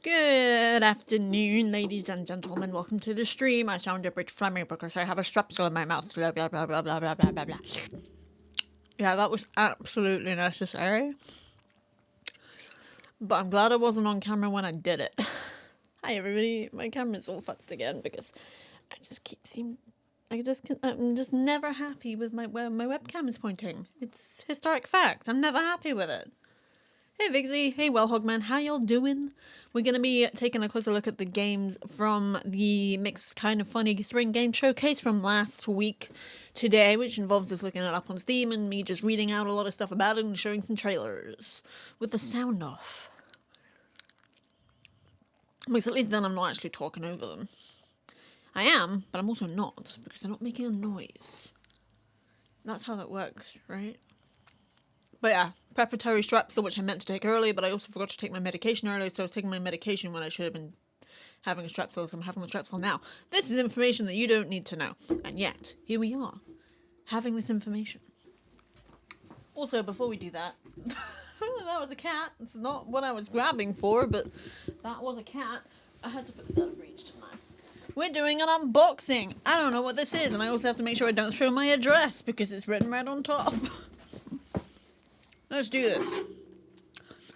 Good afternoon, ladies and gentlemen. Welcome to the stream. I sound a bit phlegmy because I have a strepsil in my mouth. Blah, blah, blah, blah, blah, blah, blah, blah, blah. Yeah, that was absolutely necessary. But I'm glad I wasn't on camera when I did it. Hi, everybody. My camera's all futzed again because I just keep seeing... I'm just never happy with where my webcam is pointing. It's historic fact. I'm never happy with it. Hey Vigsy, hey Wellhogman, how y'all doing? We're going to be taking a closer look at the games from the Mixed Kind of Funny Spring Game Showcase from last week today, which involves us looking it up on Steam and me just reading out a lot of stuff about it and showing some trailers with the sound off. Because at least then I'm not actually talking over them. I am, but I'm also not, because they're not making a noise. That's how that works, right? But yeah, preparatory strepsil, which I meant to take early, but I also forgot to take my medication early, so I was taking my medication when I should have been having a strepsil, so I'm having the strepsil now. This is information that you don't need to know. And yet, here we are, having this information. Also, before we do that, that was a cat. It's not what I was grabbing for, but that was a cat. I had to put this out of reach tonight. We're doing an unboxing. I don't know what this is, and I also have to make sure I don't throw my address, because it's written right on top. Let's do this.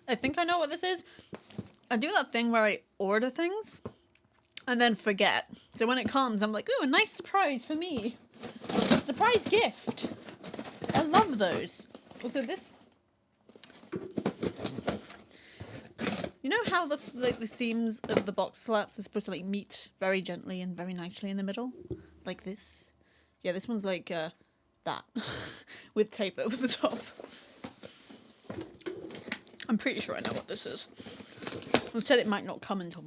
I think I know what this is. I do that thing where I order things and then forget. So when it comes, I'm like, ooh, a nice surprise for me. Surprise gift. I love those. Also this... You know how the seams of the box slabs are supposed to like meet very gently and very nicely in the middle? Like this? Yeah, this one's like that. With tape over the top. I'm pretty sure I know what this is. I said it might not come until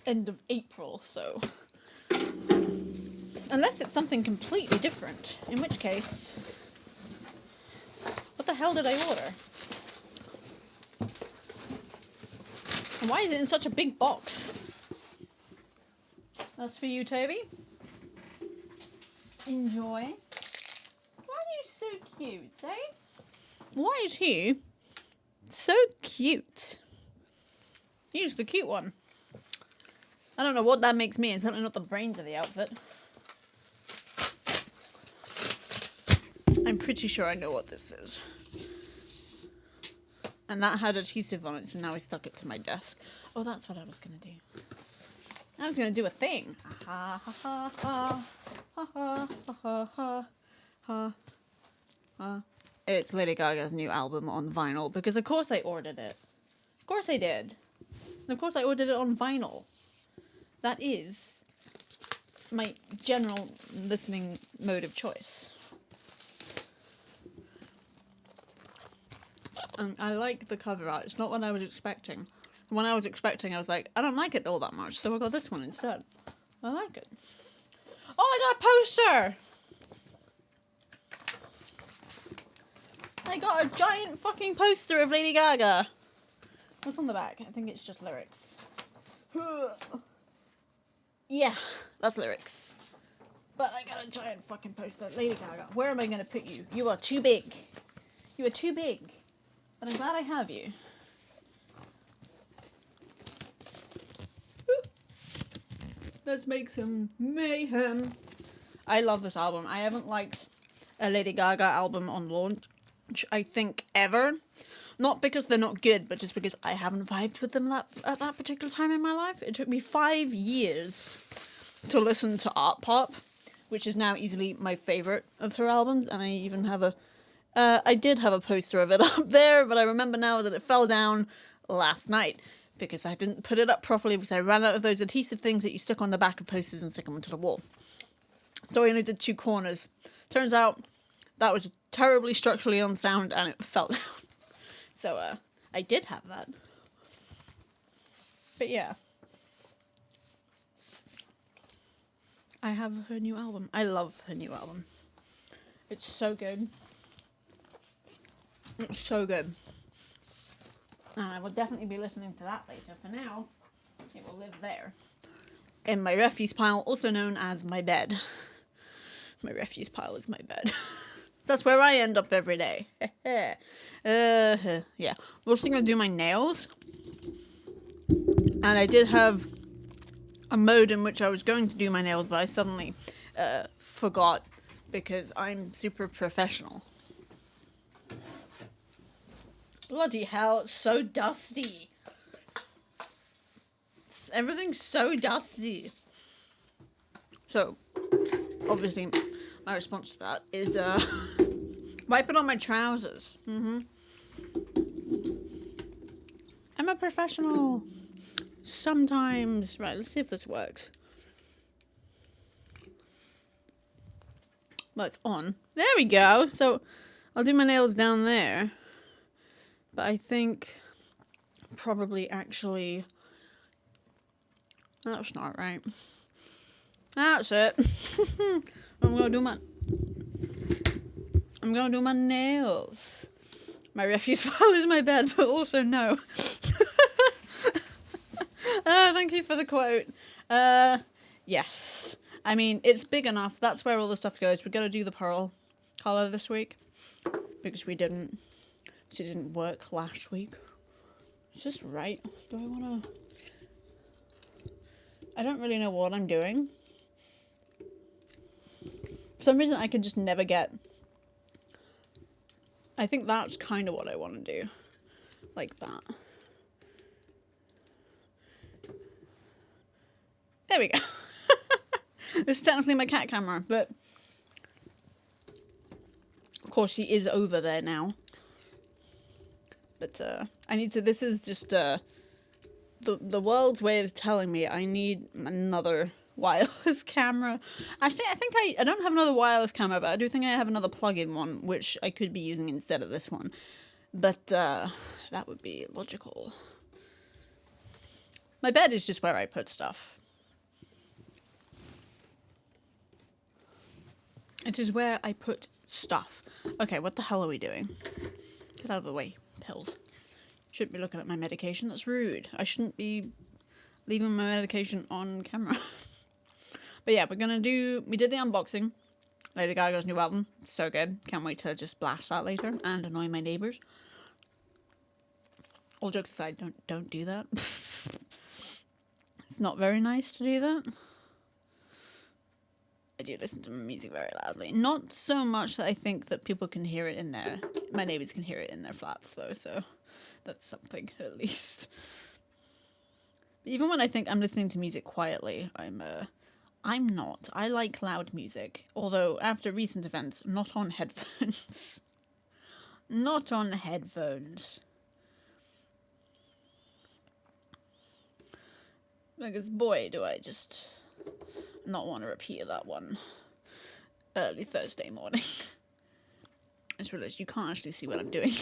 end of April, so... Unless it's something completely different, in which case... What the hell did I order? And why is it in such a big box? That's for you, Toby. Enjoy. Why are you so cute, eh? Why is he... so cute. He's the cute one. I don't know what that makes me. It's certainly not the brains of the outfit. I'm pretty sure I know what this is. And that had adhesive on it, so now I stuck it to my desk. Oh, that's what I was going to do. I was going to do a thing. Ha ha ha ha. Ha ha ha ha ha ha. It's Lady Gaga's new album on vinyl, because of course I ordered it. Of course I did. And of course I ordered it on vinyl. That is my general listening mode of choice. I like the cover art. It's not what I was expecting. When I was expecting, I was like, I don't like it all that much, so I got this one instead. I like it. Oh, I got a poster! I got a giant fucking poster of Lady Gaga. What's on the back? I think it's just lyrics. Yeah, that's lyrics. But I got a giant fucking poster. Lady Gaga, where am I going to put you? You are too big. You are too big. But I'm glad I have you. Let's make some mayhem. I love this album. I haven't liked a Lady Gaga album on launch, I think, ever. Not because they're not good, but just because I haven't vibed with them at that particular time in my life. It took me 5 years to listen to Art Pop, which is now easily my favourite of her albums, and I even have a... I did have a poster of it up there, but I remember now that it fell down last night, because I didn't put it up properly, because I ran out of those adhesive things that you stick on the back of posters and stick them onto the wall. So I only did 2 corners. Turns out that was terribly structurally unsound and it fell down. So, I did have that. But yeah. I have her new album. I love her new album. It's so good. It's so good. And I will definitely be listening to that later. For now, it will live there. In my refuse pile, also known as my bed. My refuse pile is my bed. That's where I end up every day. Yeah. I'm also gonna do my nails. And I did have a mode in which I was going to do my nails, but I suddenly forgot because I'm super professional. Bloody hell, it's so dusty. Everything's so dusty. So, obviously, my response to that is, wipe it on my trousers. I'm a professional. Sometimes. Right, let's see if this works. Well, it's on. There we go. So, I'll do my nails down there. But I think probably actually... That's not right. That's it. I'm gonna do my nails. My refuse pile is my bed, but also no. Thank you for the quote. Yes. I mean, it's big enough. That's where all the stuff goes. We're gonna do the pearl color this week because it didn't work last week. It's just right. Do I wanna? I don't really know what I'm doing. For some reason, I can just never get... I think that's kind of what I want to do. Like that. There we go. This is technically my cat camera, but... Of course, she is over there now. But, I need to... This is just, the world's way of telling me I need another wireless camera. Actually, I think I don't have another wireless camera, but I do think I have another plug-in one, which I could be using instead of this one. But that would be logical. My bed is just where I put stuff. It is where I put stuff. Okay, what the hell are we doing? Get out of the way, pills. Shouldn't be looking at my medication. That's rude. I shouldn't be leaving my medication on camera. But yeah, we did the unboxing. Lady Gaga's new album. It's so good. Can't wait to just blast that later and annoy my neighbours. All jokes aside, don't do that. It's not very nice to do that. I do listen to my music very loudly. Not so much that I think that people can hear it in there. My neighbours can hear it in their flats though, so that's something at least. But even when I think I'm listening to music quietly, I'm not. I like loud music. Although after recent events, not on headphones. Not on headphones. Because boy, do I just not want to repeat that one early Thursday morning. I just realised you can't actually see what I'm doing.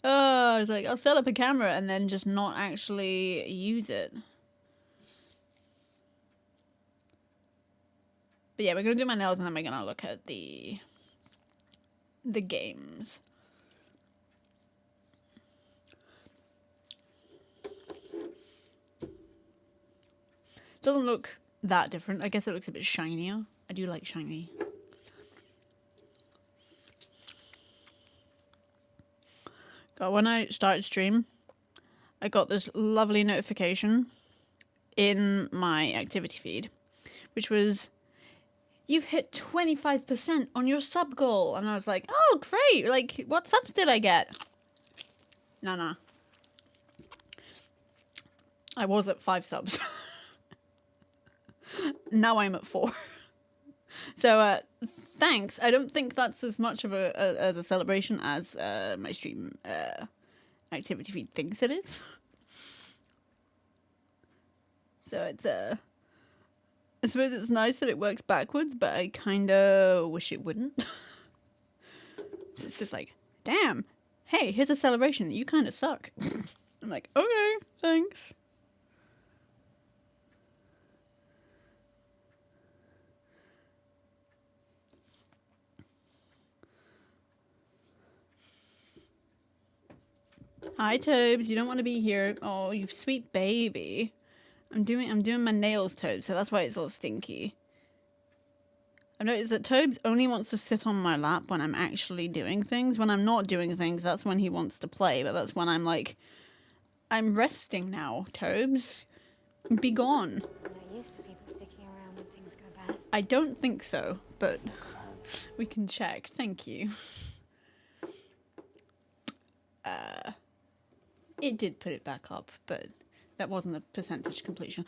Oh, it's like, I'll set up a camera and then just not actually use it. But yeah, we're going to do my nails and then we're going to look at the games. Doesn't look that different. I guess it looks a bit shinier. I do like shiny. God, when I started stream, I got this lovely notification in my activity feed, which was, you've hit 25% on your sub goal. And I was like, oh, great. Like, what subs did I get? Nah. I was at 5 subs. Now I'm at 4. So, thanks. I don't think that's as much of a celebration as my stream activity feed thinks it is. So it's I suppose it's nice that it works backwards, but I kind of wish it wouldn't. It's just like, damn, hey, here's a celebration. You kind of suck. I'm like, okay, thanks. Hi, Tobes. You don't want to be here. Oh, you sweet baby. I'm doing my nails, Tobes, so that's why it's all stinky. I've noticed that Tobes only wants to sit on my lap when I'm actually doing things. When I'm not doing things, that's when he wants to play, but that's when I'm like, I'm resting now, Tobes. Be gone. I'm not used to people sticking around when things go bad. I don't think so, but we can check. Thank you. It did put it back up, but that wasn't a percentage completion.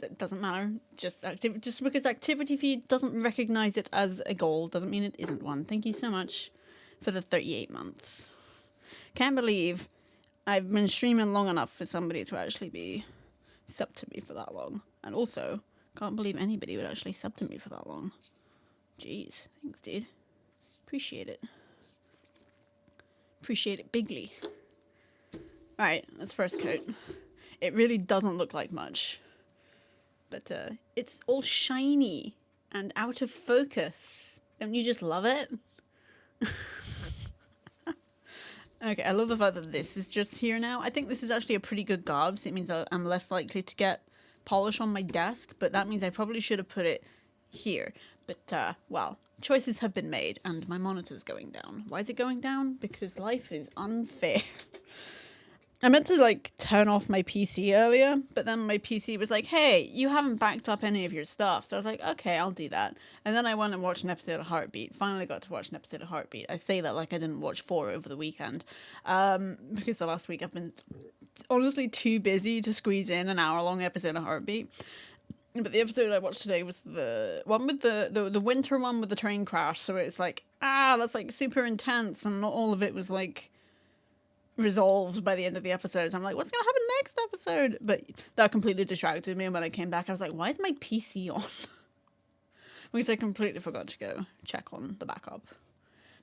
That doesn't matter. Just because activity feed doesn't recognize it as a goal doesn't mean it isn't one. Thank you so much for the 38 months. Can't believe I've been streaming long enough for somebody to actually be sub to me for that long. And also, can't believe anybody would actually sub to me for that long. Jeez, thanks, dude. Appreciate it. Appreciate it bigly. Alright, that's first coat. It really doesn't look like much. But it's all shiny and out of focus. Don't you just love it? Okay, I love the fact that this is just here now. I think this is actually a pretty good garb, so it means I'm less likely to get polish on my desk, but that means I probably should have put it here. But, well, choices have been made, and my monitor's going down. Why is it going down? Because life is unfair. I meant to, like, turn off my PC earlier, but then my PC was like, hey, you haven't backed up any of your stuff. So I was like, okay, I'll do that. And then I went and watched an episode of Heartbeat. Finally got to watch an episode of Heartbeat. I say that like I didn't watch 4 over the weekend. Because the last week I've been honestly too busy to squeeze in an hour-long episode of Heartbeat. But the episode I watched today was the one with the winter one with the train crash. So it's like, that's like super intense, and not all of it was like resolved by the end of the episode. So I'm like, what's gonna happen next episode? But that completely distracted me, and when I came back I was like, why is my PC on? Because I completely forgot to go check on the backup.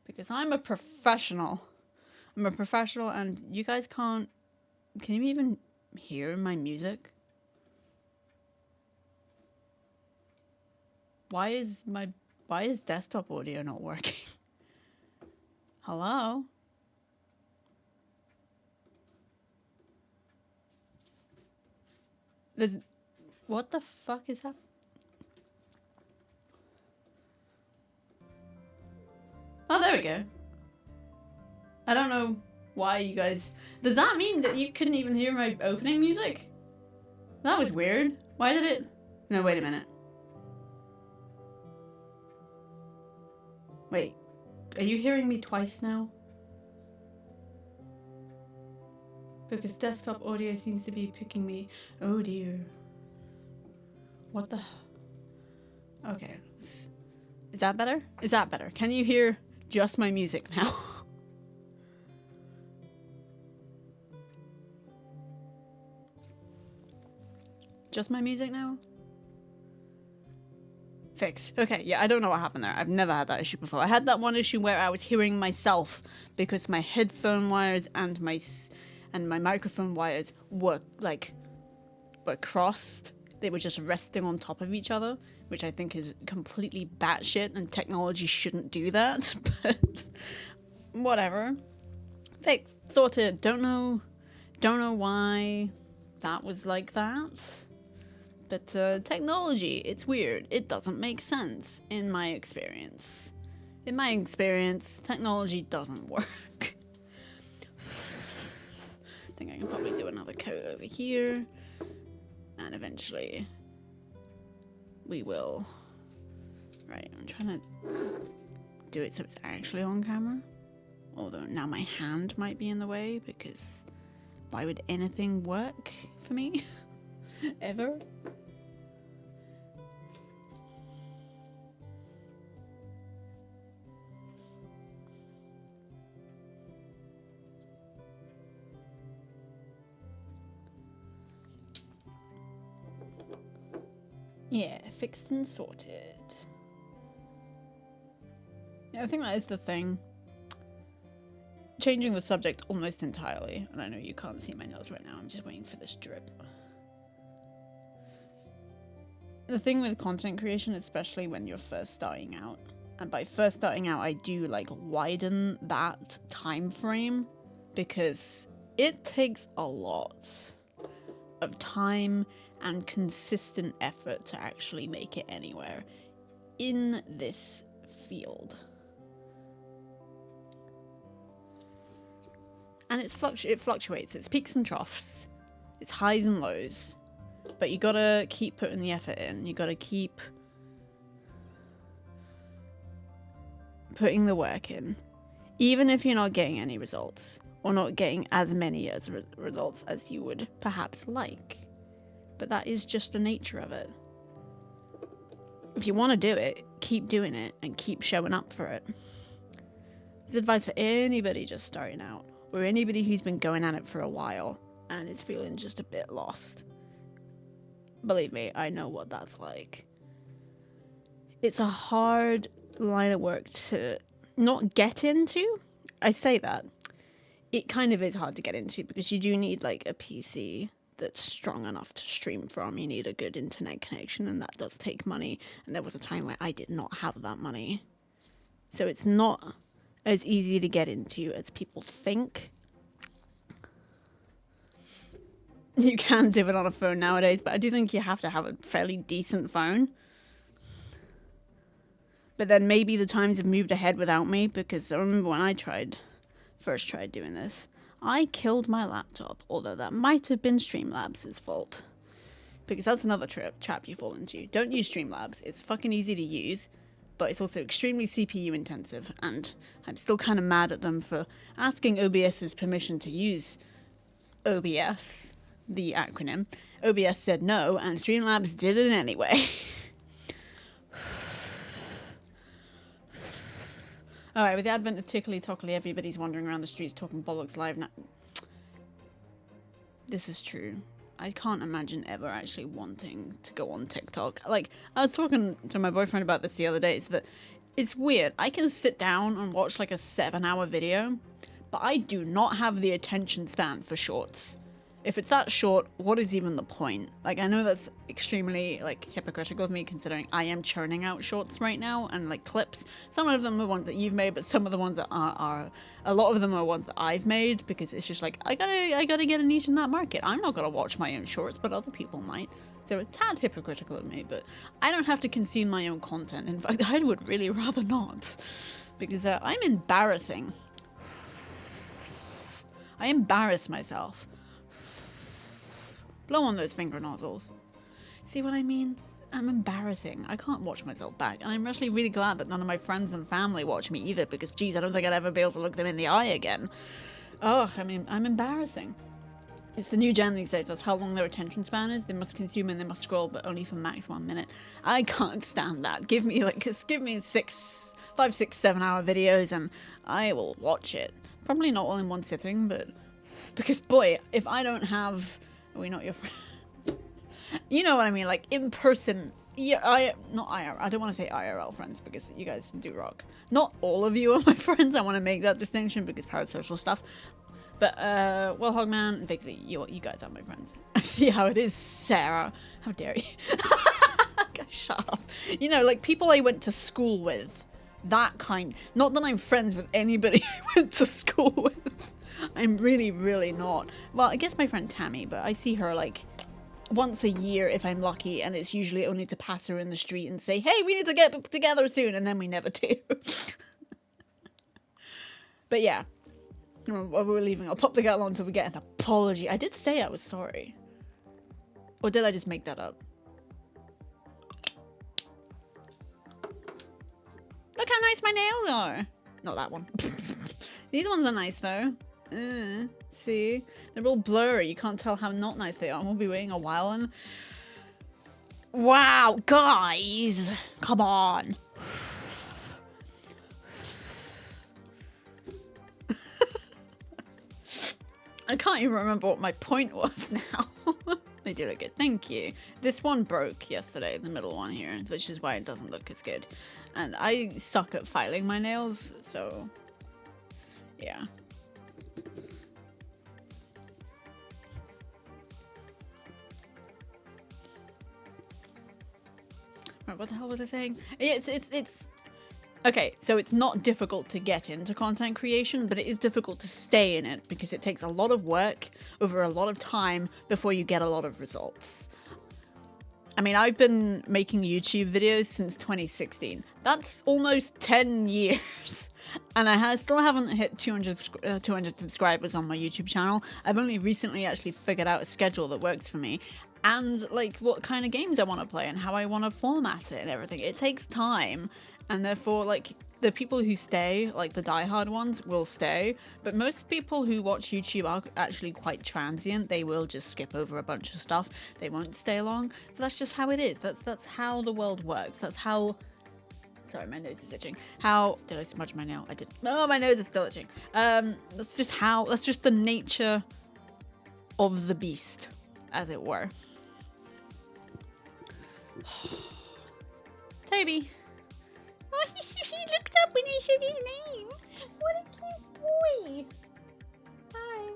Because I'm a professional. I'm a professional, and you guys can you even hear my music? Why is desktop audio not working? Hello? What the fuck is that? Oh, there we go. I don't know why you guys... Does that mean that you couldn't even hear my opening music? That was weird. Why did it... No, wait a minute. Wait. Are you hearing me twice now? Because desktop audio seems to be picking me. Oh dear. What the... Okay. Is that better? Is that better? Can you hear just my music now? Just my music now? Fixed. Okay, yeah, I don't know what happened there. I've never had that issue before. I had that one issue where I was hearing myself because my headphone wires and my microphone wires were crossed. They were just resting on top of each other, which I think is completely batshit, and technology shouldn't do that. But whatever. Fixed. Sorted. Don't know why that was like that. But technology, it's weird. It doesn't make sense in my experience. In my experience, technology doesn't work. I think I can probably do another coat over here. And eventually we will. Right, I'm trying to do it so it's actually on camera. Although now my hand might be in the way, because why would anything work for me? Ever? Yeah, fixed and sorted. Yeah, I think that is the thing. Changing the subject almost entirely, and I know you can't see my nails right now, I'm just waiting for this drip. The thing with content creation, especially when you're first starting out, and by first starting out I do like widen that time frame, because it takes a lot of time and consistent effort to actually make it anywhere in this field. And And it fluctuates. It's peaks and troughs. It's highs and lows. But you gotta keep putting the effort in. You gotta keep putting the work in. Even if you're not getting any results. Or not getting as many results as you would perhaps like. But that is just the nature of it. If you want to do it, keep doing it and keep showing up for it. It's advice for anybody just starting out. Or anybody who's been going at it for a while and is feeling just a bit lost. Believe me, I know what that's like. It's a hard line of work to not get into. I say that. It kind of is hard to get into because you do need like a PC that's strong enough to stream from. You need a good internet connection, and that does take money. And there was a time where I did not have that money. So it's not as easy to get into as people think. You can do it on a phone nowadays, but I do think you have to have a fairly decent phone. But then maybe the times have moved ahead without me, because I remember when I first tried doing this, I killed my laptop, although that might have been Streamlabs' fault. Because that's another trap you fall into. Don't use Streamlabs. It's fucking easy to use, but it's also extremely CPU intensive, and I'm still kind of mad at them for asking OBS's permission to use OBS, the acronym. OBS said no, and Streamlabs did it anyway. Alright, with the advent of Tickly Tockly, everybody's wandering around the streets talking bollocks live now. This is true. I can't imagine ever actually wanting to go on TikTok. Like, I was talking to my boyfriend about this the other day, so that it's weird. I can sit down and watch like a 7-hour video, but I do not have the attention span for shorts. If it's that short, what is even the point? Like, I know that's extremely, like, hypocritical of me, considering I am churning out shorts right now, and, like, clips. Some of them are ones that you've made, but some of the ones that are a lot of them are ones that I've made, because it's just like, I gotta get a niche in that market. I'm not gonna watch my own shorts, but other people might. So a tad hypocritical of me, but I don't have to consume my own content. In fact, I would really rather not, because I'm embarrassing. I embarrass myself. Blow on those finger nozzles. See what I mean? I'm embarrassing. I can't watch myself back. And I'm actually really glad that none of my friends and family watch me either, because, geez, I don't think I'd ever be able to look them in the eye again. Oh, I mean, I'm embarrassing. It's the new gen these days. That's how long their attention span is. They must consume and they must scroll, but only for max 1 minute. I can't stand that. Give me 5, 6, 7 hour videos and I will watch it. Probably not all in one sitting, but... Because, boy, if I don't have... Are we not your friend? You know what I mean, like in person. Yeah, not IRL. I don't want to say IRL friends because you guys do rock. Not all of you are my friends. I want to make that distinction because parasocial stuff. But well, Hogman and Vixie, you guys are my friends. I see how it is, Sarah. How dare you? Shut up. You know, like people I went to school with. That kind. Not that I'm friends with anybody I went to school with. I'm really, really not. Well, I guess my friend Tammy, but I see her like once a year if I'm lucky, and it's usually only to pass her in the street and say, hey, we need to get together soon, and then we never do. But yeah, while we're leaving, I'll pop the kettle on until we get an apology. I did say I was sorry. Or did I just make that up? Look how nice my nails are. Not that one. These ones are nice though. See? They're all blurry. You can't tell how not nice they are. We'll be waiting a while and... Wow, guys! Come on! I can't even remember what my point was now. They do look good. Thank you. This one broke yesterday, the middle one here, which is why it doesn't look as good. And I suck at filing my nails, so... Yeah. Right, what the hell was I saying? It's okay, so it's not difficult to get into content creation, but it is difficult to stay in it because it takes a lot of work over a lot of time before you get a lot of results. I mean, I've been making YouTube videos since 2016. That's almost 10 years. And I still haven't hit 200 subscribers on my YouTube channel. I've only recently actually figured out a schedule that works for me, and like what kind of games I want to play and how I want to format it and everything. It takes time, and therefore like the people who stay, like the diehard ones, will stay, but most people who watch YouTube are actually quite transient. They will just skip over a bunch of stuff. They won't stay long, but that's just how it is. That's how the world works. That's how... Sorry, my nose is itching. How did I smudge my nail? I did. Oh, my nose is still itching. That's just the nature of the beast, as it were. Toby. Oh, he looked up when you said his name. What a cute boy. Hi.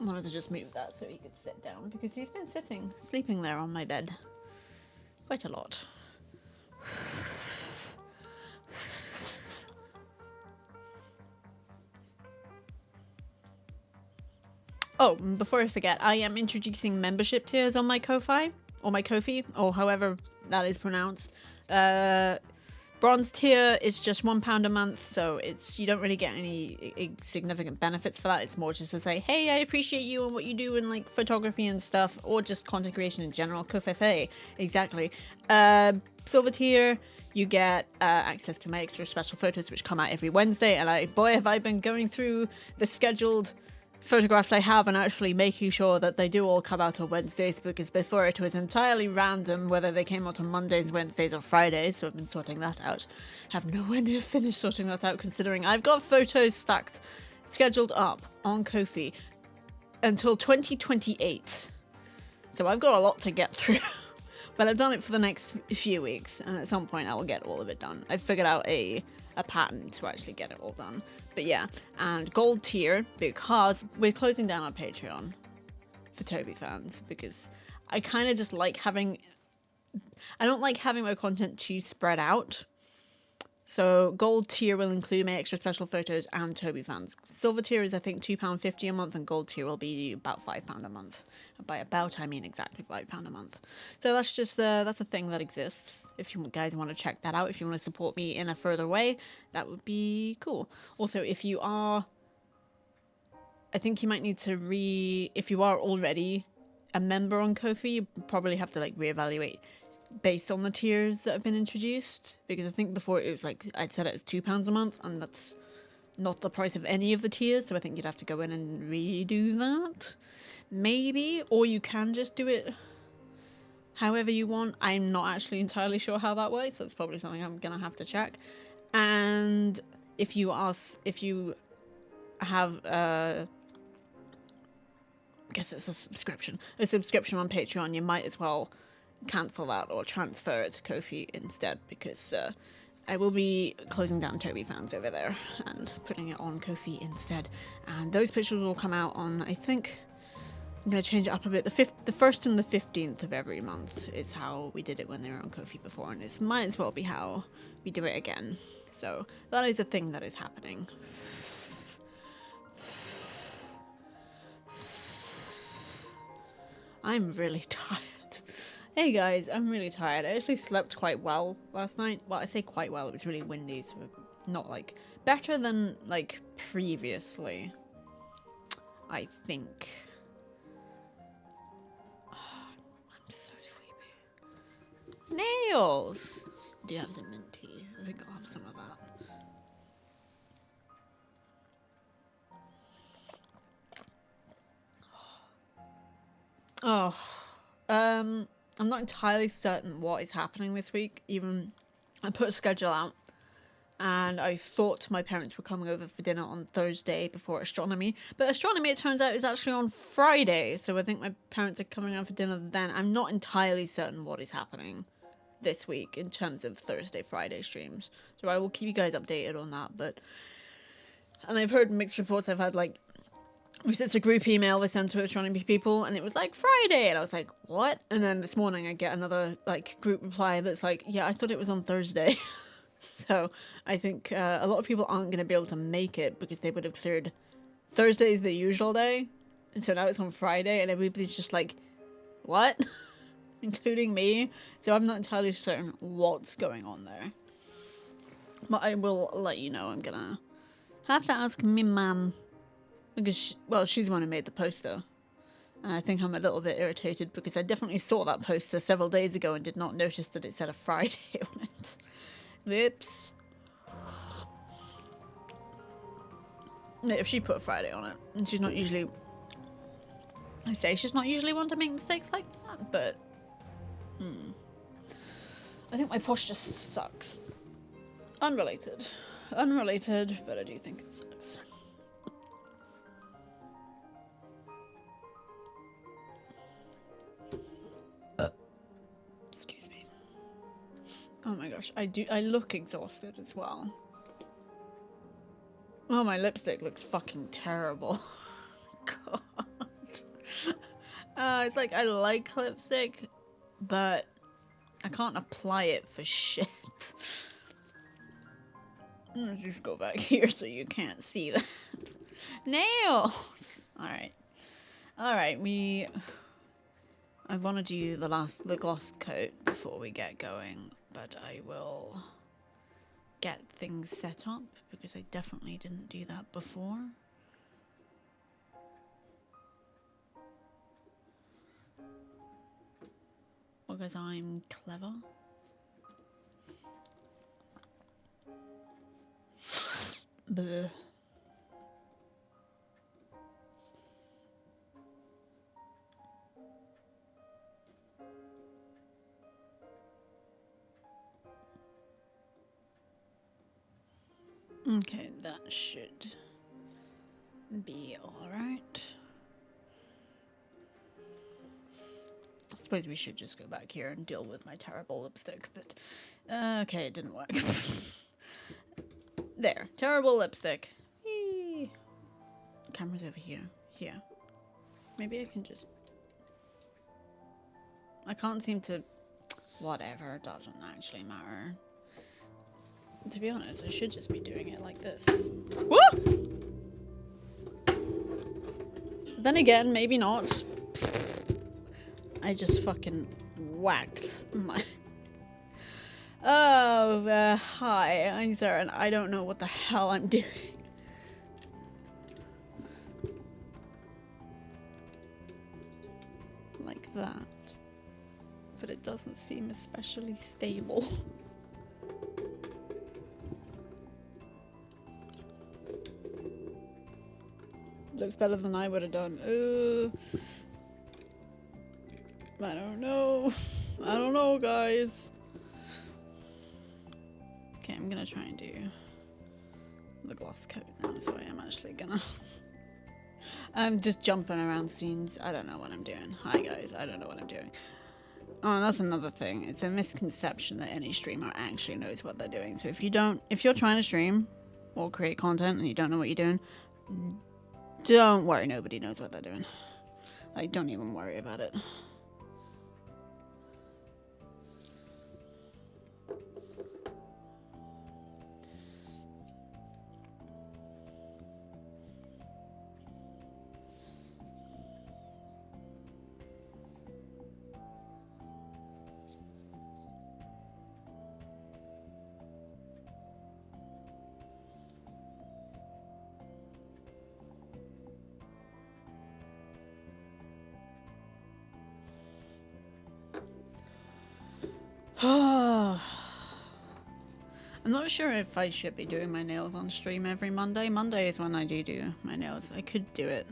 I wanted to just move that so he could sit down, because he's been sleeping there on my bed quite a lot. Oh, before I forget, I am introducing membership tiers on my Ko-Fi, or my Ko-Fi, or however that is pronounced. Bronze tier is just £1 a month, so you don't really get any significant benefits for that. It's more just to say, hey, I appreciate you and what you do in like photography and stuff, or just content creation in general. Ko-Fi, exactly. Silver tier, you get access to my extra special photos, which come out every Wednesday, and boy, have I been going through the scheduled photographs I have and actually making sure that they do all come out on Wednesdays, because before it was entirely random whether they came out on Mondays, Wednesdays or Fridays, so I've been sorting that out. Have nowhere near finished sorting that out, considering I've got photos scheduled up on Ko-Fi until 2028, so I've got a lot to get through. But I've done it for the next few weeks, and at some point I will get all of it done. I've figured out a pattern to actually get it all done. But yeah, and gold tier, because we're closing down our Patreon for Toby fans, because I kind of just like having... I don't like having my content too spread out. So gold tier will include my extra special photos and Toby fans. Silver tier is I think £2.50 a month, and gold tier will be about £5 a month. And by about I mean exactly £5 a month. So that's just that's a thing that exists. If you guys want to check that out, if you want to support me in a further way, that would be cool. Also, if you are, I think you might need to if you are already a member on Ko-Fi, you probably have to like reevaluate based on the tiers that have been introduced, because I think before it was like I'd said it was £2 a month, and that's not the price of any of the tiers, so I think you'd have to go in and redo that maybe, or you can just do it however you want. I'm not actually entirely sure how that works, so it's probably something I'm gonna have to check. And if you have I guess it's a subscription on Patreon, you might as well cancel that or transfer it to Ko-Fi instead, because I will be closing down Toby fans over there and putting it on Ko-Fi instead. And those pictures will come out on, I think, I'm going to change it up a bit. The 1st and the 15th of every month is how we did it when they were on Ko-Fi before, and it might as well be how we do it again. So that is a thing that is happening. I'm really tired. Hey guys, I'm really tired. I actually slept quite well last night. Well, I say quite well, it was really windy, so not like better than like previously, I think. Oh, I'm so sleepy. Nails! Do you have some mint tea? I think I'll have some of that. Oh, I'm not entirely certain what is happening this week. Even I put a schedule out, and I thought my parents were coming over for dinner on Thursday before astronomy, but astronomy, it turns out, is actually on Friday, so I think my parents are coming over for dinner then. I'm not entirely certain what is happening this week in terms of Thursday, Friday streams, so I will keep you guys updated on that. And I've heard mixed reports. I've had like, because it's a group email they send to astronomy people, and it was like Friday, and I was like, what? And then this morning I get another like group reply that's like, yeah, I thought it was on Thursday. So I think a lot of people aren't going to be able to make it, because they would have cleared Thursday is the usual day, and so now it's on Friday, and everybody's just like, what? including me, so I'm not entirely certain what's going on there. But I will let you know. I'm gonna have to ask me mum, because, well, she's the one who made the poster. And I think I'm a little bit irritated because I definitely saw that poster several days ago and did not notice that it said a Friday on it. Whoops. If she put a Friday on it, and she's not usually... I say she's not usually one to make mistakes like that, but... I think my posture sucks. Unrelated. Unrelated, but I do think it sucks. Excuse me. Oh my gosh, I look exhausted as well. Oh, my lipstick looks fucking terrible. God. It's like I like lipstick, but I can't apply it for shit. Let's just go back here so you can't see that. Nails! Alright. Alright, I want to do the gloss coat before we get going, but I will get things set up because I definitely didn't do that before. Because I'm clever. Bleh. Okay, that should be alright. I suppose we should just go back here and deal with my terrible lipstick, but... okay, it didn't work. There, terrible lipstick. Yee. Camera's over here. Here. Maybe I can just... I can't seem to... Whatever, it doesn't actually matter. To be honest, I should just be doing it like this. Woo! Then again, maybe not. I just fucking whacked my... Oh, hi, I'm Sarah, and I don't know what the hell I'm doing. Like that. But it doesn't seem especially stable. Looks better than I would have done. I don't know. I don't know, guys. Okay, I'm gonna try and do the gloss coat now, so I am actually gonna... I'm just jumping around scenes. I don't know what I'm doing. Hi, guys. I don't know what I'm doing. Oh, and that's another thing. It's a misconception that any streamer actually knows what they're doing. So if you're trying to stream or create content and you don't know what you're doing, don't worry, nobody knows what they're doing. Like, don't even worry about it. I'm not sure if I should be doing my nails on stream every Monday. Monday is when I do my nails. I could do it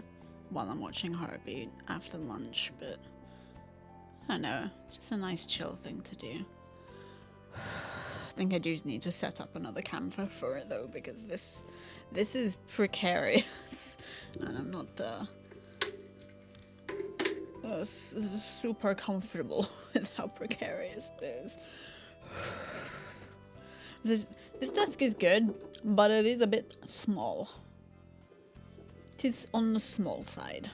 while I'm watching Heartbeat after lunch, but I don't know. It's just a nice chill thing to do. I think I do need to set up another camera for it though, because this is precarious, and I'm not super comfortable with how precarious it is. This desk is good, but it is a bit small. It is on the small side.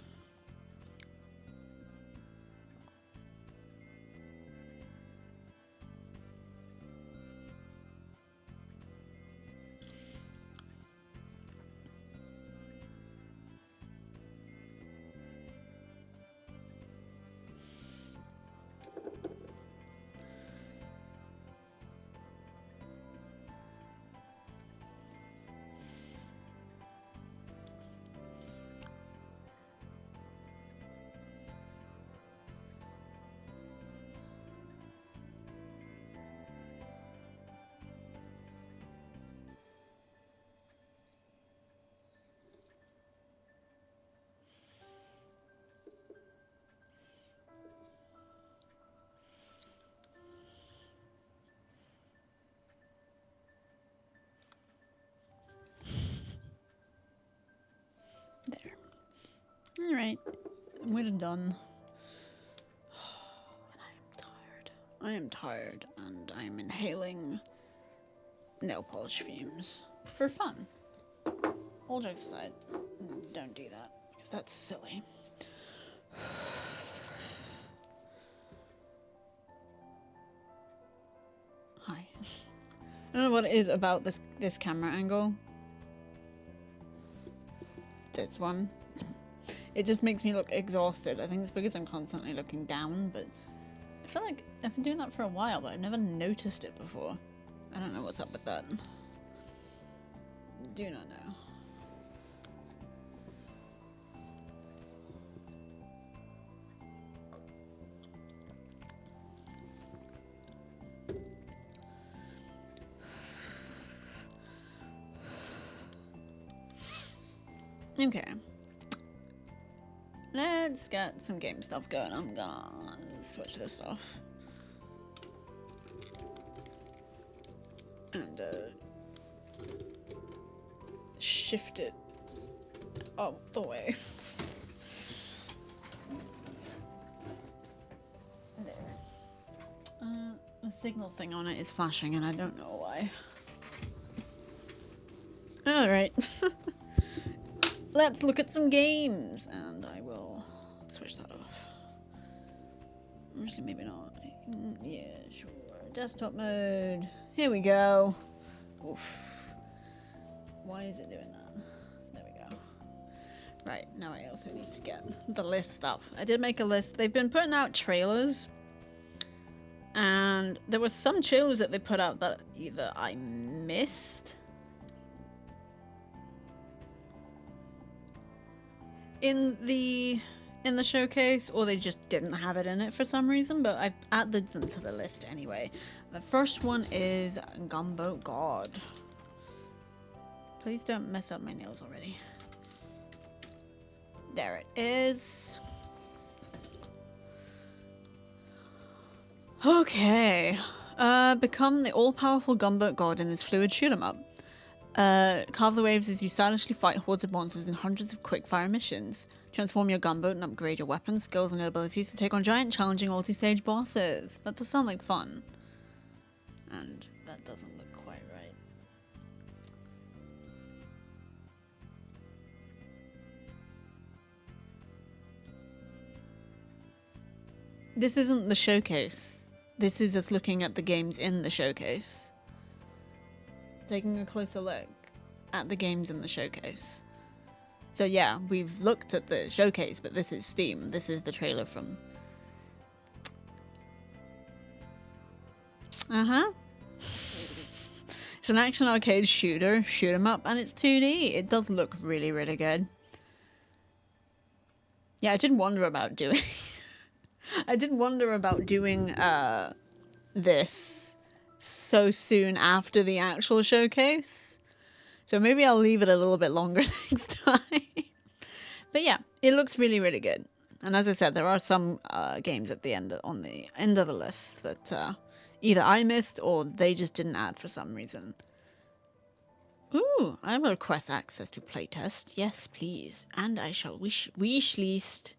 Alright. We're done. I am tired, and I am inhaling nail polish fumes. For fun. All jokes aside, don't do that, because that's silly. Hi. I don't know what it is about this camera angle. This one. It just makes me look exhausted. I think it's because I'm constantly looking down, but I feel like I've been doing that for a while, but I've never noticed it before. I don't know what's up with that. Do not know. Okay. Let's get some game stuff going. I'm gonna switch this off. And shift it out the way. There. The signal thing on it is flashing and I don't know why. Alright. Let's look at some games, and I will switch that off. Actually, maybe not. Yeah, sure. Desktop mode. Here we go. Oof. Why is it doing that? There we go. Right, now I also need to get the list up. I did make a list. They've been putting out trailers, and there were some trailers that they put out that either I missed in the showcase, or they just didn't have it in it for some reason, but I've added them to the list anyway. The first one is Gunboat God. Please don't mess up my nails already. There it is. Okay. Become the all-powerful Gunboat God in this fluid shoot-'em-up. Carve the waves as you stylishly fight hordes of monsters in hundreds of quick-fire missions. Transform your gunboat and upgrade your weapons, skills, and abilities to take on giant, challenging multi-stage bosses. That does sound like fun. And that doesn't look quite right. This isn't the showcase. This is just looking at the games in the showcase. Taking a closer look at the games in the showcase. So yeah, we've looked at the showcase, but this is Steam. This is the trailer from... It's an action arcade shooter, shoot 'em up, and it's 2D. It does look really, really good. Yeah, I did wonder about doing... I did wonder about doing this so soon after the actual showcase. So maybe I'll leave it a little bit longer next time. But yeah, it looks really, really good. And as I said, there are some games at the end, on the end of the list that either I missed or they just didn't add for some reason. Ooh, I will request access to playtest. Yes, please. And I shall wish list.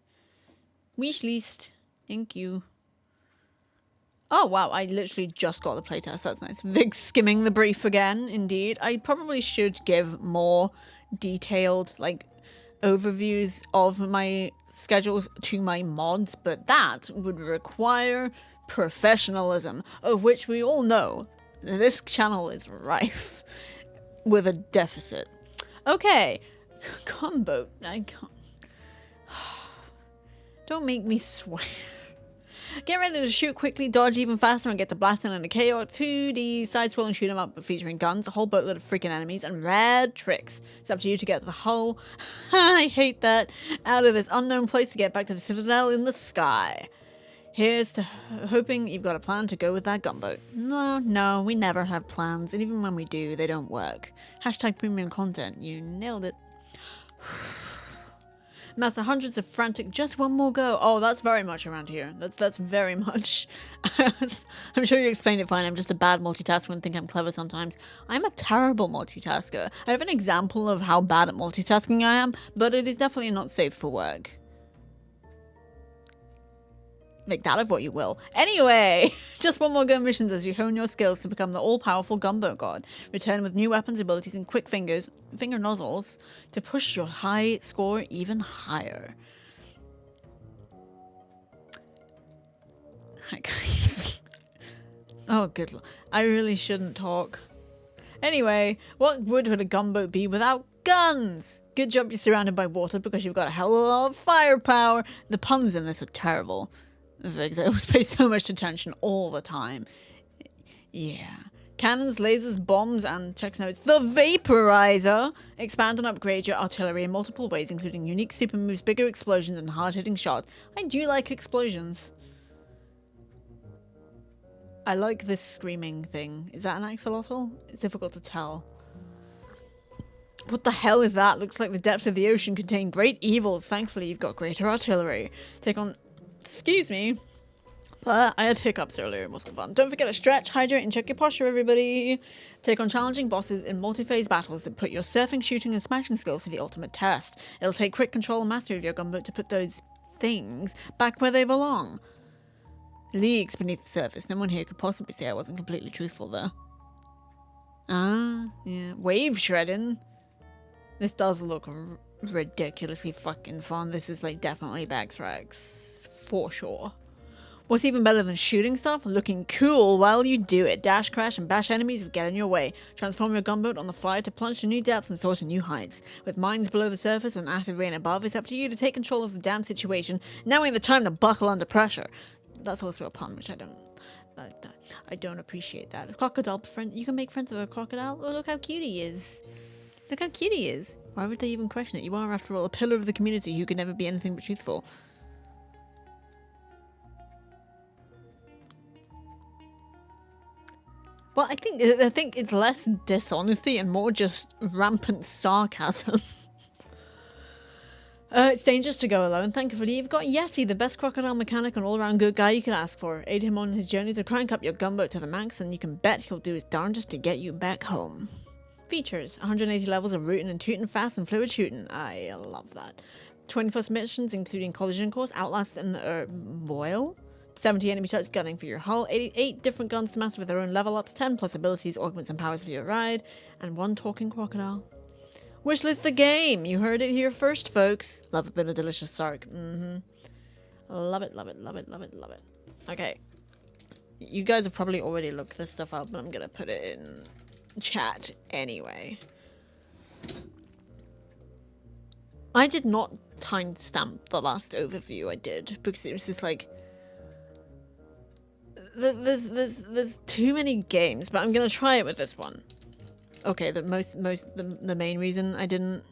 Thank you. Oh, wow, I literally just got the playtest. That's nice. Vig skimming the brief again, indeed. I probably should give more detailed, like, overviews of my schedules to my mods, but that would require professionalism, of which we all know this channel is rife with a deficit. Okay, Gunboat. I can't... Don't make me swear. Get ready to shoot quickly, dodge even faster, and get to blasting in a chaos 2D side-scrolling shoot 'em up featuring guns, a whole boatload of freaking enemies, and rad tricks. It's up to you to get the hull, I hate that, out of this unknown place to get back to the Citadel in the sky. Here's to hoping you've got a plan to go with that gunboat. No, we never have plans, and even when we do, they don't work. Hashtag premium content. You nailed it. Master hundreds of frantic, just one more go. Oh, that's very much around here. That's very much. I'm sure you explained it fine. I'm just a bad multitasker and think I'm clever sometimes. I'm a terrible multitasker. I have an example of how bad at multitasking I am, but it is definitely not safe for work. Make that of what you will. Anyway, just one more go missions as you hone your skills to become the all-powerful Gunboat God. Return with new weapons, abilities, and quick finger nozzles to push your high score even higher. Hi guys. Oh, good lord. I really shouldn't talk. Anyway, what would a gunboat be without guns? Good job you're surrounded by water because you've got a hell of a lot of firepower. The puns in this are terrible. Because I always pay so much attention all the time. Yeah. Cannons, lasers, bombs, and check notes. The Vaporizer! Expand and upgrade your artillery in multiple ways, including unique super moves, bigger explosions, and hard-hitting shots. I do like explosions. I like this screaming thing. Is that an axolotl? It's difficult to tell. What the hell is that? Looks like the depths of the ocean contain great evils. Thankfully, you've got greater artillery. Take on... Excuse me. But I had hiccups earlier. It wasn't fun. Don't forget to stretch, hydrate, and check your posture, everybody. Take on challenging bosses in multi-phase battles that put your surfing, shooting, and smashing skills to the ultimate test. It'll take quick control and mastery of your gunboat to put those things back where they belong. Leagues beneath the surface. No one here could possibly say I wasn't completely truthful there. Ah, yeah. Wave shredding. This does look ridiculously fucking fun. This is like definitely Bags Rags. For sure. What's even better than shooting stuff? Looking cool while you do it. Dash, crash, and bash enemies who get in your way. Transform your gunboat on the fly to plunge to new depths and soar to new heights. With mines below the surface and acid rain above, it's up to you to take control of the damn situation, knowing the time to buckle under pressure. That's also a pun, which I don't appreciate that. A crocodile friend, you can make friends with a crocodile. Oh, look how cute he is. Look how cute he is. Why would they even question it? You are, after all, a pillar of the community who can never be anything but truthful. Well, I think it's less dishonesty and more just rampant sarcasm. It's dangerous to go alone. Thankfully, you've got Yeti, the best crocodile mechanic and all-around good guy you could ask for. Aid him on his journey to crank up your gunboat to the max, and you can bet he'll do his darndest to get you back home. Features: 180 levels of rootin' and tootin', fast and fluid shooting. I love that. 20 plus missions, including collision course, outlast, and boil. 70 enemy types gunning for your hull, 88 different guns to master with their own level ups, 10 plus abilities, augments, and powers for your ride, and one talking crocodile. Wishlist the game! You heard it here first, folks. Love a bit of delicious Sark. Love it, love it, love it, love it, love it. Okay. You guys have probably already looked this stuff up, but I'm gonna put it in chat anyway. I did not timestamp the last overview I did, because it was just like... There's too many games, but I'm gonna try it with this one. Okay, the main reason I didn't...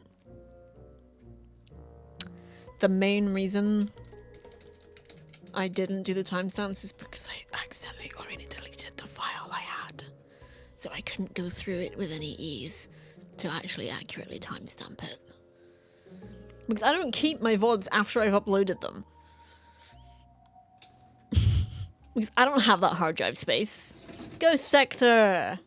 The main reason I didn't do the timestamps is because I accidentally already deleted the file I had. So I couldn't go through it with any ease to actually accurately timestamp it. Because I don't keep my VODs after I've uploaded them. Because I don't have that hard drive space. Ghost Sector!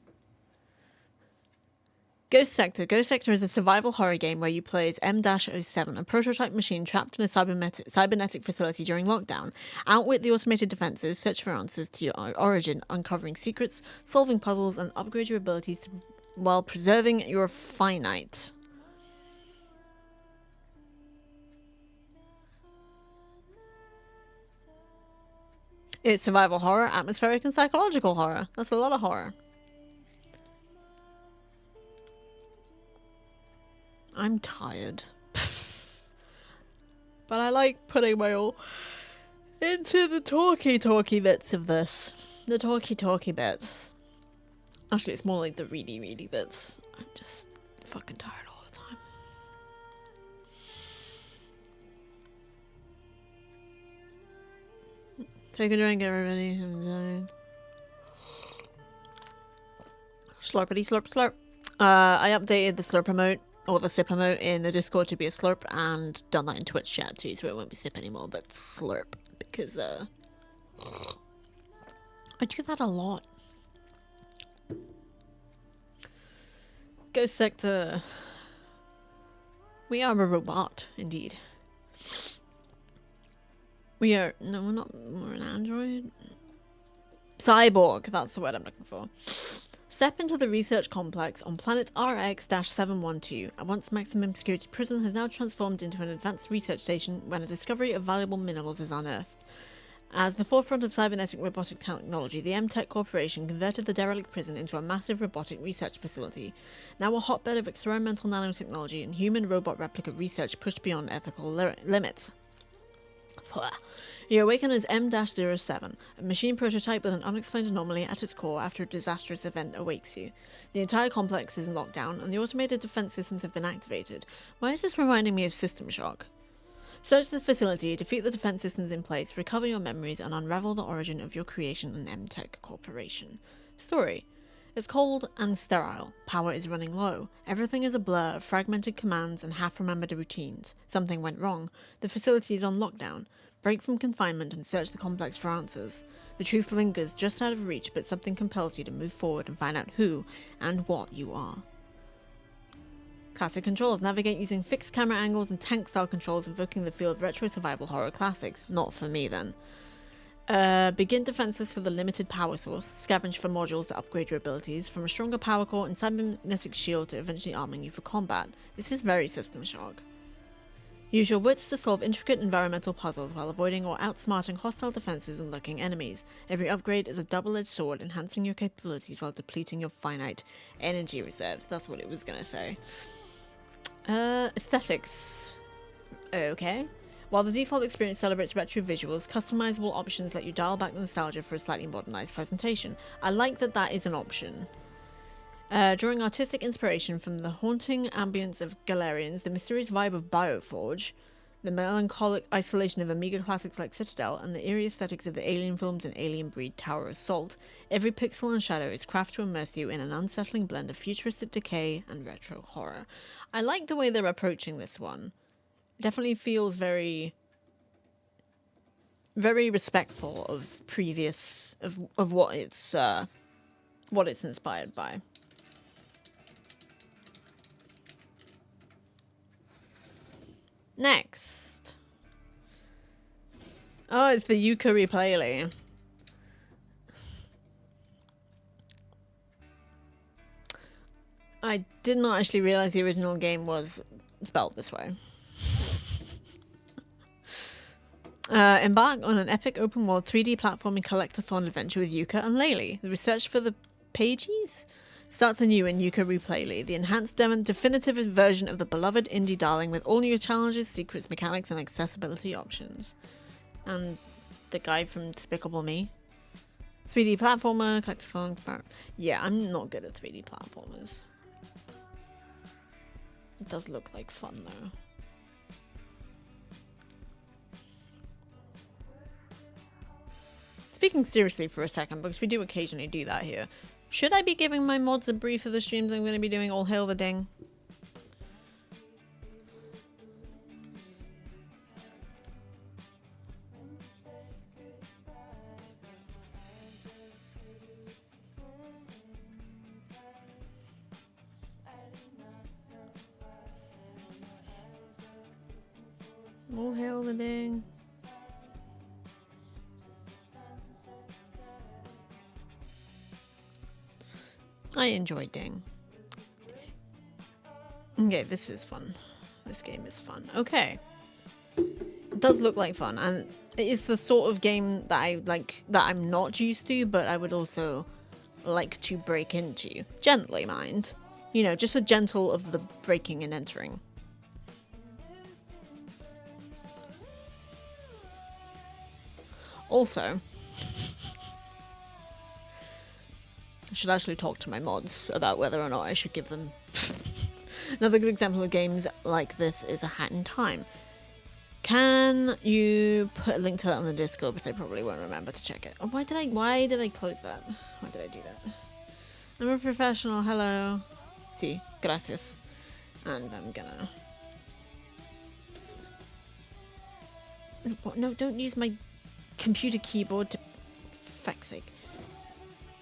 Ghost Sector. Ghost Sector is a survival horror game where you play as M-07, a prototype machine trapped in a cybernetic facility during lockdown. Outwit the automated defenses, search for answers to your origin, uncovering secrets, solving puzzles, and upgrade your abilities while preserving your finite. It's survival horror, atmospheric, and psychological horror. That's a lot of horror. I'm tired. But I like putting my all into the talky bits of this. The talky bits. Actually, it's more like the ready bits. I'm just fucking tired all the time. Take a drink, everybody. I'm dying. Slurpity slurp slurp. I updated the slurp emote, or the sip emote, in the Discord to be a slurp, and done that in Twitch chat too, so it won't be sip anymore, but slurp. Because, I do that a lot. Ghost Sector. We are a robot, indeed. No, we're not. We're an android. Cyborg, that's the word I'm looking for. Step into the research complex on planet RX-712. A once maximum security prison has now transformed into an advanced research station when a discovery of valuable minerals is unearthed. As the forefront of cybernetic robotic technology, the MTech Corporation converted the derelict prison into a massive robotic research facility, now a hotbed of experimental nanotechnology and human-robot replica research pushed beyond ethical limits. You awaken as M-07, a machine prototype with an unexplained anomaly at its core after a disastrous event awakes you. The entire complex is in lockdown, and the automated defense systems have been activated. Why is this reminding me of System Shock? Search the facility, defeat the defense systems in place, recover your memories, and unravel the origin of your creation in MTech Corporation. Story. It's cold and sterile. Power is running low. Everything is a blur of fragmented commands and half-remembered routines. Something went wrong. The facility is on lockdown. Break from confinement and search the complex for answers. The truth lingers just out of reach, but something compels you to move forward and find out who and what you are. Classic controls. Navigate using fixed camera angles and tank-style controls, invoking the feel of retro survival horror classics. Not for me, then. Begin defenses for the limited power source. Scavenge for modules that upgrade your abilities, from a stronger power core and cybernetic shield to eventually arming you for combat. This is very System Shock. Use your wits to solve intricate environmental puzzles while avoiding or outsmarting hostile defenses and lurking enemies. Every upgrade is a double-edged sword, enhancing your capabilities while depleting your finite energy reserves. That's what it was gonna say. Aesthetics. Okay. While the default experience celebrates retro visuals, customizable options let you dial back the nostalgia for a slightly modernized presentation. I like that that is an option. Drawing artistic inspiration from the haunting ambience of Galerians, the mysterious vibe of Bioforge, the melancholic isolation of Amiga classics like Citadel, and the eerie aesthetics of the Alien films and Alien Breed Tower Assault, every pixel and shadow is crafted to immerse you in an unsettling blend of futuristic decay and retro horror. I like the way they're approaching this one. It definitely feels very respectful of previous of what it's inspired by. Next. Oh, it's the Yooka-Re-Playlee. I did not actually realize the original game was spelled this way. Embark on an epic open-world 3D platforming collectathon adventure with Yooka and Laylee. The research for the pages starts anew in Yooka-Re-Playlee, the enhanced definitive version of the beloved indie darling with all new challenges, secrets, mechanics, and accessibility options. And the guy from Despicable Me. 3D platformer, collectathon. Yeah, I'm not good at 3D platformers. It does look like fun, though. Speaking seriously for a second, because we do occasionally do that here, should I be giving my mods a brief of the streams I'm going to be doing? All hail the ding. All hail the ding. I enjoy Ding. Okay, this is fun. This game is fun. Okay. It does look like fun, and it's the sort of game that I like, that I'm not used to, but I would also like to break into. Gently, mind. You know, just a gentle of the breaking and entering. Also, I should actually talk to my mods about whether or not I should give them... Another good example of games like this is A Hat in Time. Can you put a link to that on the Discord, because I probably won't remember to check it. Oh, why did I close that? Why did I do that? I'm a professional, hello. Sí, gracias. And I'm gonna... No, don't use my computer keyboard to... Feck's sake.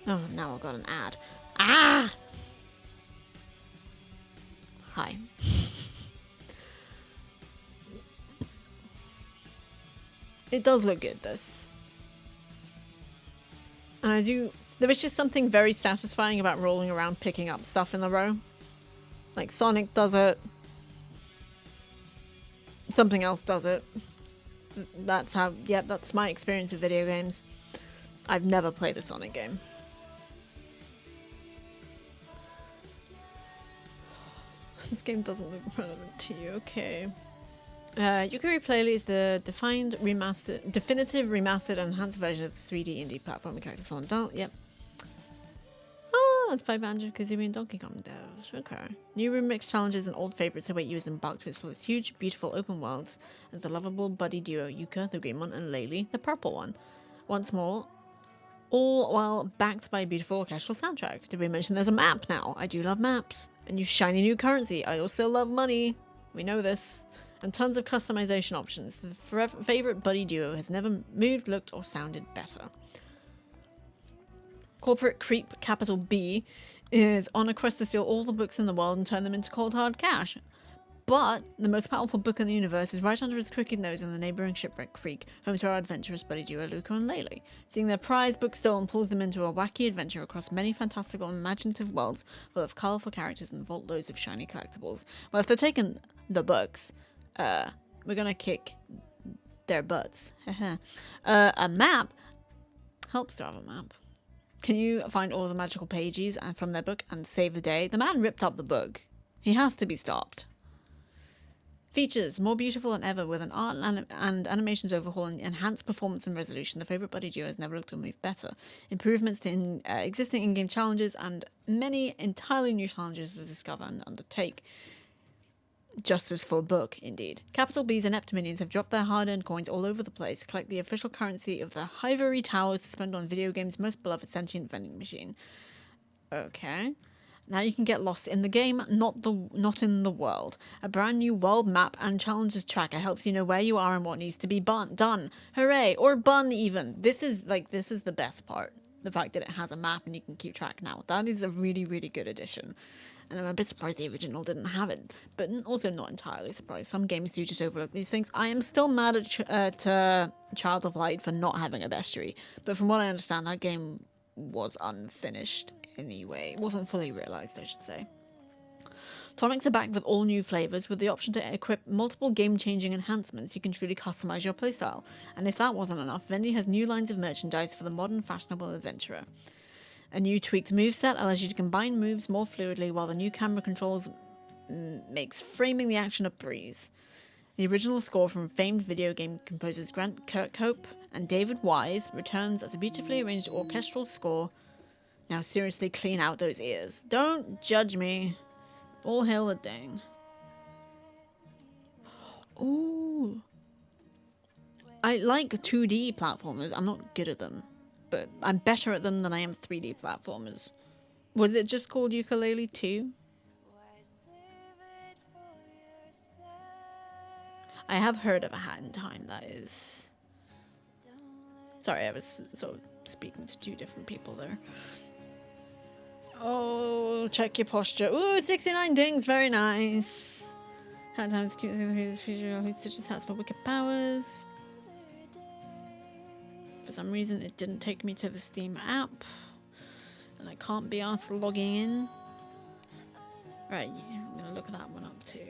Oh, now I've got an ad. Ah! Hi. It does look good, this. And I do... There is just something very satisfying about rolling around picking up stuff in a row. Like, Sonic does it. Something else does it. That's how... Yep, that's my experience of video games. I've never played a Sonic game. This game doesn't look relevant to you, okay. Yooka-Re-Playlee is the definitive remastered and enhanced version of the 3D indie platform collected from adult. Yep. Oh, it's by Banjo-Kazooie and Donkey Kong devs. Okay. New remix challenges and old favorites await you as embark to explore this huge, beautiful open worlds as the lovable buddy duo Yuka, the green one, and Laylee, the purple one. Once more, all while backed by a beautiful orchestral soundtrack. Did we mention there's a map now? I do love maps. A new shiny new currency. I also love money. We know this. And tons of customization options. The favorite buddy duo has never moved, looked, or sounded better. Corporate creep capital B is on a quest to steal all the books in the world and turn them into cold hard cash. But the most powerful book in the universe is right under his crooked nose in the neighbouring shipwreck creek, home to our adventurous buddy duo Luca and Laylee. Seeing their prize book stolen pulls them into a wacky adventure across many fantastical and imaginative worlds full of colourful characters and vault loads of shiny collectibles. Well, if they're taking the books, we're gonna kick their butts. A map helps to have a map. Can you find all the magical pages from their book and save the day? The man ripped up the book. He has to be stopped. Features more beautiful than ever with an art and animations overhaul and enhanced performance and resolution. The favorite buddy duo has never looked or moved better. Improvements to existing in-game challenges and many entirely new challenges to discover and undertake. Justice for a book, indeed. Capital B's inept minions have dropped their hard-earned coins all over the place. Collect the official currency of the Hive Towers to spend on video games' most beloved sentient vending machine. Okay. Now you can get lost in the game, not in the world. A brand new world map and challenges tracker helps you know where you are and what needs to be done. Hooray! Or bun even. This is the best part. The fact that it has a map and you can keep track now. That is a really, really good addition. And I'm a bit surprised the original didn't have it, but also not entirely surprised. Some games do just overlook these things. I am still mad at Child of Light for not having a bestiary, but from what I understand, that game was unfinished anyway. It wasn't fully realised, I should say. Tonics are back with all new flavours, with the option to equip multiple game-changing enhancements. You can truly customise your playstyle. And if that wasn't enough, Vendy has new lines of merchandise for the modern fashionable adventurer. A new tweaked moveset allows you to combine moves more fluidly, while the new camera controls makes framing the action a breeze. The original score from famed video game composers Grant Kirkhope and David Wise returns as a beautifully arranged orchestral score. Now seriously clean out those ears. Don't judge me. All hail the dang. Ooh. I like 2D platformers. I'm not good at them, but I'm better at them than I am 3D platformers. Was it just called Yooka-Laylee 2? I have heard of a Hat in Time, that is. Sorry, I was sort of speaking to two different people there. Oh, check your posture. Ooh, 69 dings, very nice. Hat in Time is cute. Who stitches hats for wicked powers. For some reason, it didn't take me to the Steam app. And I can't be asked logging in. Right, I'm going to look that one up too.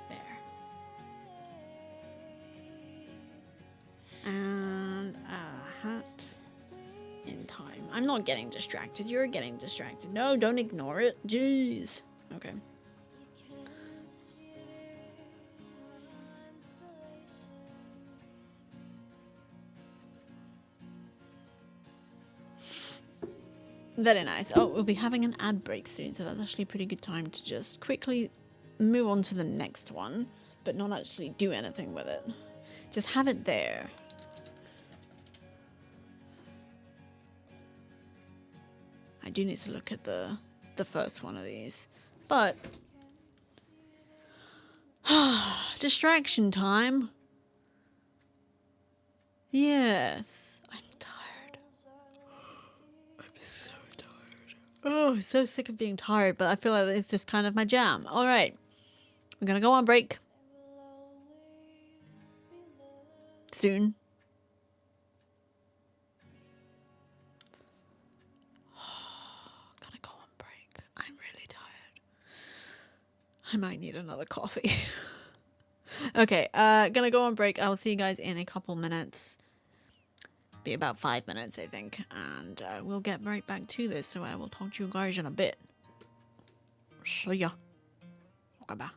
There. And a hat in time. I'm not getting distracted. You're getting distracted. No, don't ignore it. Jeez. Okay. Very nice. Oh, we'll be having an ad break soon, so that's actually a pretty good time to just quickly move on to the next one, but not actually do anything with it. Just have it there. I do need to look at the first one of these, but distraction time. Yes. Oh, so sick of being tired, but I feel like it's just kind of my jam. All right. We're We're gonna go on break soon. Gonna go on break. I'm really tired. I might need another coffee. Okay, gonna go on break. I'll see you guys in a couple minutes. Be about 5 minutes, I think, and we'll get right back to this. So I will talk to you guys in a bit. See ya. Okay, bye.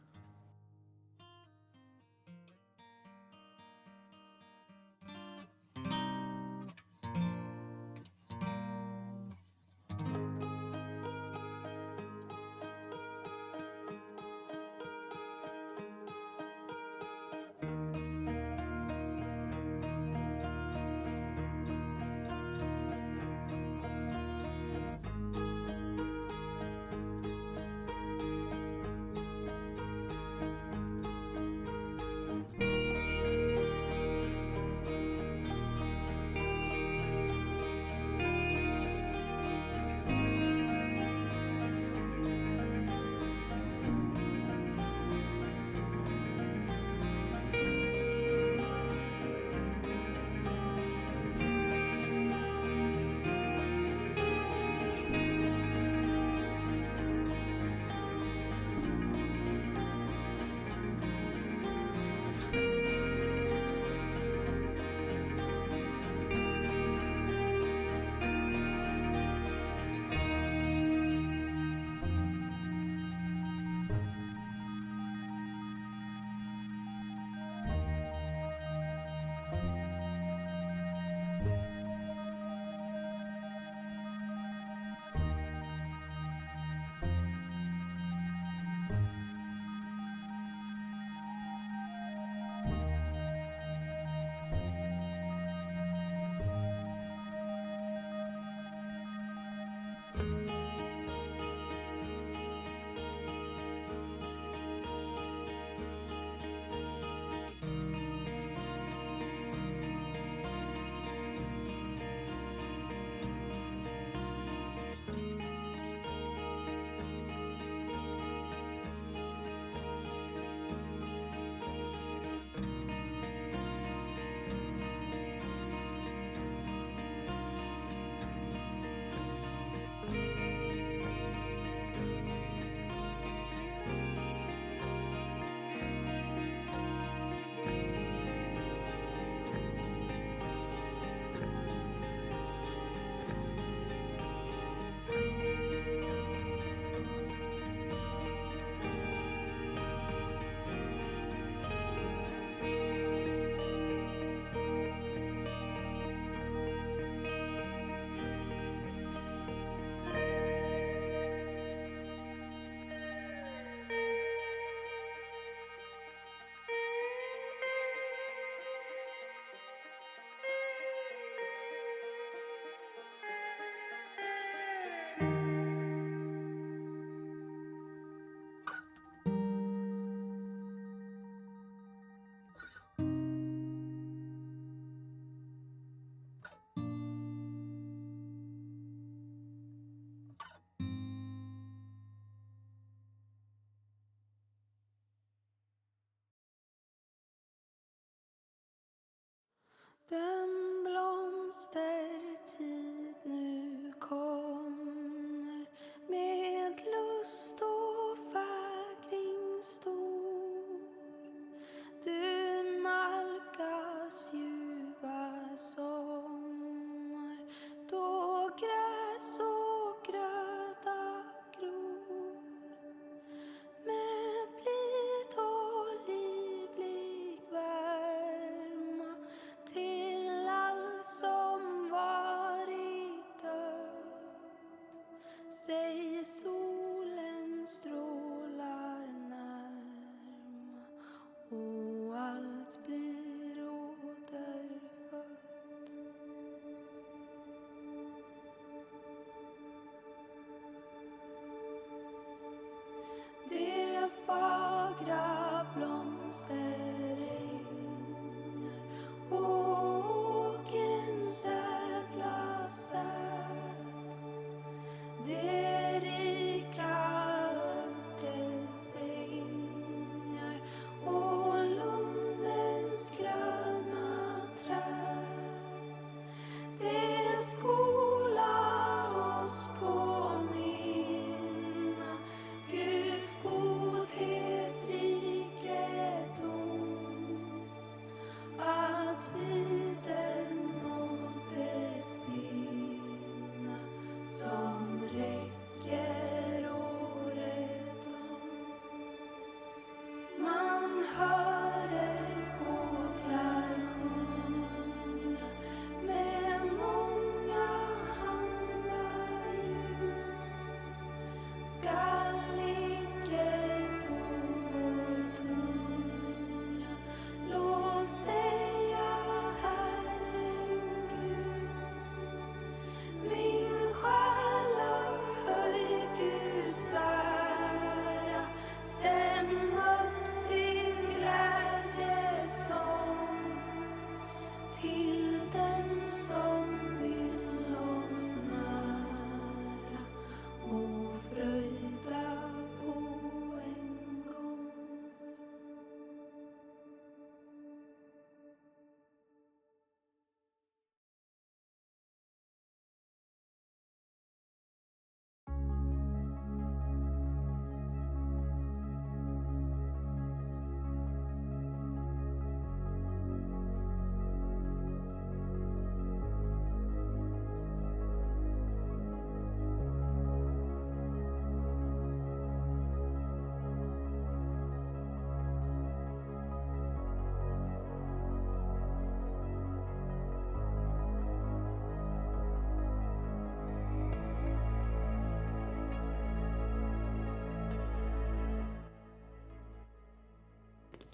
Den blomstertid nu kommer med lust och fägring stor. Du nalkas ljuva sommar då gräs och gröda gror. Med blid och livlig värma till allt som som vill oss nära och fröjda på en gång.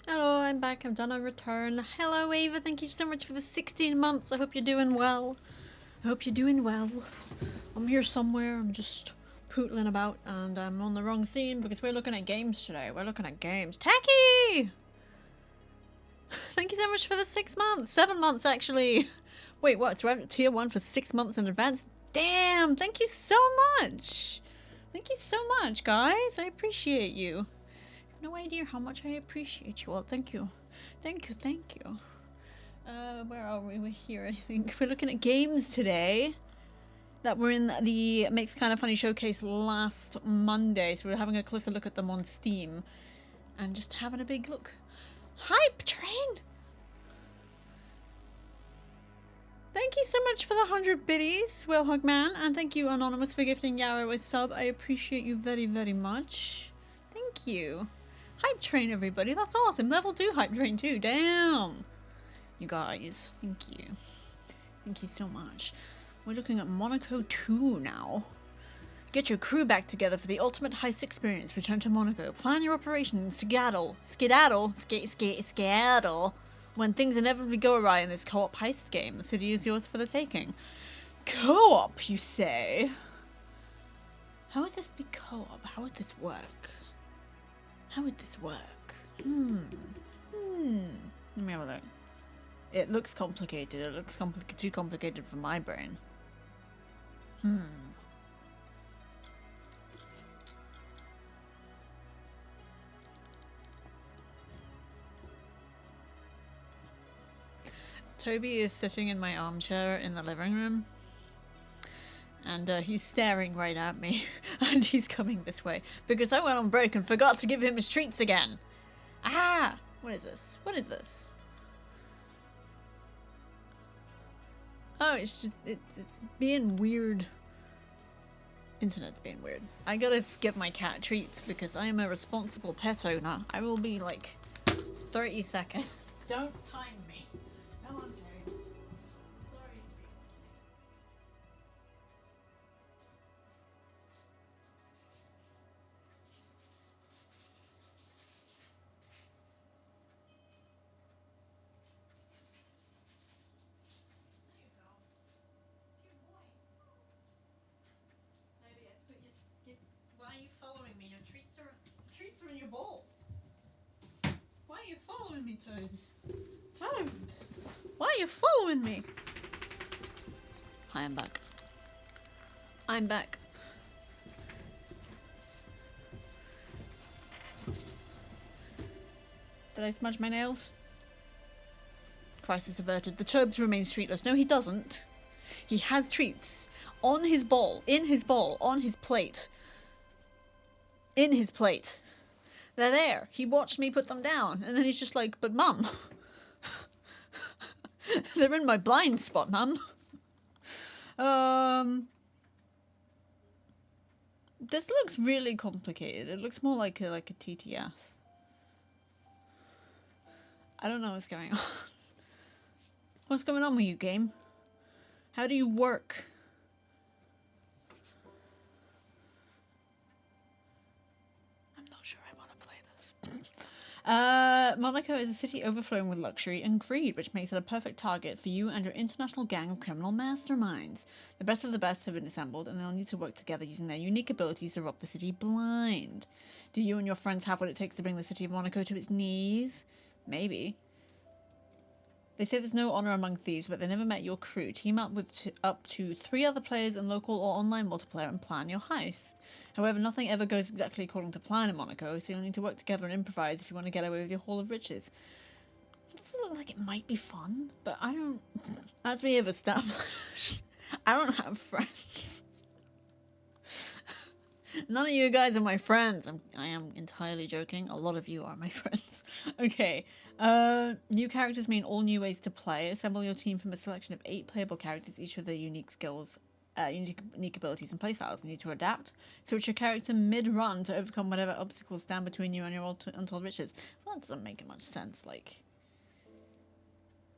Hello, I'm back. I've done a return. Hello, Ava. Thank you so much for the 16 months. I hope you're doing well. I hope you're doing well. I'm here somewhere. I'm just pootling about, and I'm on the wrong scene because we're looking at games today. We're looking at games. Techie! Thank you so much for the 6 months. 7 months, actually. Wait, what? So we're at tier 1 for 6 months in advance? Damn! Thank you so much! Thank you so much, guys. I appreciate you. No idea how much I appreciate you all. Thank you. Thank you, thank you. Where are we? We're here, I think. We're looking at games today that were in the Makes Kinda Funny showcase last Monday. So we're having a closer look at them on Steam. And just having a big look. Hype train! Thank you so much for the 100 biddies, Whalehog Man. And thank you, Anonymous, for gifting Yarrow a sub. I appreciate you very, very much. Thank you. Hype train, everybody. That's awesome. Level 2 hype train too. Damn. You guys. Thank you. Thank you so much. We're looking at Monaco 2 now. Get your crew back together for the ultimate heist experience. Return to Monaco. Plan your operations. Skedaddle. When things inevitably go awry in this co-op heist game, the city is yours for the taking. Co-op, you say? How would this be co-op? How would this work? How would this work? Let me have a look. It looks complicated. It looks too complicated for my brain. Toby is sitting in my armchair in the living room. And he's staring right at me. And he's coming this way. Because I went on break and forgot to give him his treats again. Ah! What is this? What is this? Oh, it's just... It's being weird. Internet's being weird. I gotta give my cat treats because I am a responsible pet owner. I will be like 30 seconds. Don't time me. Come on, James. Sorry, sweet. Why are you following me? Your treats are in your bowl. Why are you following me, Toads? Toads! Why are you following me? Hi, I'm back. I'm back. Did I smudge my nails? Crisis averted. The Toads remain streetless. No, he doesn't. He has treats. On his bowl. In his bowl. On his plate. In his plate. They're there. He watched me put them down. And then he's just like, but Mum. They're in my blind spot, Mum. This looks really complicated. It looks more like a TTS. I don't know what's going on. What's going on with you, game? How do you work? I'm not sure I want to play this. Monaco is a city overflowing with luxury and greed, which makes it a perfect target for you and your international gang of criminal masterminds. The best of the best have been assembled, and they'll need to work together using their unique abilities to rob the city blind. Do you and your friends have what it takes to bring the city of Monaco to its knees? Maybe. They say there's no honor among thieves, but they never met your crew. Team up with up to 3 other players in local or online multiplayer and plan your heist. However, nothing ever goes exactly according to plan in Monaco, so you'll need to work together and improvise if you want to get away with your haul of riches. It doesn't look like it might be fun, but I don't... As we have established, I don't have friends. None of you guys are my friends. I am entirely joking. A lot of you are my friends. Okay. New characters mean all new ways to play. Assemble your team from a selection of 8 playable characters, each with their unique skills, unique abilities and playstyles. You need to adapt. Switch your character mid-run to overcome whatever obstacles stand between you and your untold riches. Well, that doesn't make much sense. Like,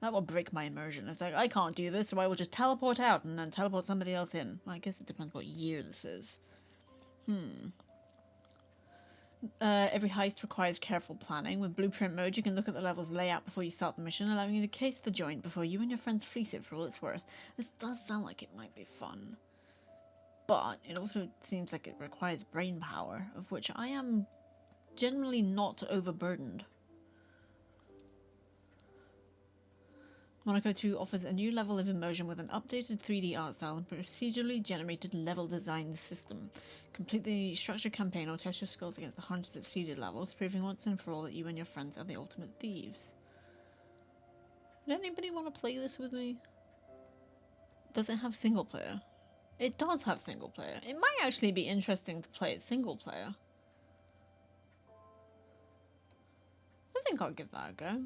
that will break my immersion. It's like, I can't do this, so I will just teleport out and then teleport somebody else in. Well, I guess it depends what year this is. Every heist requires careful planning. With blueprint mode, you can look at the level's layout before you start the mission, allowing you to case the joint before you and your friends fleece it for all it's worth. This does sound like it might be fun. But it also seems like it requires brain power, of which I am generally not overburdened. Monaco 2 offers a new level of immersion with an updated 3D art style and procedurally generated level design system. Complete the structured campaign or test your skills against the hundreds of seeded levels, proving once and for all that you and your friends are the ultimate thieves. Would anybody want to play this with me? Does it have single player? It does have single player. It might actually be interesting to play it single player. I think I'll give that a go.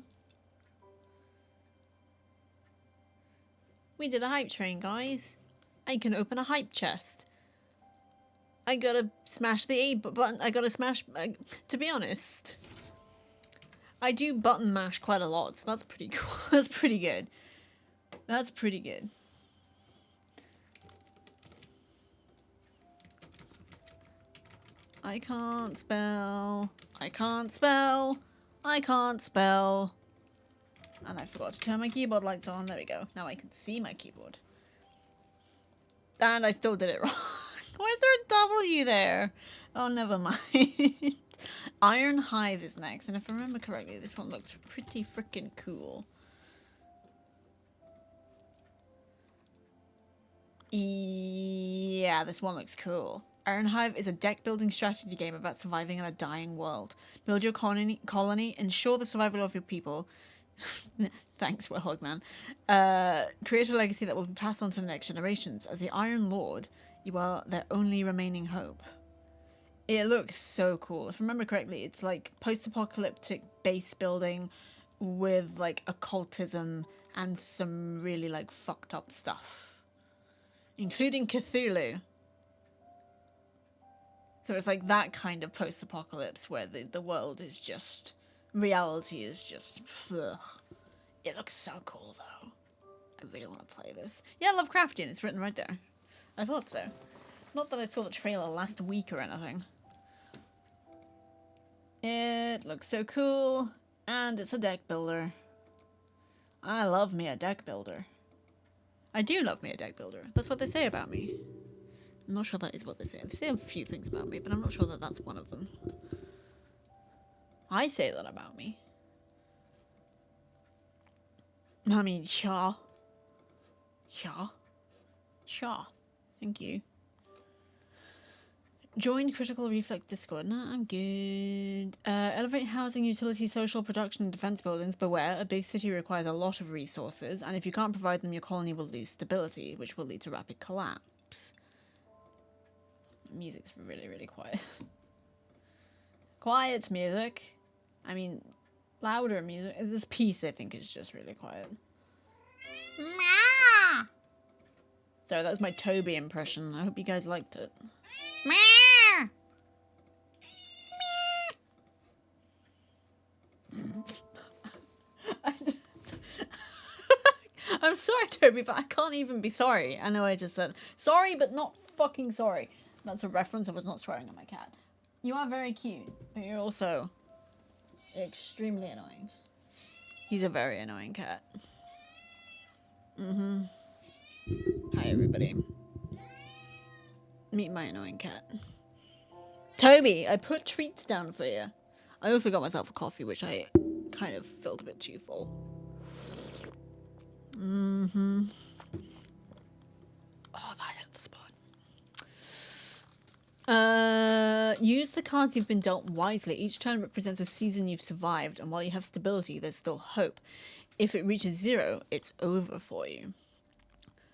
We did a hype train, guys. I can open a hype chest. I gotta smash the A button. I gotta smash... to be honest, I do button mash quite a lot, so that's pretty cool. That's pretty good. That's pretty good. I can't spell. I can't spell. I can't spell. And I forgot to turn my keyboard lights on. There we go. Now I can see my keyboard. And I still did it wrong. Why is there a W there? Oh, never mind. Iron Hive is next. And if I remember correctly, this one looks pretty freaking cool. Yeah, this one looks cool. Iron Hive is a deck-building strategy game about surviving in a dying world. Build your colony, ensure the survival of your people. Thanks, Warhog Man. Create a legacy that will be passed on to the next generations. As the Iron Lord, you are their only remaining hope. It looks so cool. If I remember correctly, it's like post-apocalyptic base building with like occultism and some really like fucked up stuff. Including Cthulhu. So it's like that kind of post-apocalypse where the world is just... reality is just... ugh. It looks so cool, though. I really want to play this. Yeah, Lovecraftian. It's written right there. I thought so. Not that I saw the trailer last week or anything. It looks so cool. And it's a deck builder. I love me a deck builder. I do love me a deck builder. That's what they say about me. I'm not sure that is what they say. They say a few things about me, but I'm not sure that that's one of them. I say that about me. I mean, sure. Sure. Sure. Thank you. Join Critical Reflex Discord. No, I'm good. Elevate housing, utility, social, production, and defense buildings. Beware, a big city requires a lot of resources, and if you can't provide them, your colony will lose stability, which will lead to rapid collapse. Music's really, really quiet. Quiet music. I mean, louder music. This piece, I think, is just really quiet. Meow. Sorry, that was my Toby impression. I hope you guys liked it. Meow. I'm sorry, Toby, but I can't even be sorry. I know I just said sorry, but not fucking sorry. That's a reference. I was not swearing at my cat. You are very cute, but you're also extremely annoying. He's a very annoying cat. Hi, everybody. Meet my annoying cat. Toby, I put treats down for you. I also got myself a coffee, which I kind of felt a bit too full. Mm-hmm. Oh, that hit the spot. Use the cards you've been dealt wisely. Each turn represents a season you've survived, and while you have stability, there's still hope. If it reaches 0, it's over for you.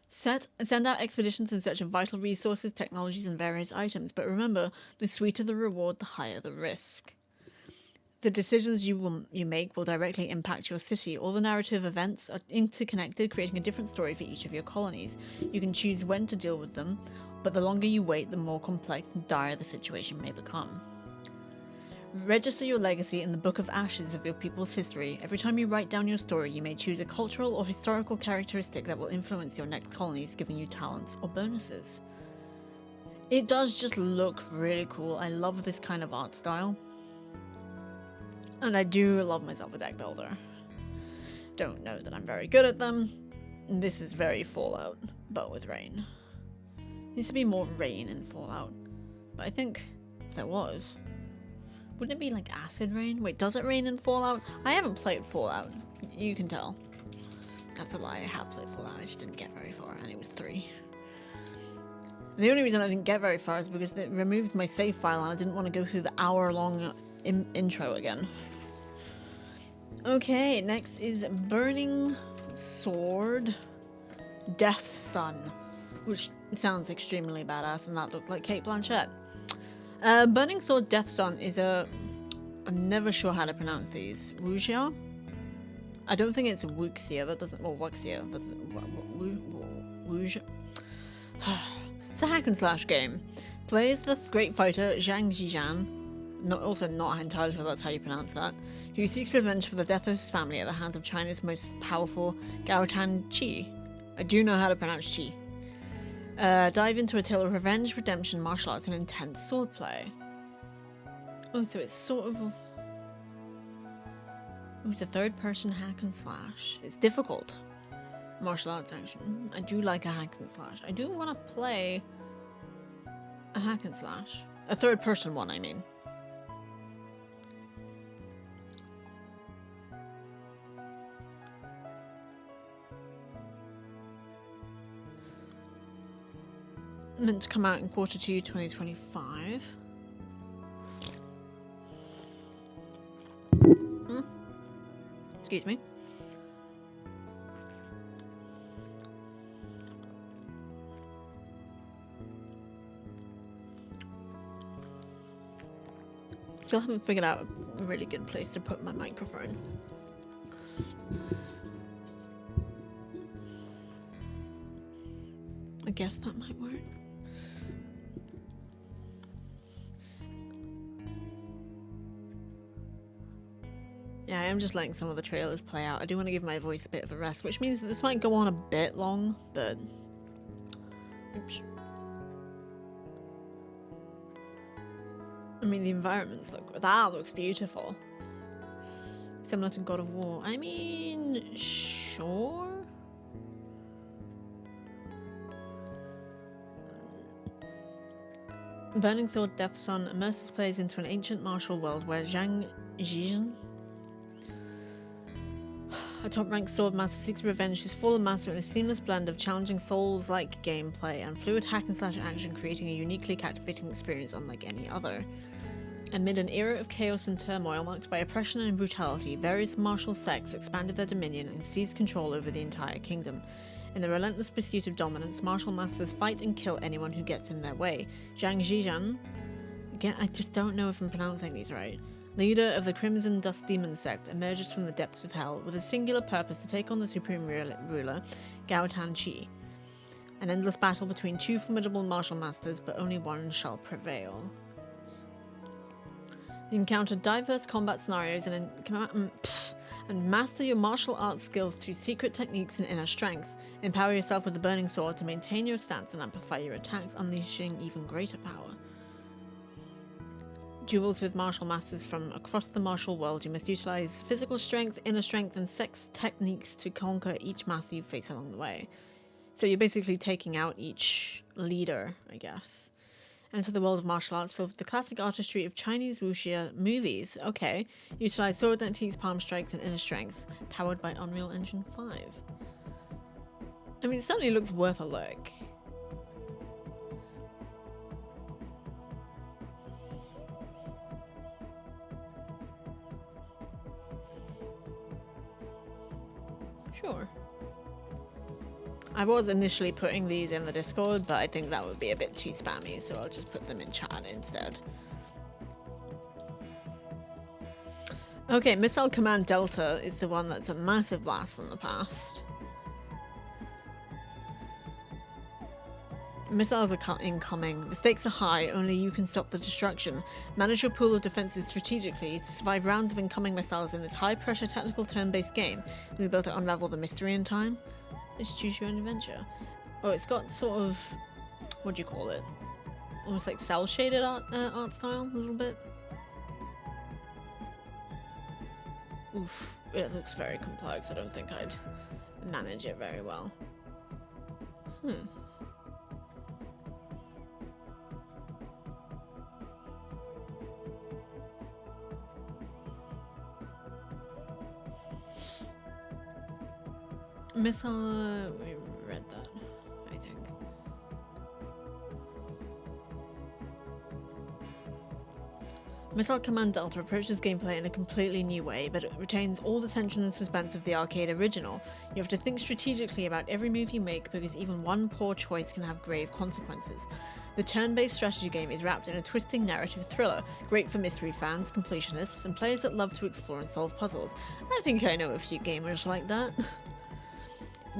Send out expeditions in search of vital resources, technologies, and various items, but remember, the sweeter the reward, the higher the risk. The decisions you make will directly impact your city. All the narrative events are interconnected, creating a different story for each of your colonies. You can choose when to deal with them, but the longer you wait, the more complex and dire the situation may become. Register your legacy in the Book of Ashes of your people's history. Every time you write down your story, you may choose a cultural or historical characteristic that will influence your next colonies, giving you talents or bonuses. It does just look really cool. I love this kind of art style. And I do love myself a deck builder. Don't know that I'm very good at them. This is very Fallout, but with rain. Needs to be more rain in Fallout. But I think if there was... Wouldn't it be like acid rain? Wait, does it rain in Fallout? I haven't played Fallout. You can tell. That's a lie. I have played Fallout. I just didn't get very far, and it was 3. And the only reason I didn't get very far is because it removed my save file, and I didn't want to go through the hour-long intro again. Okay, next is Burning Sword Death Sun, which sounds extremely badass, and that looked like Cate Blanchett. Burning Sword Death Sun is I'm never sure how to pronounce these. Wuxia? I don't think it's Wuxia, that doesn't, well, Wuxia, that's, Wuxia. It's a hack and slash game. Play as the great fighter Zhang Zhijian, also not entirely sure that's how you pronounce that, who seeks revenge for the death of his family at the hands of China's most powerful Gaotan Qi. I do know how to pronounce Qi. Dive into a tale of revenge, redemption, martial arts, and intense swordplay. Oh, so it's sort of... Oh, it's a third-person hack and slash. It's difficult. Martial arts action. I do like a hack and slash. I do want to play a hack and slash. A third-person one, I mean. Meant to come out in Q2 2025. Excuse me. Still haven't figured out a really good place to put my microphone. I guess that might work. Yeah, I am just letting some of the trailers play out. I do want to give my voice a bit of a rest, which means that this might go on a bit long, but... Oops. I mean, the environments look... That looks beautiful. Similar to God of War. I mean, sure? Burning Sword Death Sun immerses players into an ancient martial world where Zhang Zhijian, a top-ranked swordmaster, seeks revenge whose fallen master in a seamless blend of challenging Souls-like gameplay and fluid hack-and-slash action, creating a uniquely captivating experience unlike any other. Amid an era of chaos and turmoil marked by oppression and brutality, various martial sects expanded their dominion and seized control over the entire kingdom. In the relentless pursuit of dominance, martial masters fight and kill anyone who gets in their way. Zhang Zhijian, again, I just don't know if I'm pronouncing these right, leader of the Crimson Dust Demon sect, emerges from the depths of hell with a singular purpose to take on the supreme ruler, Gaotan Qi. An endless battle between two formidable martial masters, but only one shall prevail. You encounter diverse combat scenarios and master your martial arts skills through secret techniques and inner strength. Empower yourself with the Burning Sword to maintain your stance and amplify your attacks, unleashing even greater power. Duels with martial masters from across the martial world. You must utilize physical strength, inner strength, and sex techniques to conquer each master you face along the way. So you're basically taking out each leader, I guess. Enter the world of martial arts filled with the classic artistry of Chinese wuxia movies. Okay. Utilize sword techniques, palm strikes, and inner strength. Powered by Unreal Engine 5. I mean, it certainly looks worth a look. Sure. I was initially putting these in the Discord, but I think that would be a bit too spammy, so I'll just put them in chat instead. Okay, Missile Command Delta is the one that's a massive blast from the past. Missiles are incoming. The stakes are high, only you can stop the destruction. Manage your pool of defenses strategically to survive rounds of incoming missiles in this high-pressure tactical turn-based game. You'll be able to unravel the mystery in time. Just choose your own adventure. Oh, it's got sort of... what do you call it? Almost like cel-shaded art style, a little bit. Oof, it looks very complex. I don't think I'd manage it very well. Missile... we read that, I think. Missile Command Delta approaches gameplay in a completely new way, but it retains all the tension and suspense of the arcade original. You have to think strategically about every move you make because even one poor choice can have grave consequences. The turn-based strategy game is wrapped in a twisting narrative thriller, great for mystery fans, completionists, and players that love to explore and solve puzzles. I think I know a few gamers like that.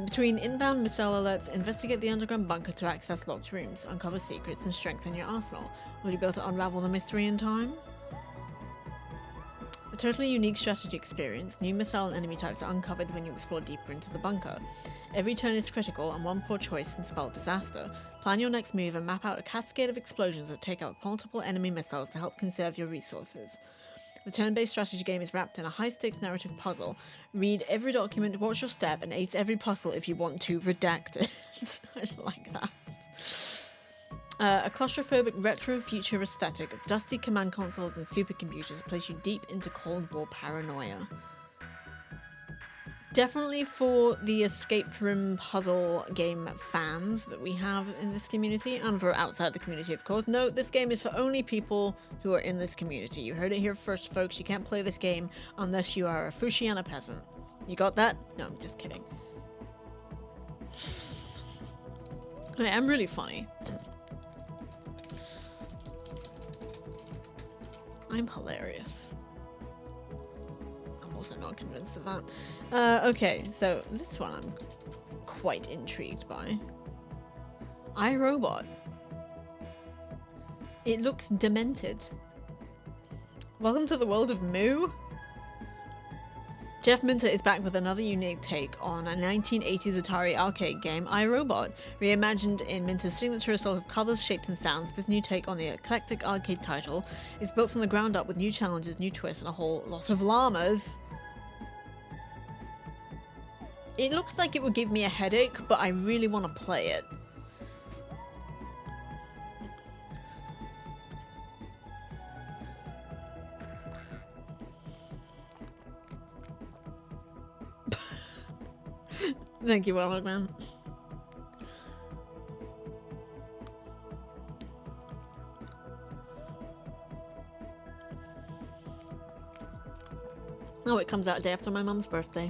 Between inbound missile alerts, investigate the underground bunker to access locked rooms, uncover secrets, and strengthen your arsenal. Will you be able to unravel the mystery in time? A totally unique strategy experience, new missile and enemy types are uncovered when you explore deeper into the bunker. Every turn is critical, and one poor choice can spell disaster. Plan your next move and map out a cascade of explosions that take out multiple enemy missiles to help conserve your resources. The turn-based strategy game is wrapped in a high-stakes narrative puzzle. Read every document, watch your step, and ace every puzzle if you want to redact it. I like that. A claustrophobic retro-future aesthetic of dusty command consoles and supercomputers place you deep into Cold War paranoia. Definitely for the escape room puzzle game fans that we have in this community, and for outside the community, of course. No, this game is for only people who are in this community. You heard it here first, folks. You can't play this game unless you are a Fujiana peasant. You got that? No, I'm just kidding. I am really funny. I'm hilarious. I'm also not convinced of that. Okay, so this one I'm quite intrigued by. iRobot. It looks demented. Welcome to the world of Moo. Jeff Minter is back with another unique take on a 1980s Atari arcade game, iRobot. Reimagined in Minter's signature assault of colors, shapes, and sounds, this new take on the eclectic arcade title is built from the ground up with new challenges, new twists, and a whole lot of llamas. It looks like it would give me a headache, but I really want to play it. Thank you, Wellerman. Oh, it comes out a day after my mum's birthday.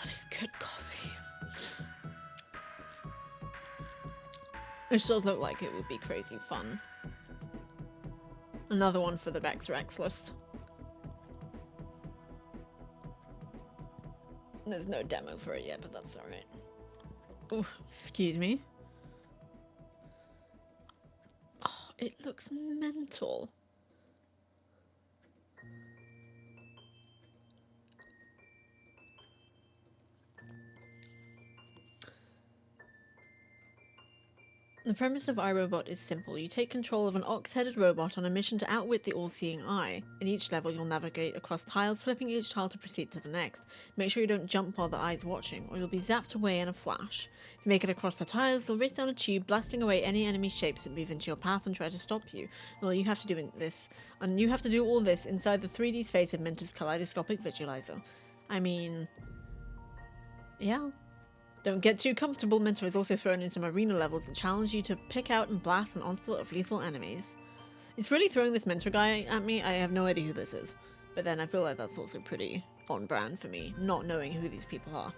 that is good coffee. This does look like it would be crazy fun. Another one for the Bex Rex list. There's no demo for it yet, but that's alright. Oh, excuse me. Oh, it looks mental. The premise of iRobot is simple. You take control of an ox-headed robot on a mission to outwit the all-seeing eye. In each level, you'll navigate across tiles, flipping each tile to proceed to the next. Make sure you don't jump while the eye's watching, or you'll be zapped away in a flash. If you make it across the tiles, you'll race down a tube, blasting away any enemy shapes that move into your path and try to stop you. Well, you have to do all this inside the 3D space of Minter's kaleidoscopic visualizer. I mean, yeah. Don't get too comfortable. Mentor has also thrown in some arena levels that challenge you to pick out and blast an onslaught of lethal enemies. It's really throwing this Mentor guy at me. I have no idea who this is. But then I feel like that's also pretty on brand for me, not knowing who these people are.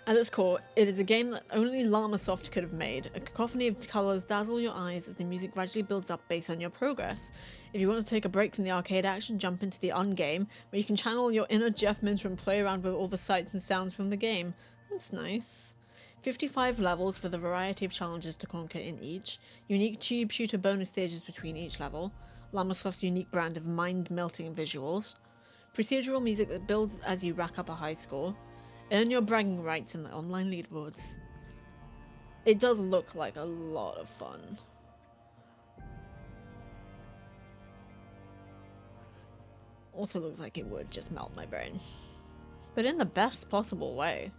At its core, it is a game that only Llamasoft could have made. A cacophony of colours dazzle your eyes as the music gradually builds up based on your progress. If you want to take a break from the arcade action, jump into the ungame, where you can channel your inner Jeff Minter and play around with all the sights and sounds from the game. That's nice. 55 levels with a variety of challenges to conquer in each. Unique tube shooter bonus stages between each level. Llamasoft's unique brand of mind-melting visuals. Procedural music that builds as you rack up a high score. Earn your bragging rights in the online leaderboards. It does look like a lot of fun. Also looks like it would just melt my brain. But in the best possible way.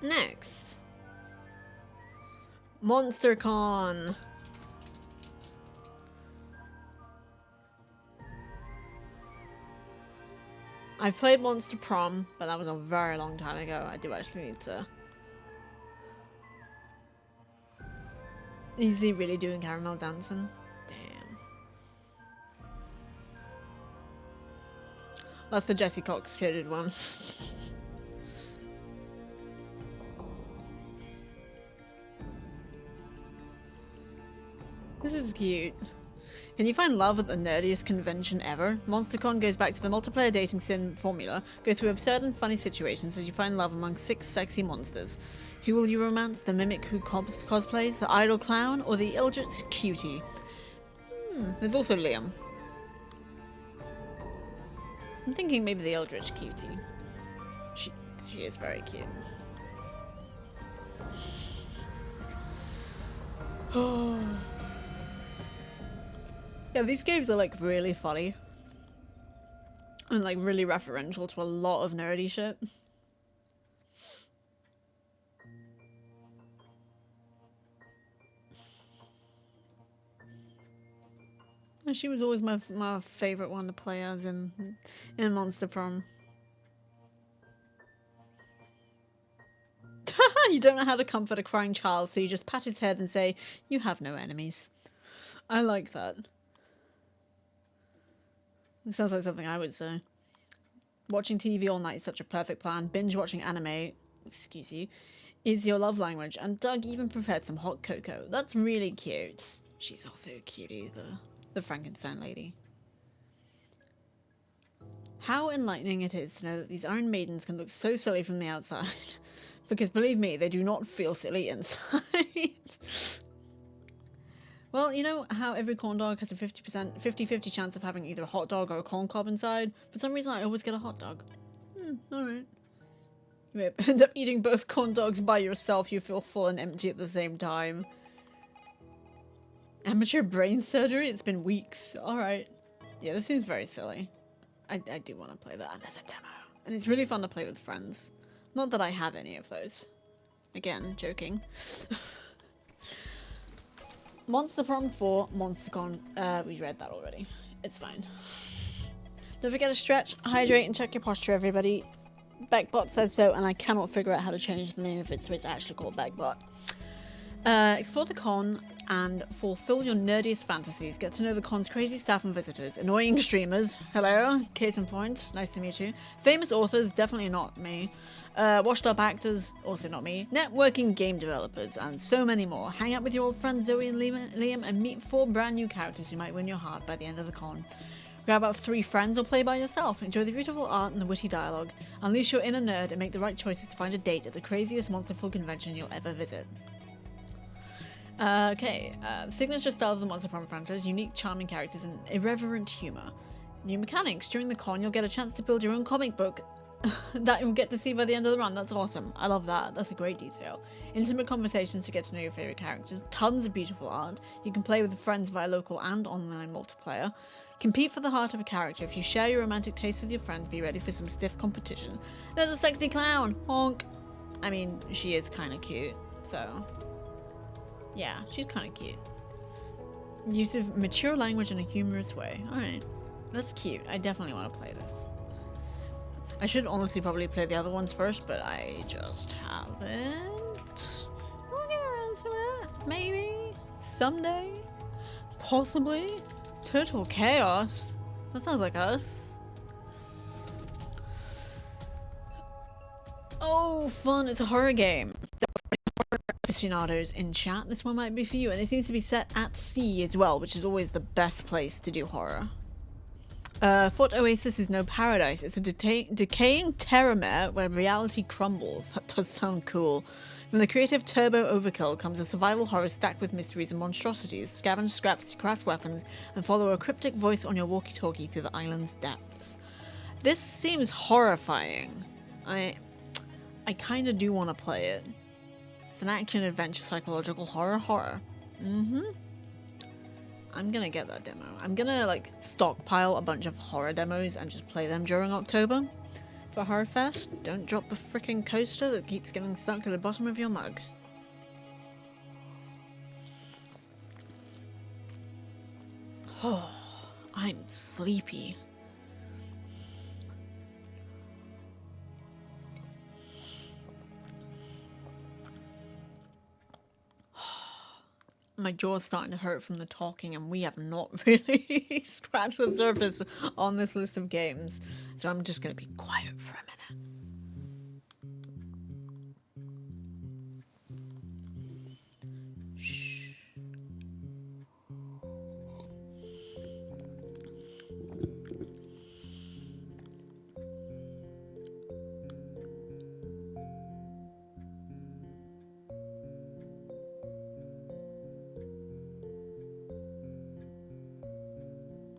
Next, MonsterCon. I played Monster Prom, but that was a very long time ago. I do actually need to. Is he really doing caramel dancing? Damn. That's the Jesse Cox coded one. This is cute. Can you find love at the nerdiest convention ever? MonsterCon goes back to the multiplayer dating sim formula. Go through absurd and funny situations as you find love among 6 sexy monsters. Who will you romance? The mimic who cosplays? The idle clown? Or the eldritch cutie? There's also Liam. I'm thinking maybe the eldritch cutie. She is very cute. Oh. Yeah, these games are like really funny and like really referential to a lot of nerdy shit. And she was always my favorite one to play as in Monster Prom. You don't know how to comfort a crying child, so you just pat his head and say, "You have no enemies." I like that. It sounds like something I would say. Watching TV all night is such a perfect plan. Binge watching anime, excuse you, is your love language. And Doug even prepared some hot cocoa. That's really cute. She's also a cutie, the Frankenstein lady. How enlightening it is to know that these Iron Maidens can look so silly from the outside. Because believe me, they do not feel silly inside. Well, you know how every corn dog has a 50-50 chance of having either a hot dog or a corn cob inside? For some reason, I always get a hot dog. Alright. You may end up eating both corn dogs by yourself. You feel full and empty at the same time. Amateur brain surgery? It's been weeks. Alright. Yeah, this seems very silly. I do want to play that. And there's a demo. And it's really fun to play with friends. Not that I have any of those. Again, joking. Monster Prom 4, MonsterCon. We read that already. It's fine. Don't forget to stretch, hydrate, and check your posture, everybody. Beckbot says so, and I cannot figure out how to change the name of it so it's actually called Beckbot. Explore the con and fulfill your nerdiest fantasies. Get to know the con's crazy staff and visitors. Annoying streamers. Hello. Case in point. Nice to meet you. Famous authors. Definitely not me. Washed up actors. Also not me. Networking game developers. And so many more. Hang out with your old friends Zoe and Liam and meet 4 brand new characters who might win your heart by the end of the con. Grab out 3 friends or play by yourself. Enjoy the beautiful art and the witty dialogue. Unleash your inner nerd and make the right choices to find a date at the craziest monsterful convention you'll ever visit. The signature style of the Monster Prom franchise, unique charming characters and irreverent humour. New mechanics. During the con, you'll get a chance to build your own comic book that you'll get to see by the end of the run. That's awesome. I love that. That's a great detail. Intimate conversations to get to know your favourite characters. Tons of beautiful art. You can play with friends via local and online multiplayer. Compete for the heart of a character. If you share your romantic taste with your friends, be ready for some stiff competition. There's a sexy clown! Honk! I mean, she is kind of cute, so... yeah, she's kind of cute. Use of mature language in a humorous way. Alright. That's cute. I definitely want to play this. I should honestly probably play the other ones first, but I just haven't. We'll get around to it. Maybe. Someday. Possibly. Total chaos. That sounds like us. Oh, fun. It's a horror game. Aficionados in chat, this one might be for you, and it seems to be set at sea as well, which is always the best place to do horror. Fort Oasis is no paradise. It's a decaying terramare where reality crumbles. That does sound cool. From the creative Turbo Overkill comes a survival horror stacked with mysteries and monstrosities. Scavenge scraps to craft weapons and follow a cryptic voice on your walkie-talkie through the island's depths. This seems horrifying. I kind of do want to play it. It's an action-adventure psychological horror. I'm gonna get that demo. I'm gonna like stockpile a bunch of horror demos and just play them during October. For Horrorfest, don't drop the freaking coaster that keeps getting stuck to the bottom of your mug. Oh, I'm sleepy. My jaw's starting to hurt from the talking, and we have not really scratched the surface on this list of games. So I'm just going to be quiet for a minute. Shh.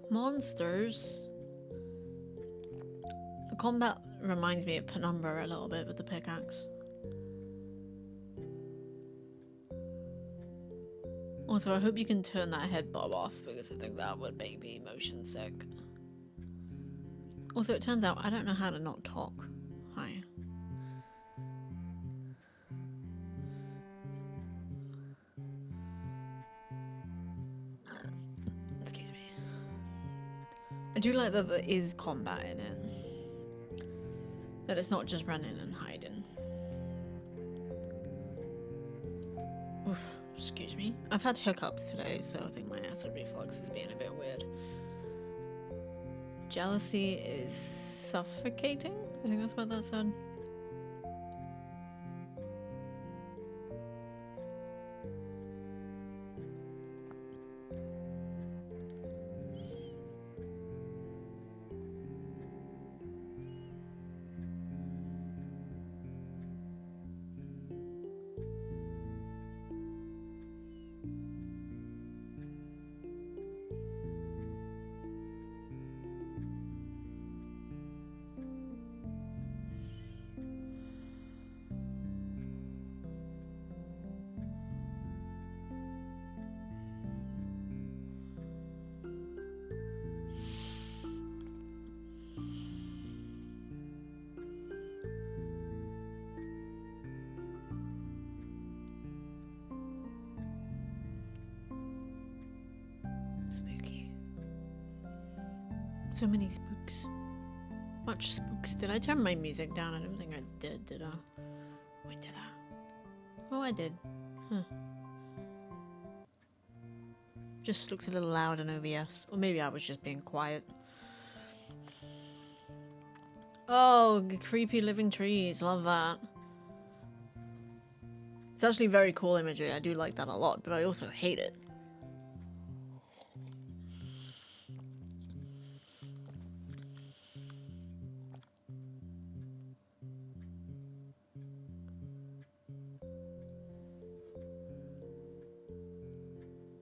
Monsters. The combat reminds me of Penumbra a little bit with the pickaxe. Also, I hope you can turn that head bob off because I think that would make me motion sick. Also, it turns out I don't know how to not talk. Hi. Excuse me. I do like that there is combat in it. That it's not just running and hiding. Oof, excuse me. I've had hiccups today, so I think my acid reflux is being a bit weird. Jealousy is suffocating? I think that's what that said. Spooky. So many spooks. Much spooks. Did I turn my music down? I don't think I did I? Wait, did I? Oh, I did. Huh. Just looks a little loud in OBS. Or maybe I was just being quiet. Oh, creepy living trees. Love that. It's actually very cool imagery. I do like that a lot, but I also hate it.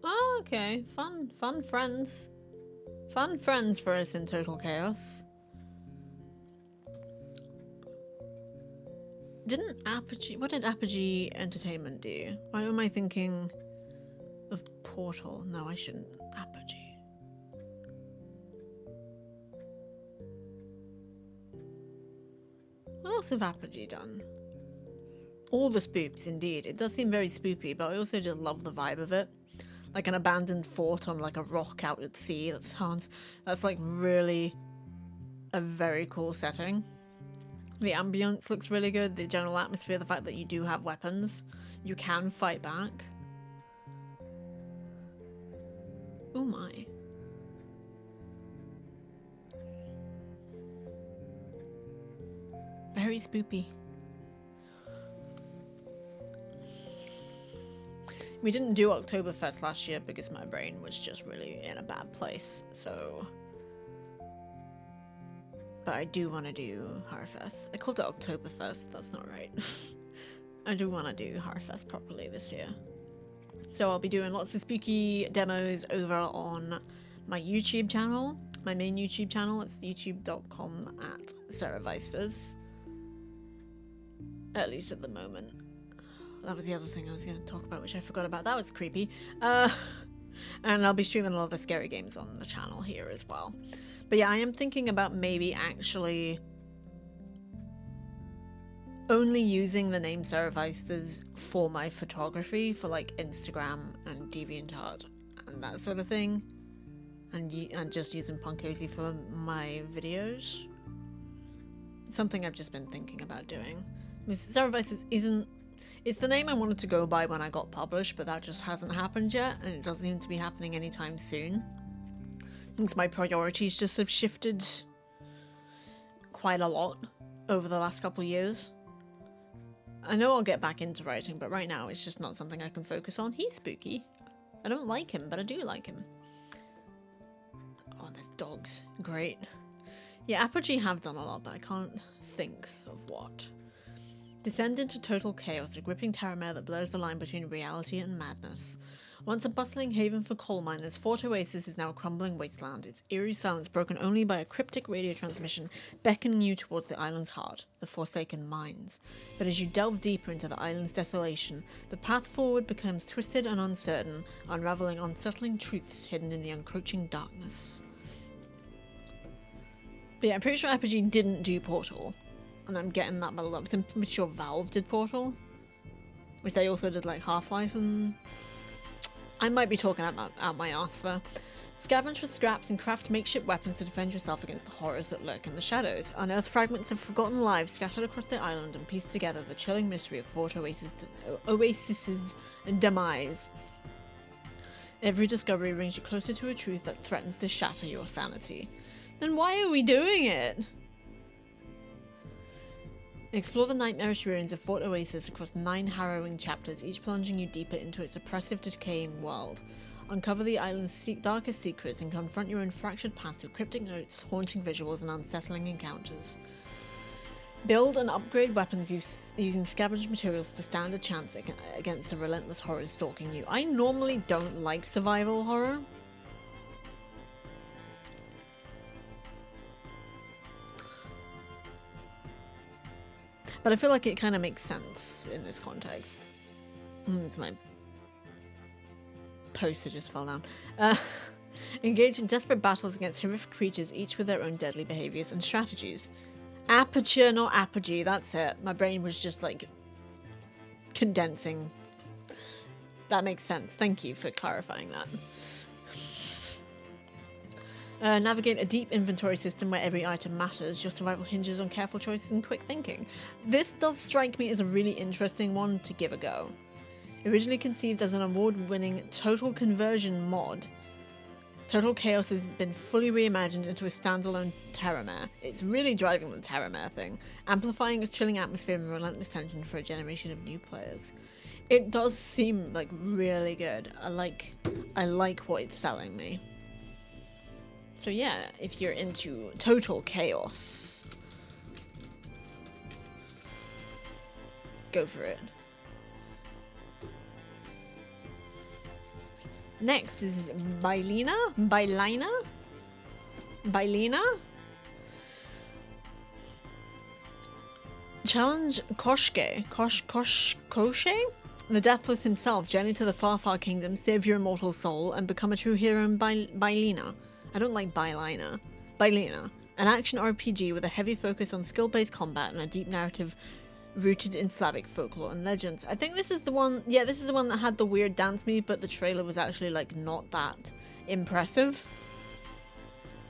Oh, okay. Fun friends. Fun friends for us in Total Chaos. Didn't Apogee... What did Apogee Entertainment do? Why am I thinking of Portal? No, I shouldn't. Apogee. What else have Apogee done? All the spoops, indeed. It does seem very spoopy, but I also just love the vibe of it. Like an abandoned fort on like a rock out at sea. That's like really a very cool setting. The ambience looks really good. The general atmosphere, the fact that you do have weapons. You can fight back. Oh my. Very spoopy. We didn't do Oktoberfest last year because my brain was just really in a bad place, so... But I do want to do Harfest. I called it Oktoberfest, that's not right. I do want to do Harfest properly this year. So I'll be doing lots of spooky demos over on my YouTube channel. My main YouTube channel, it's youtube.com/SarahVeisters. At least at the moment. That was the other thing I was going to talk about, which I forgot about. That was creepy. And I'll be streaming a lot of the scary games on the channel here as well. But yeah, I am thinking about maybe actually only using the name SarahVeisters for my photography, for like Instagram and DeviantArt and that sort of thing. And just using Punkozy for my videos. It's something I've just been thinking about doing. SarahVeisters isn't... It's the name I wanted to go by when I got published, but that just hasn't happened yet, and it doesn't seem to be happening anytime soon. I think my priorities just have shifted quite a lot over the last couple of years. I know I'll get back into writing, but right now it's just not something I can focus on. He's spooky. I don't like him, but I do like him. Oh, there's dogs. Great. Yeah, Apogee have done a lot, but I can't think of what. Descend into total chaos, a gripping terror that blurs the line between reality and madness. Once a bustling haven for coal miners, Fort Oasis is now a crumbling wasteland, its eerie silence broken only by a cryptic radio transmission beckoning you towards the island's heart, the Forsaken Mines. But as you delve deeper into the island's desolation, the path forward becomes twisted and uncertain, unraveling unsettling truths hidden in the encroaching darkness. But yeah, I'm pretty sure Apogee didn't do Portal. And I'm getting that muddled up. I'm pretty sure Valve did Portal. Which they also did like Half-Life and... I might be talking out my arse there. Scavenge for scraps and craft makeshift weapons to defend yourself against the horrors that lurk in the shadows. Unearth fragments of forgotten lives scattered across the island and piece together the chilling mystery of Fort Oasis's demise. Every discovery brings you closer to a truth that threatens to shatter your sanity. Then why are we doing it? Explore the nightmarish ruins of Fort Oasis across 9 harrowing chapters, each plunging you deeper into its oppressive, decaying world. Uncover the island's darkest secrets and confront your own fractured past with cryptic notes, haunting visuals, and unsettling encounters. Build and upgrade weapons using scavenged materials to stand a chance against the relentless horrors stalking you. I normally don't like survival horror. But I feel like it kind of makes sense in this context. It's my poster just fell down. Engage in desperate battles against horrific creatures, each with their own deadly behaviors and strategies. Aperture, not apogee, that's it. My brain was just like condensing. That makes sense. Thank you for clarifying that. Navigate a deep inventory system where every item matters. Your survival hinges on careful choices and quick thinking. This does strike me as a really interesting one to give a go. Originally conceived as an award-winning total conversion mod, Total Chaos has been fully reimagined into a standalone terramare. It's really driving the terramare thing, amplifying its chilling atmosphere and relentless tension for a generation of new players. It does seem like really good. I like what it's selling me. So yeah, if you're into Total Chaos, go for it. Next is Bylina? Challenge Koshke? The Deathless himself, journey to the far, far kingdom, save your immortal soul, and become a true hero in Bylina. I don't like Bylina. Bylina. An action RPG with a heavy focus on skill-based combat and a deep narrative rooted in Slavic folklore and legends. I think this is the one, yeah, this is the one that had the weird dance move, but the trailer was actually, like, not that impressive.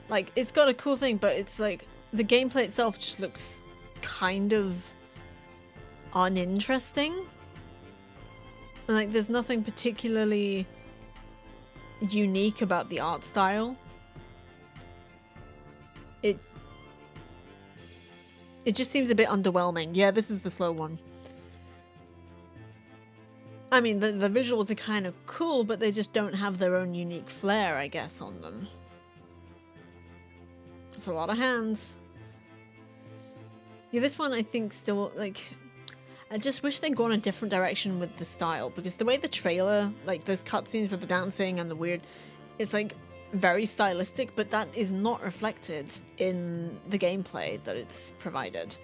Like, it's got a cool thing, but it's like, the gameplay itself just looks kind of uninteresting. And, like, there's nothing particularly unique about the art style. It just seems a bit underwhelming. Yeah, this is the slow one. I mean, the visuals are kind of cool, but they just don't have their own unique flair, I guess, on them. It's a lot of hands. Yeah, this one I think still, like... I just wish they'd gone a different direction with the style, because the way the trailer, like, those cutscenes with the dancing and the weird... It's, like, very stylistic, but that is not reflected in the gameplay that it's provided.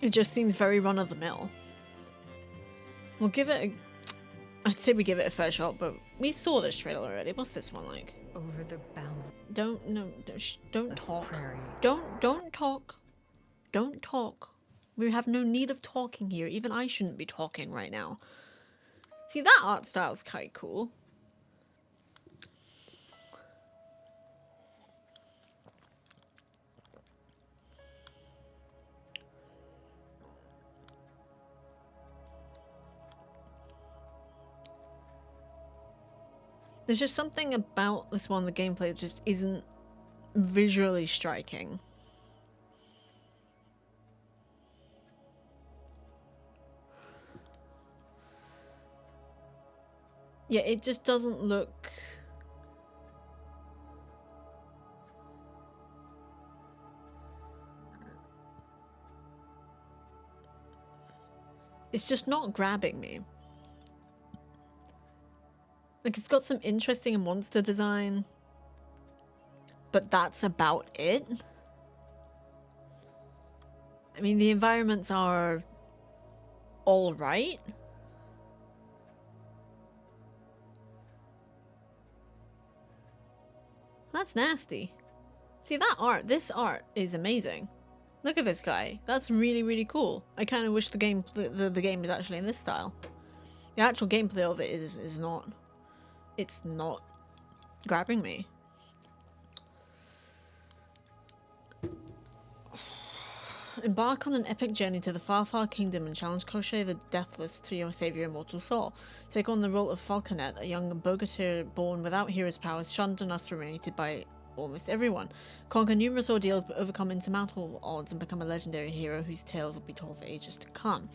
It just seems very run-of-the-mill. We'll give it a... I'd say we give it a fair shot, but we saw this trailer already. What's this one like? Over the bounds. Don't talk. Prairie. Don't talk. Don't talk. We have no need of talking here. Even I shouldn't be talking right now. See, that art style's quite cool. There's just something about this one, the gameplay just isn't visually striking. Yeah, it just doesn't look... It's just not grabbing me. Like, it's got some interesting monster design, but that's about it. I mean, the environments are all right. That's nasty. See, that art, this art is amazing. Look at this guy. That's really, really cool. I kind of wish the game is actually in this style. The actual gameplay of it is not... It's not grabbing me. Embark on an epic journey to the far, far kingdom and challenge Koshke the Deathless to save your immortal soul. Take on the role of Falconet, a young bogatir born without hero's powers, shunned and ostrated by almost everyone. Conquer numerous ordeals but overcome insurmountable odds and become a legendary hero whose tales will be told for ages to come.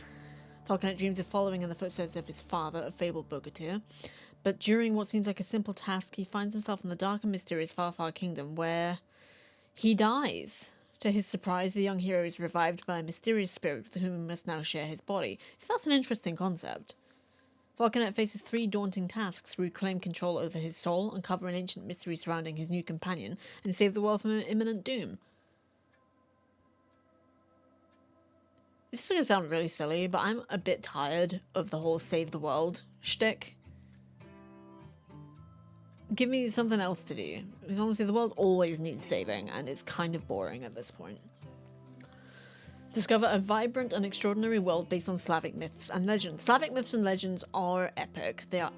Falconet dreams of following in the footsteps of his father, a fabled bogatir. But during what seems like a simple task, he finds himself in the dark and mysterious far, far kingdom where he dies. To his surprise, the young hero is revived by a mysterious spirit with whom he must now share his body. So that's an interesting concept. Falconet faces 3 daunting tasks: reclaim control over his soul, uncover an ancient mystery surrounding his new companion, and save the world from imminent doom. This is going to sound really silly, but I'm a bit tired of the whole save the world shtick. Give me something else to do. Because honestly, the world always needs saving, and it's kind of boring at this point. Discover a vibrant and extraordinary world based on Slavic myths and legends. Slavic myths and legends are epic. They are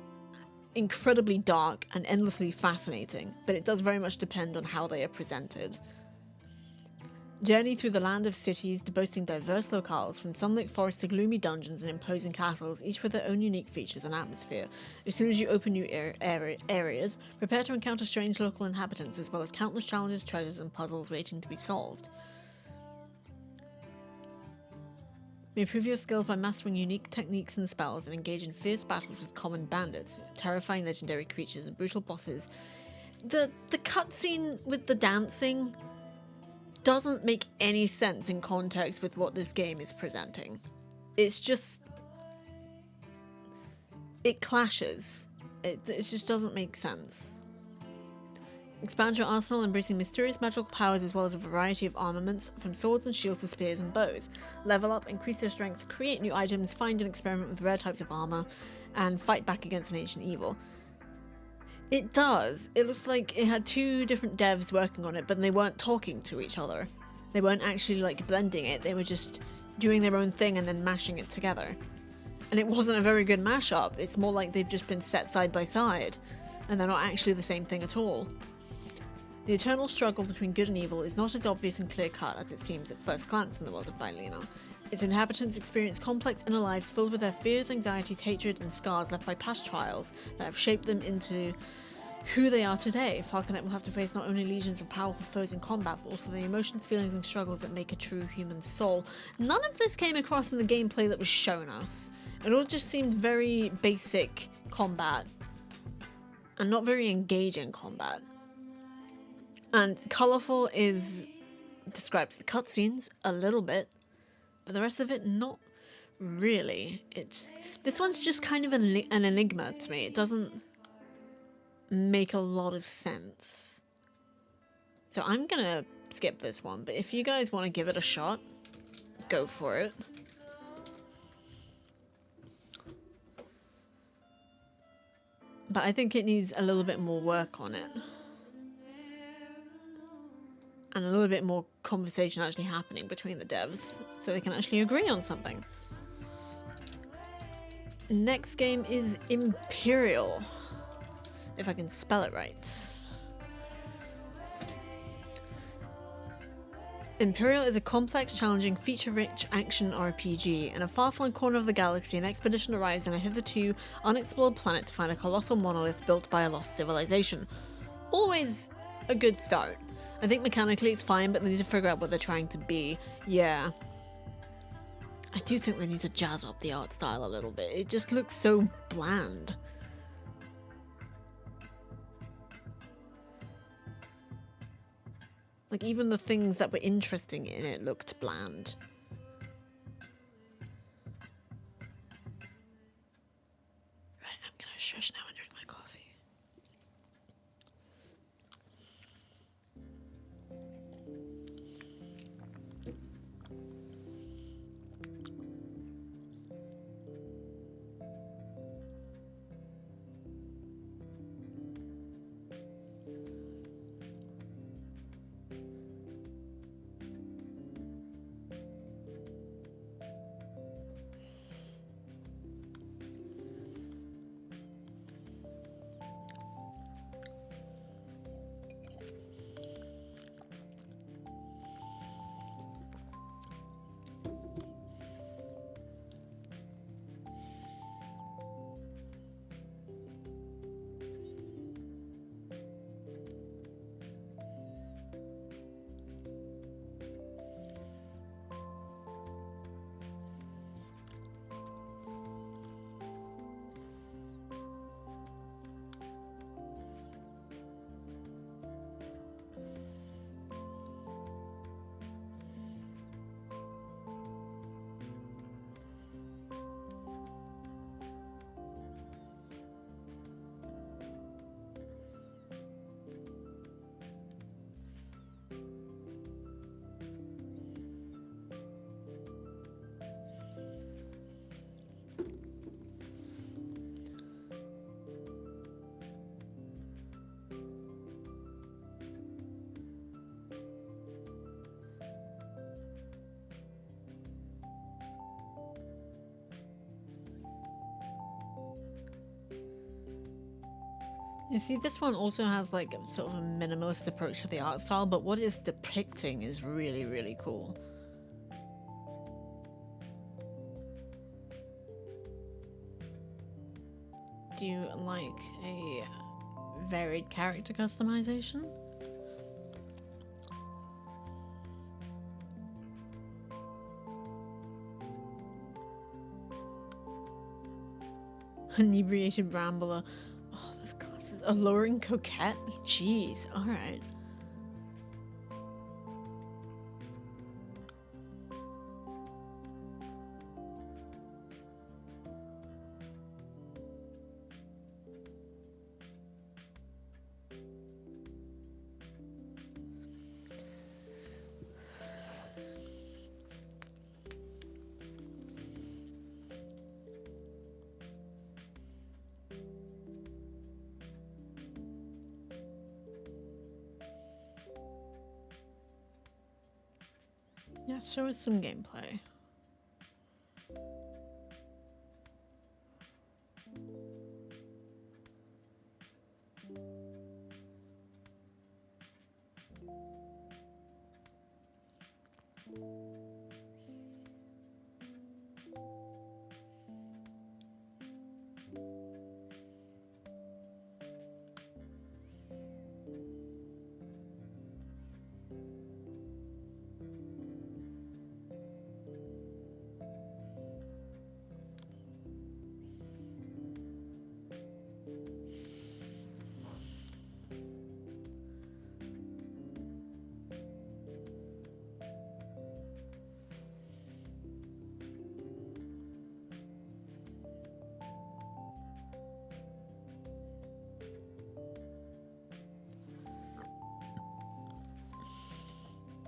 incredibly dark and endlessly fascinating, but it does very much depend on how they are presented. Journey through the land of cities, boasting diverse locales, from sunlit forests to gloomy dungeons and imposing castles, each with their own unique features and atmosphere. As soon as you open new areas, prepare to encounter strange local inhabitants, as well as countless challenges, treasures, and puzzles waiting to be solved. You may improve your skills by mastering unique techniques and spells, and engage in fierce battles with common bandits, terrifying legendary creatures, and brutal bosses. The cutscene with the dancing doesn't make any sense in context with what this game is presenting. It's just... it clashes. It just doesn't make sense. Expand your arsenal, embracing mysterious magical powers as well as a variety of armaments, from swords and shields to spears and bows. Level up, increase your strength, create new items, find and experiment with rare types of armor, and fight back against an ancient evil. It does. It looks like it had two different devs working on it, but they weren't talking to each other. They weren't actually like blending it. They were just doing their own thing and then mashing it together. And it wasn't a very good mashup. It's more like they've just been set side by side, and they're not actually the same thing at all. The eternal struggle between good and evil is not as obvious and clear-cut as it seems at first glance in the world of Bylina. Its inhabitants experience complex inner lives filled with their fears, anxieties, hatred, and scars left by past trials that have shaped them into who they are today. Falconet will have to face not only legions of powerful foes in combat, but also the emotions, feelings, and struggles that make a true human soul. None of this came across in the gameplay that was shown us. It all just seemed very basic combat, and not very engaging combat. And colourful describes the cutscenes a little bit, but the rest of it, not really. This one's just kind of an enigma to me. It doesn't make a lot of sense. So I'm gonna skip this one, but if you guys want to give it a shot, go for it. But I think it needs a little bit more work on it. And a little bit more conversation actually happening between the devs, so they can actually agree on something. Next game is Empyreal, if I can spell it right. Empyreal is a complex, challenging, feature-rich action RPG. In a far-flung corner of the galaxy, an expedition arrives on a hitherto unexplored planet to find a colossal monolith built by a lost civilization. Always a good start. I think mechanically it's fine, but they need to figure out what they're trying to be. Yeah. I do think they need to jazz up the art style a little bit. It just looks so bland. Like, even the things that were interesting in it looked bland. Right, I'm gonna shush now and drink my coffee. You see, this one also has like sort of a minimalist approach to the art style, but what it's depicting is really, really cool. Do you like a varied character customization? Inebriated Rambler. Oh, this class is alluring coquette? Jeez, alright. Yeah, show us some gameplay.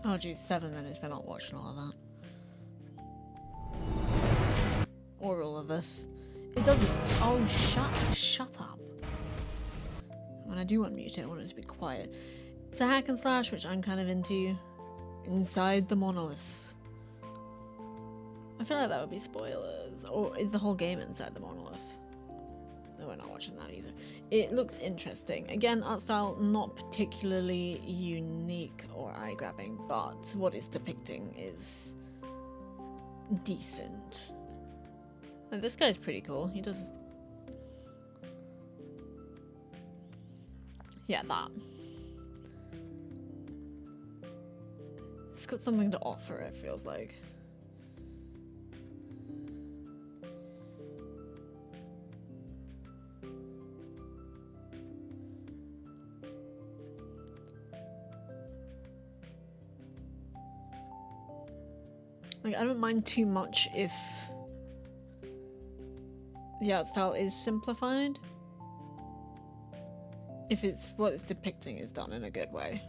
Oh geez, 7 minutes, we're not watching all of that. Or all of this. It doesn't. Oh, shut up. When I do unmute it, I want it to be quiet. It's a hack and slash, which I'm kind of into. Inside the monolith. I feel like that would be spoilers. Or is the whole game inside the monolith? No, we're not watching that either. It looks interesting. Again, art style not particularly unique or eye-grabbing, but what it's depicting is decent. And this guy's pretty cool. He does... Yeah, that. It's got something to offer, it feels like. Like, I don't mind too much if the art style is simplified. If it's what it's depicting is done in a good way.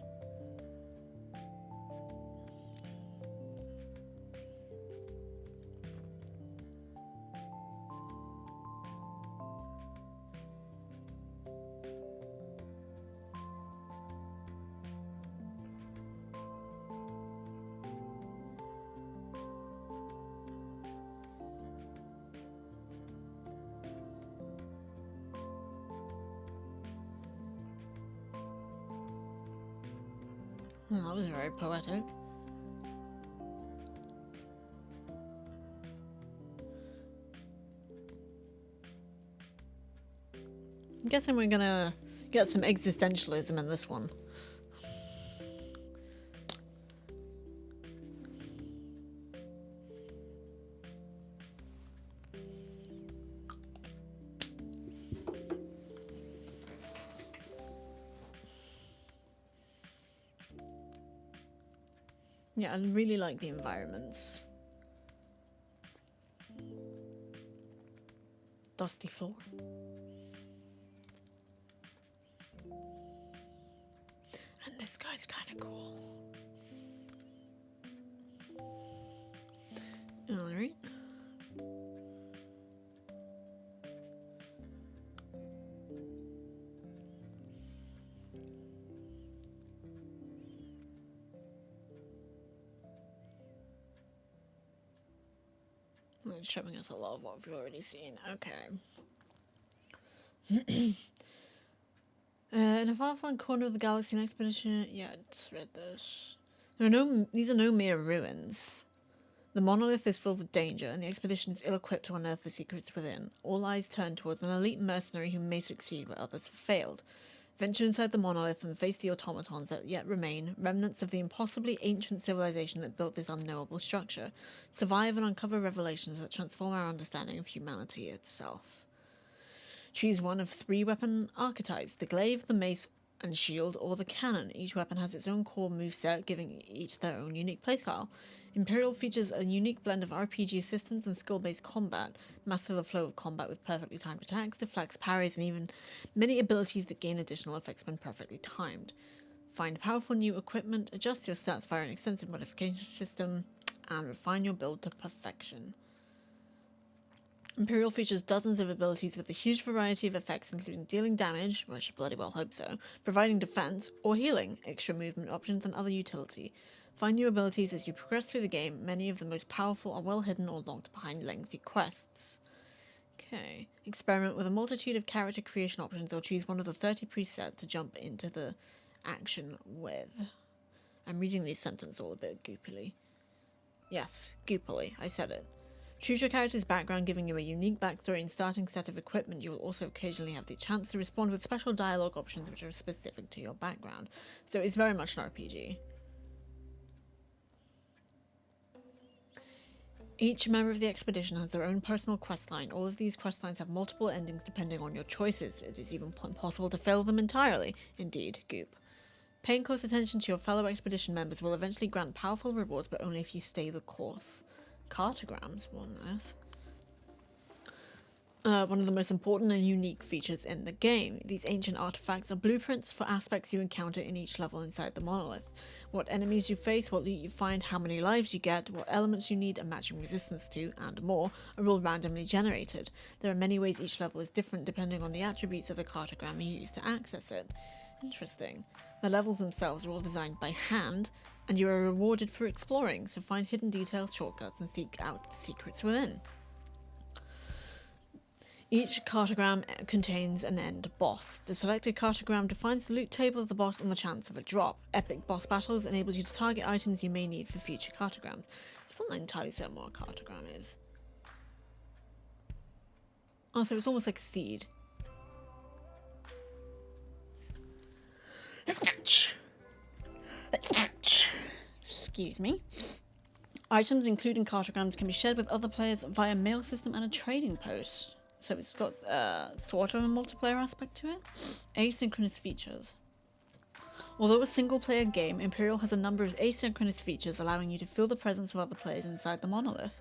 That was very poetic. I'm guessing we're gonna get some existentialism in this one. Yeah, I really like the environments. Dusty floor. And this guy's kind of cool. Alright. It's showing us a lot of what we've already seen. Okay. In a far-flung corner of the galaxy, an expedition... Yeah, I just read this. These are no mere ruins. The monolith is filled with danger, and the expedition is ill-equipped to unearth the secrets within. All eyes turn towards an elite mercenary who may succeed where others have failed. Venture inside the monolith and face the automatons that yet remain, remnants of the impossibly ancient civilization that built this unknowable structure. Survive and uncover revelations that transform our understanding of humanity itself. Choose one of 3 weapon archetypes, the glaive, the mace, and shield, or the cannon. Each weapon has its own core moveset, giving each their own unique playstyle. Imperial features a unique blend of RPG systems and skill-based combat. Master the flow of combat with perfectly timed attacks, deflects, parries, and even many abilities that gain additional effects when perfectly timed. Find powerful new equipment, adjust your stats via an extensive modification system, and refine your build to perfection. Empyreal features dozens of abilities with a huge variety of effects, including dealing damage, well, I should bloody well hope so, providing defense, or healing, extra movement options, and other utility. Find new abilities as you progress through the game. Many of the most powerful are well hidden or locked behind lengthy quests. Okay. Experiment with a multitude of character creation options or choose one of the 30 presets to jump into the action with. I'm reading these sentences all a bit goopily. Yes, goopily, I said it. Choose your character's background, giving you a unique backstory and starting set of equipment. You will also occasionally have the chance to respond with special dialogue options which are specific to your background. So it's very much an RPG. Each member of the expedition has their own personal questline. All of these questlines have multiple endings depending on your choices. It is even possible to fail them entirely. Indeed, goop. Paying close attention to your fellow expedition members will eventually grant powerful rewards, but only if you stay the course. Cartograms, what on earth? One of the most important and unique features in the game. These ancient artifacts are blueprints for aspects you encounter in each level inside the monolith. What enemies you face, what loot you find, how many lives you get, what elements you need a matching resistance to, and more, are all randomly generated. There are many ways each level is different depending on the attributes of the cartogram you use to access it. Interesting. The levels themselves are all designed by hand, and you are rewarded for exploring, so find hidden details, shortcuts, and seek out the secrets within. Each cartogram contains an end boss. The selected cartogram defines the loot table of the boss and the chance of a drop. Epic boss battles enables you to target items you may need for future cartograms. I'm still not entirely certain what a cartogram is. Oh, so it's almost like a seed. Excuse me. Items, including cartograms, can be shared with other players via mail system and a trading post. So it's got sort of a multiplayer aspect to it. Asynchronous features. Although a single-player game, Empyreal has a number of asynchronous features allowing you to feel the presence of other players inside the monolith.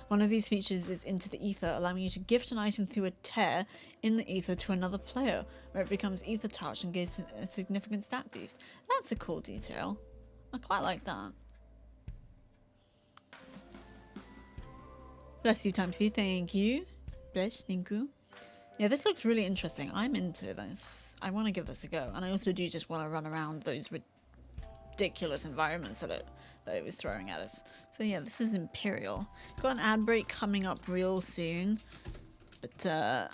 One of these features is Into the Ether, allowing you to gift an item through a tear in the ether to another player, where it becomes ether touch and gives a significant stat boost. That's a cool detail. I quite like that. Bless you, Timesy. Thank you. Bless, thank you. Yeah, this looks really interesting. I'm into this. I want to give this a go. And I also do just want to run around those ridiculous environments that it was throwing at us. So yeah, this is Empyreal. Got an ad break coming up real soon. But I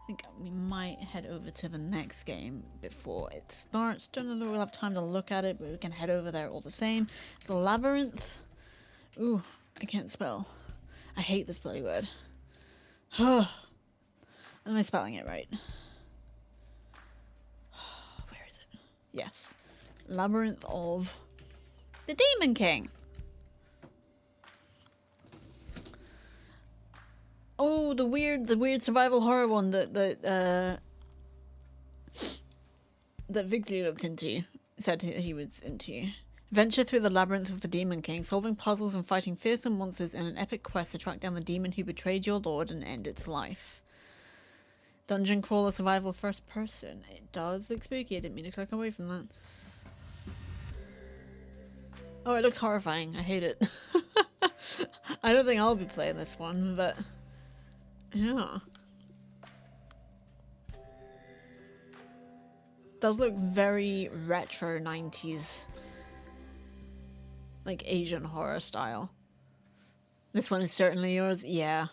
think we might head over to the next game before it starts. Don't know that we'll have time to look at it, but we can head over there all the same. It's Labyrinth. Ooh, I can't spell. I hate this bloody word. Am I spelling it right? Where is it? Yes. Labyrinth of the Demon King. Oh, the weird survival horror one that Vigsley looked into. Said he was into. Venture through the labyrinth of the Demon King, solving puzzles and fighting fearsome monsters in an epic quest to track down the demon who betrayed your lord and end its life. Dungeon crawler survival first person. It does look spooky. I didn't mean to click away from that. Oh, it looks horrifying. I hate it. I don't think I'll be playing this one, but yeah. Does look very retro 90s. Like Asian horror style. This one is certainly yours. Yeah.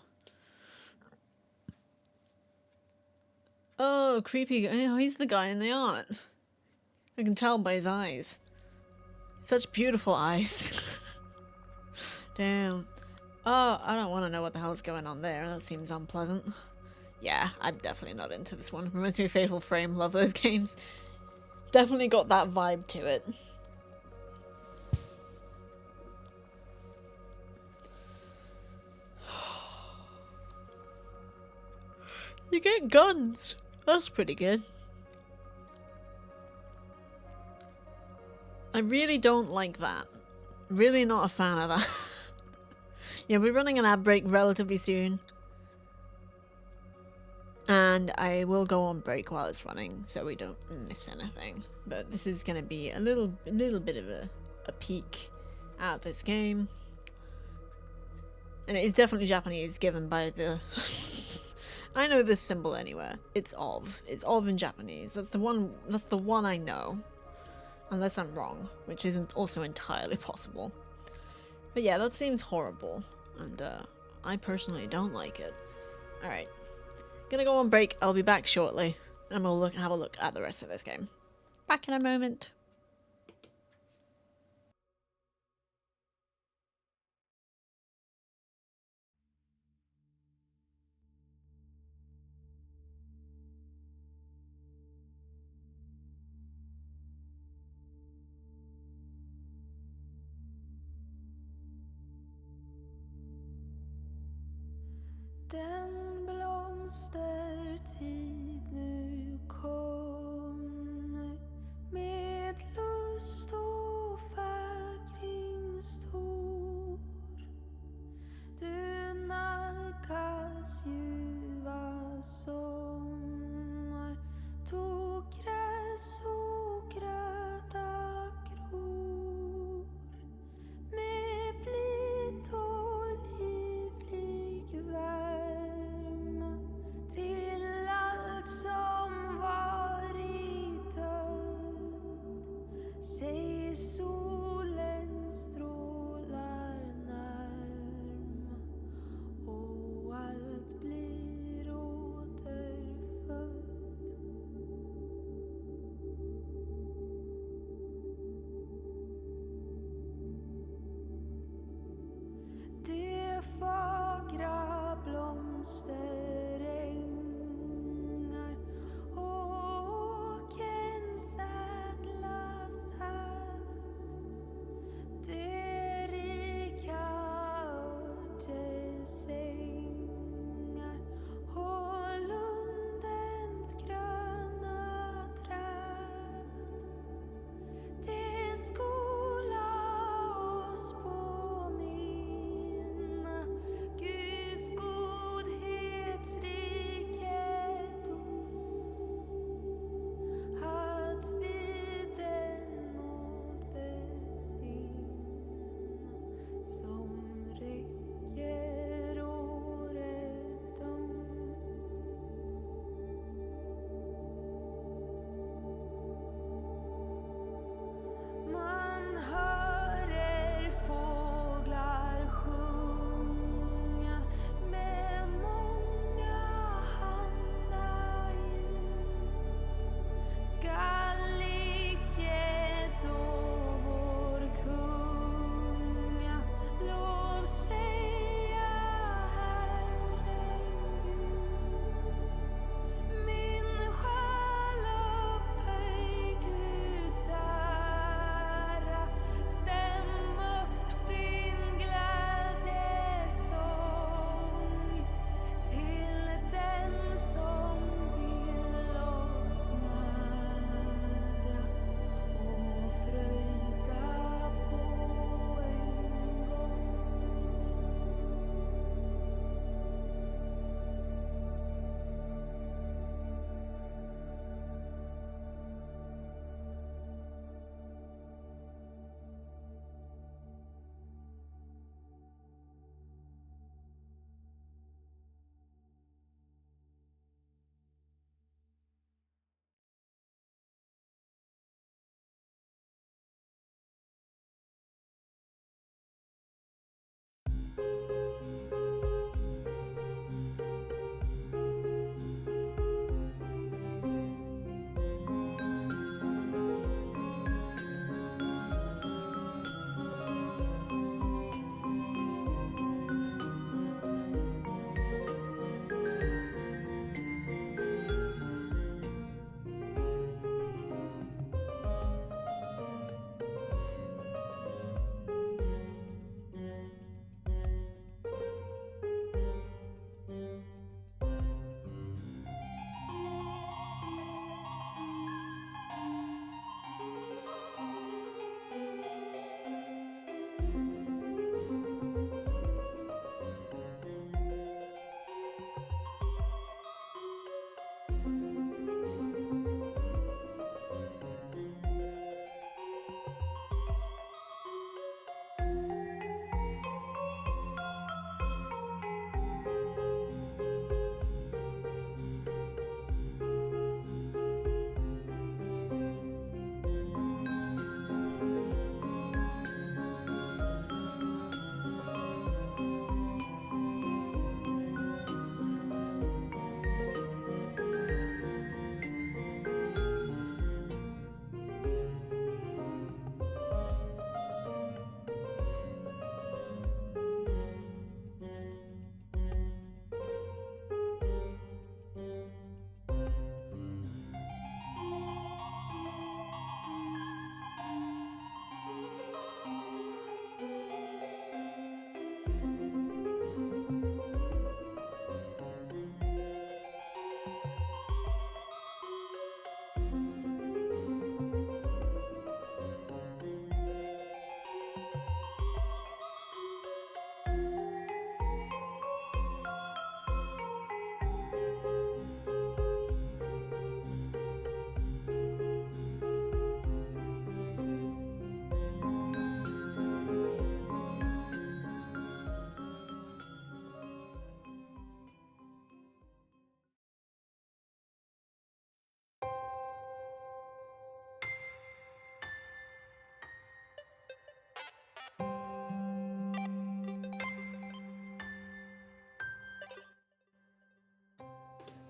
Oh, creepy. Oh, he's the guy in the art. I can tell by his eyes. Such beautiful eyes. Damn. Oh, I don't want to know what the hell's going on there. That seems unpleasant. Yeah, I'm definitely not into this one. Reminds me of Fatal Frame. Love those games. Definitely got that vibe to it. You get guns. That's pretty good. I really don't like that. Really not a fan of that. Yeah, we're running an ad break relatively soon. And I will go on break while it's running so we don't miss anything. But this is going to be a little bit of a peek at this game. And it is definitely Japanese given by the... I know this symbol anywhere. It's of. It's of in Japanese. That's the one I know. Unless I'm wrong, which isn't also entirely possible. But yeah, that seems horrible. And I personally don't like it. Alright. Gonna go on break. I'll be back shortly. And we'll have a look at the rest of this game. Back in a moment. Den blomstertid nu kommer med lust och fägring stor. Du nalkas ljuva sommar, tog gräs och gröda gror. Med blit och livlig värma till allt som varit död. Säg solens strålar närma och allt blir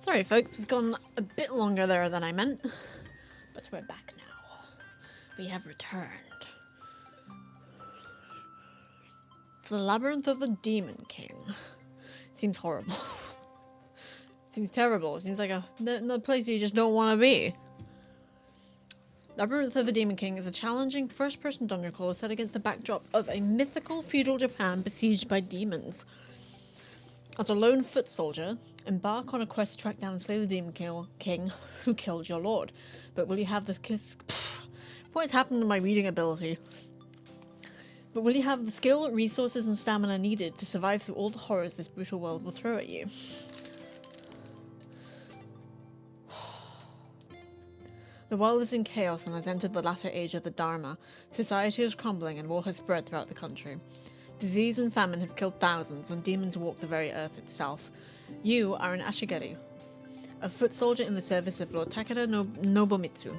Sorry folks, it's gone a bit longer there than I meant. But we're back now. We have returned. It's the Labyrinth of the Demon King. Seems horrible. Seems terrible. It seems like a place you just don't want to be. Labyrinth of the Demon King is a challenging first-person dungeon crawler set against the backdrop of a mythical feudal Japan besieged by demons. As a lone foot soldier, embark on a quest to track down and slay the Demon King who killed your lord. But will you have the what has happened to my reading ability? But will you have the skill, resources, and stamina needed to survive through all the horrors this brutal world will throw at you? The world is in chaos and has entered the latter age of the Dharma. Society is crumbling and war has spread throughout the country. Disease and famine have killed thousands, and demons walk the very earth itself. You are an Ashigari, a foot soldier in the service of Lord Takeda Nobumitsu.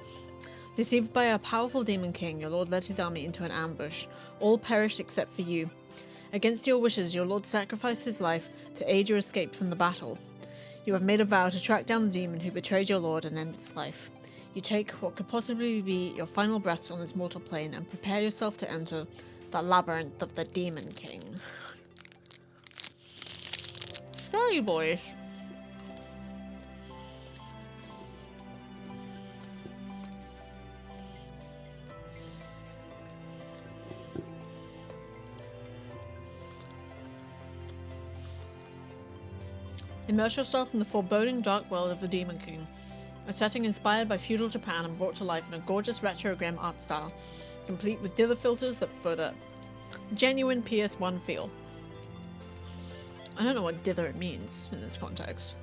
Deceived by a powerful demon king, your lord led his army into an ambush. All perished except for you. Against your wishes, your lord sacrificed his life to aid your escape from the battle. You have made a vow to track down the demon who betrayed your lord and end its life. You take what could possibly be your final breaths on this mortal plane and prepare yourself to enter the Labyrinth of the Demon King. Sorry, boys. Immerse yourself in the foreboding dark world of the Demon King, a setting inspired by feudal Japan and brought to life in a gorgeous retro-grim art style, complete with dither filters that further genuine PS1 feel. I don't know what dither means in this context.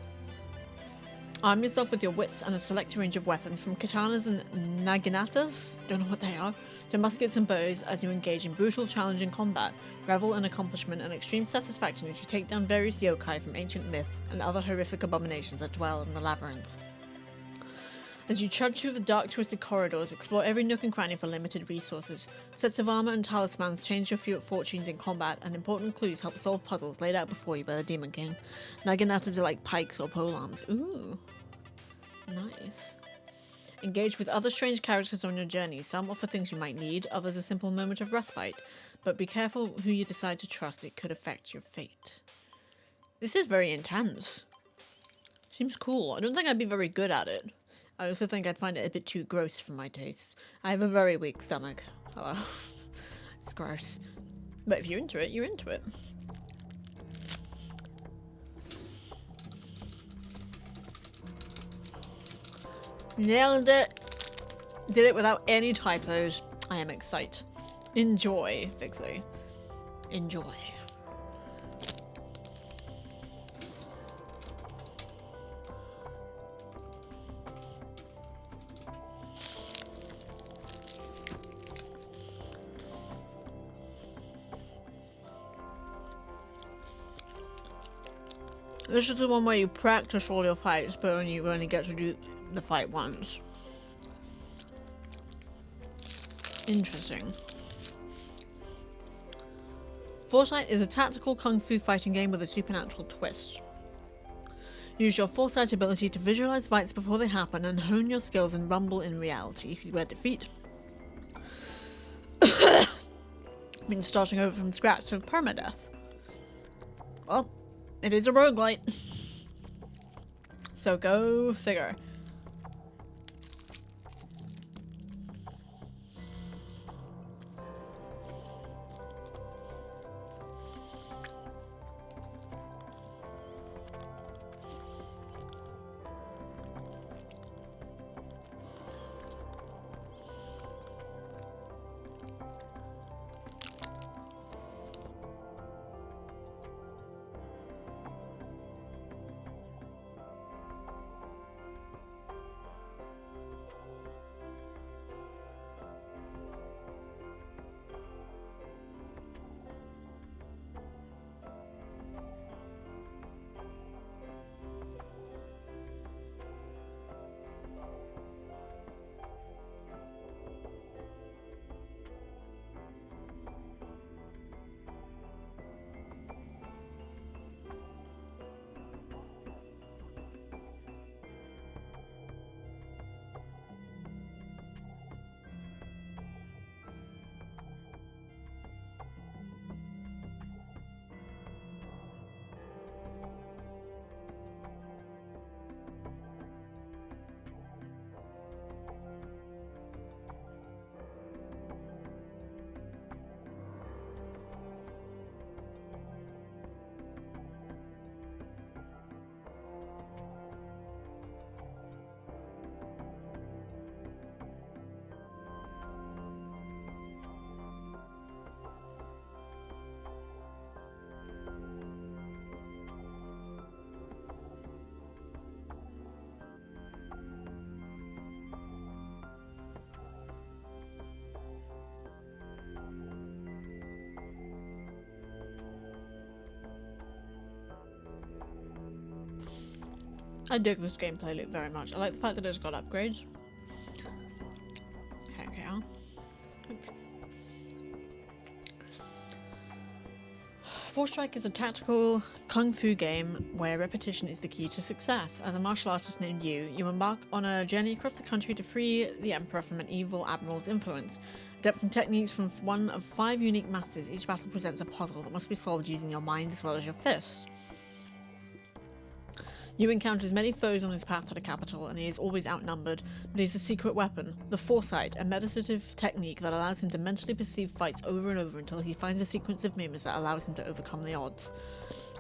Arm yourself with your wits and a select range of weapons, from katanas and naginatas, don't know what they are, to muskets and bows as you engage in brutal, challenging combat. Revel in accomplishment and extreme satisfaction as you take down various yokai from ancient myth and other horrific abominations that dwell in the labyrinth. As you trudge through the dark, twisted corridors, explore every nook and cranny for limited resources. Sets of armor and talismans change your fortunes in combat, and important clues help solve puzzles laid out before you by the Demon King. Naginatas are like pikes or polearms. Ooh. Nice. Engage with other strange characters on your journey. Some offer things you might need, others a simple moment of respite. But be careful who you decide to trust, it could affect your fate. This is very intense. Seems cool. I don't think I'd be very good at it. I also think I'd find it a bit too gross for my tastes. I have a very weak stomach. Oh, it's gross. But if you're into it, you're into it. Nailed it. Did it without any typos. I am excited. Enjoy, Fixley. Enjoy. This is the one where you practice all your fights, but you only get to do the fight once. Interesting. Foresight is a tactical kung fu fighting game with a supernatural twist. Use your Foresight ability to visualize fights before they happen and hone your skills and rumble in reality, where defeat means starting over from scratch to permadeath. Well, it is a roguelite. So go figure. I dig this gameplay loop very much. I like the fact that it's got upgrades. Heck yeah. Oops. Forestrike is a tactical kung fu game where repetition is the key to success. As a martial artist named Yu, you embark on a journey across the country to free the Emperor from an evil admiral's influence. Adapting techniques from one of 5 unique masters, each battle presents a puzzle that must be solved using your mind as well as your fists. Yu encounters many foes on his path to the capital, and he is always outnumbered, but he has a secret weapon, the Foresight, a meditative technique that allows him to mentally perceive fights over and over until he finds a sequence of movements that allows him to overcome the odds.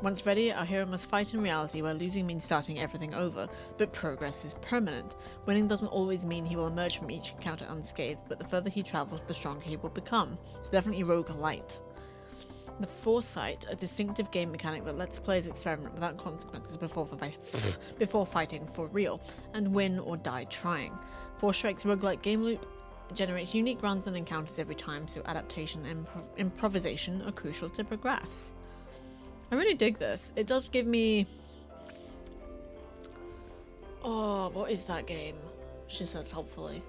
Once ready, our hero must fight in reality where losing means starting everything over, but progress is permanent. Winning doesn't always mean he will emerge from each encounter unscathed, but the further he travels, the stronger he will become. It's definitely roguelite. The Foresight, a distinctive game mechanic that lets players experiment without consequences before fighting for real, and win or die trying. Forestrike's roguelike game loop generates unique runs and encounters every time, so adaptation and improvisation are crucial to progress. I really dig this. It does give me... Oh, what is that game? She says hopefully.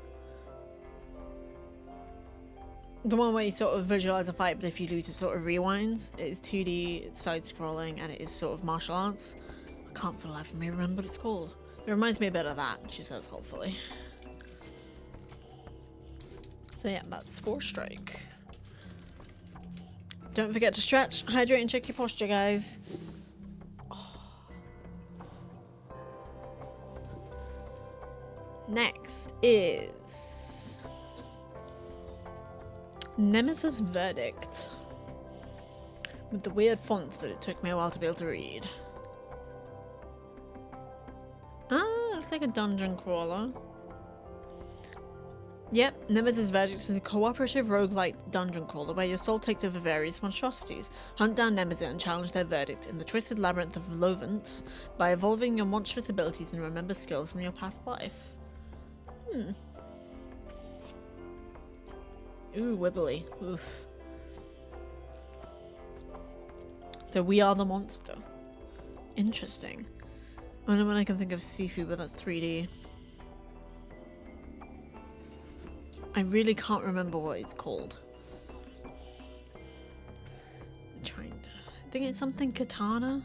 The one where you sort of visualize a fight, but if you lose, it sort of rewinds. It is 2D, it's side-scrolling, and it is sort of martial arts. I can't for the life of me remember what it's called. It reminds me a bit of that, she says, hopefully. So yeah, that's Forestrike. Don't forget to stretch, hydrate, and check your posture, guys. Oh. Next is... Nemiza's Verdict, with the weird font that it took me a while to be able to read. Ah, looks like a dungeon crawler. Yep, Nemiza's Verdict is a cooperative roguelike dungeon crawler where your soul takes over various monstrosities. Hunt down Nemiza and challenge their verdict in the twisted labyrinth of Labyrinth by evolving your monstrous abilities and remember skills from your past life. Ooh, wibbly. Oof. So we are the monster. Interesting. Only when I can think of Sifu, but that's 3D. I really can't remember what it's called. I'm trying to... I think it's something Katana?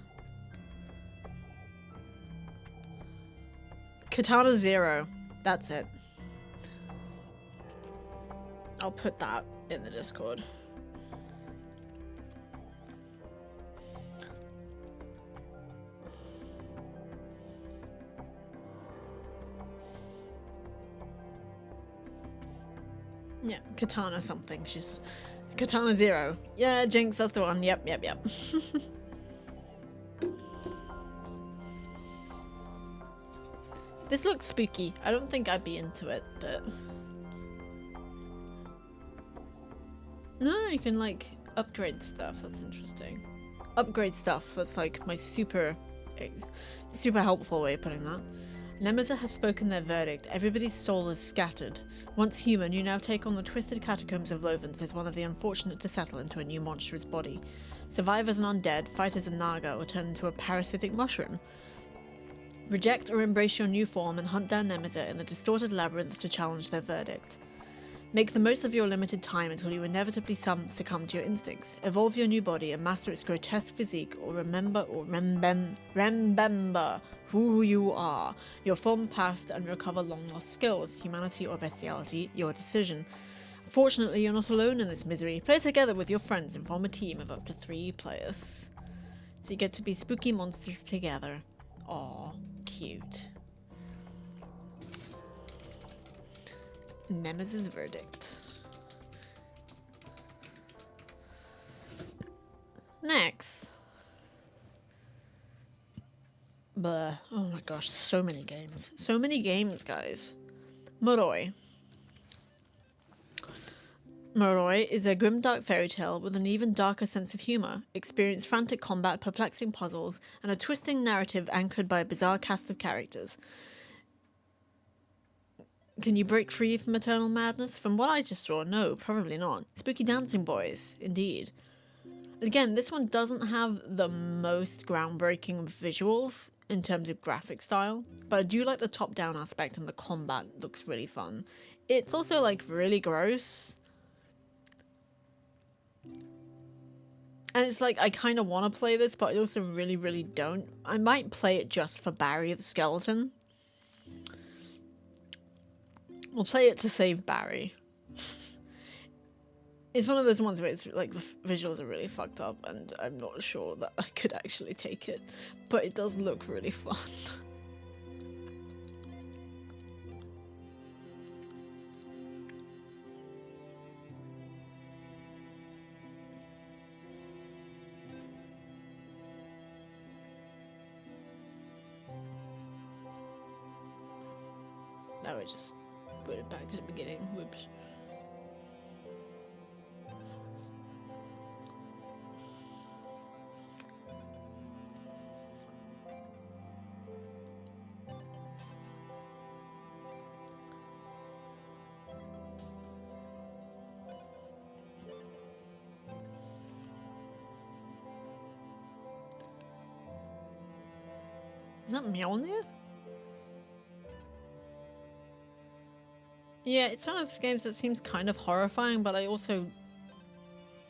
Katana Zero. That's it. I'll put that in the Discord. Yeah, Katana something. She's Katana Zero. Yeah, Jinx, that's the one. Yep. This looks spooky. I don't think I'd be into it, but... No, you can, like, upgrade stuff. That's interesting. Upgrade stuff. That's, like, my super helpful way of putting that. Nemiza has spoken their verdict. Everybody's soul is scattered. Once human, you now take on the twisted catacombs of Labyrinth as one of the unfortunate to settle into a new monstrous body. Survive as an undead, fight as a naga, or turn into a parasitic mushroom. Reject or embrace your new form and hunt down Nemiza in the distorted labyrinth to challenge their verdict. Make the most of your limited time until you inevitably succumb to your instincts. Evolve your new body and master its grotesque physique, or remember who you are, your former past, and recover long-lost skills, humanity or bestiality, your decision. Fortunately, you're not alone in this misery. Play together with your friends and form a team of up to 3 players. So you get to be spooky monsters together. Aw, cute. Nemiza's Verdict. Next. Blah. Oh my gosh, so many games. So many games, guys. Moroi. Moroi is a grimdark fairy tale with an even darker sense of humour. Experience frantic combat, perplexing puzzles, and a twisting narrative anchored by a bizarre cast of characters. Can you break free from eternal madness? From what I just saw, no, probably not. Spooky dancing boys, indeed. Again, this one doesn't have the most groundbreaking visuals. in terms of graphic style, but I do like the top-down aspect, and the combat looks really fun. It's also like really gross. And it's like, I kind of want to play this, but I also really, really don't. I might play it just for Barry the skeleton. We'll play it to save Barry. It's one of those ones where it's like the visuals are really fucked up, and I'm not sure that I could actually take it. But it does look really fun. Now I just put it back to the beginning. Whoops. Is that Mjolnir? Yeah, it's one of those games that seems kind of horrifying, but I also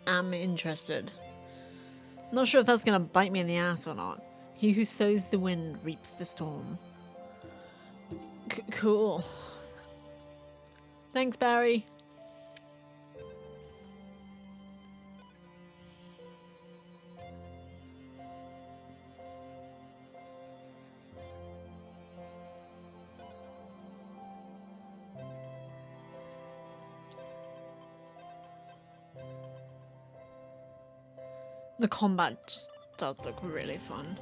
am interested. Not sure if that's gonna bite me in the ass or not. He who sows the wind reaps the storm. Cool. Thanks, Barry. The combat just does look really fun.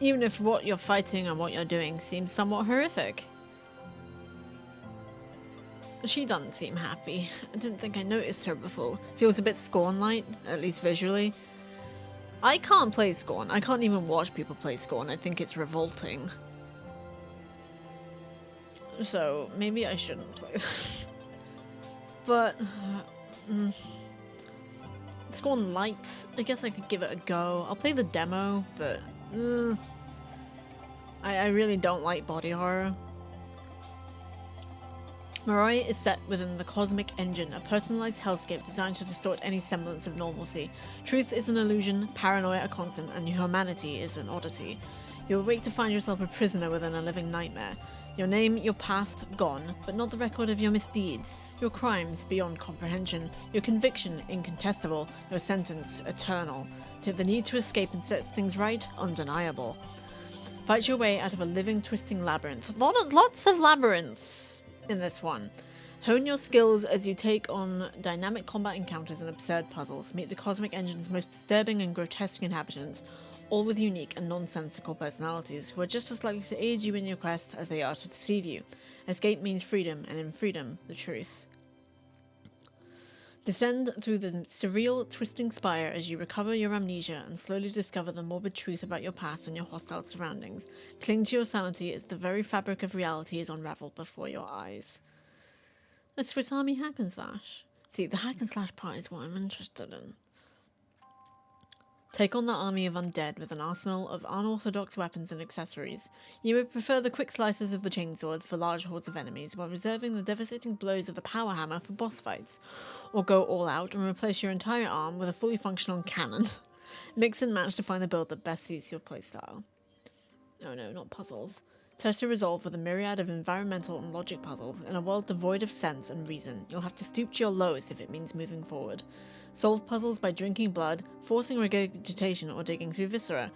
Even if what you're fighting and what you're doing seems somewhat horrific. She doesn't seem happy. I didn't think I noticed her before. Feels a bit Scorn-like, at least visually. I can't play Scorn. I can't even watch people play Scorn. I think it's revolting. So, maybe I shouldn't play this. But... Scorn Light, I guess I could give it a go. I'll play the demo, but I really don't like body horror. Moroi is set within the Cosmic Engine, a personalized hellscape designed to distort any semblance of normalcy. Truth is an illusion, paranoia a constant, and humanity is an oddity. You awake to find yourself a prisoner within a living nightmare. Your name, your past, gone, but not the record of your misdeeds. Your crimes beyond comprehension. Your conviction incontestable. Your sentence eternal. The need to escape and set things right undeniable. Fight your way out of a living, twisting labyrinth. Lots of labyrinths in this one. Hone your skills as you take on dynamic combat encounters and absurd puzzles. Meet the Cosmic Engine's most disturbing and grotesque inhabitants, all with unique and nonsensical personalities, who are just as likely to aid you in your quest as they are to deceive you. Escape means freedom, and in freedom, the truth. Descend through the surreal, twisting spire as you recover your amnesia and slowly discover the morbid truth about your past and your hostile surroundings. Cling to your sanity as the very fabric of reality is unraveled before your eyes. A Swiss Army hack and slash. See, the hack and slash part is what I'm interested in. Take on the army of undead with an arsenal of unorthodox weapons and accessories. You would prefer the quick slices of the chainsword for large hordes of enemies, while reserving the devastating blows of the power hammer for boss fights. Or go all out and replace your entire arm with a fully functional cannon. Mix and match to find the build that best suits your playstyle. Oh no, not puzzles. Test your resolve with a myriad of environmental and logic puzzles. In a world devoid of sense and reason, you'll have to stoop to your lowest if it means moving forward. Solve puzzles by drinking blood, forcing regurgitation, or digging through viscera.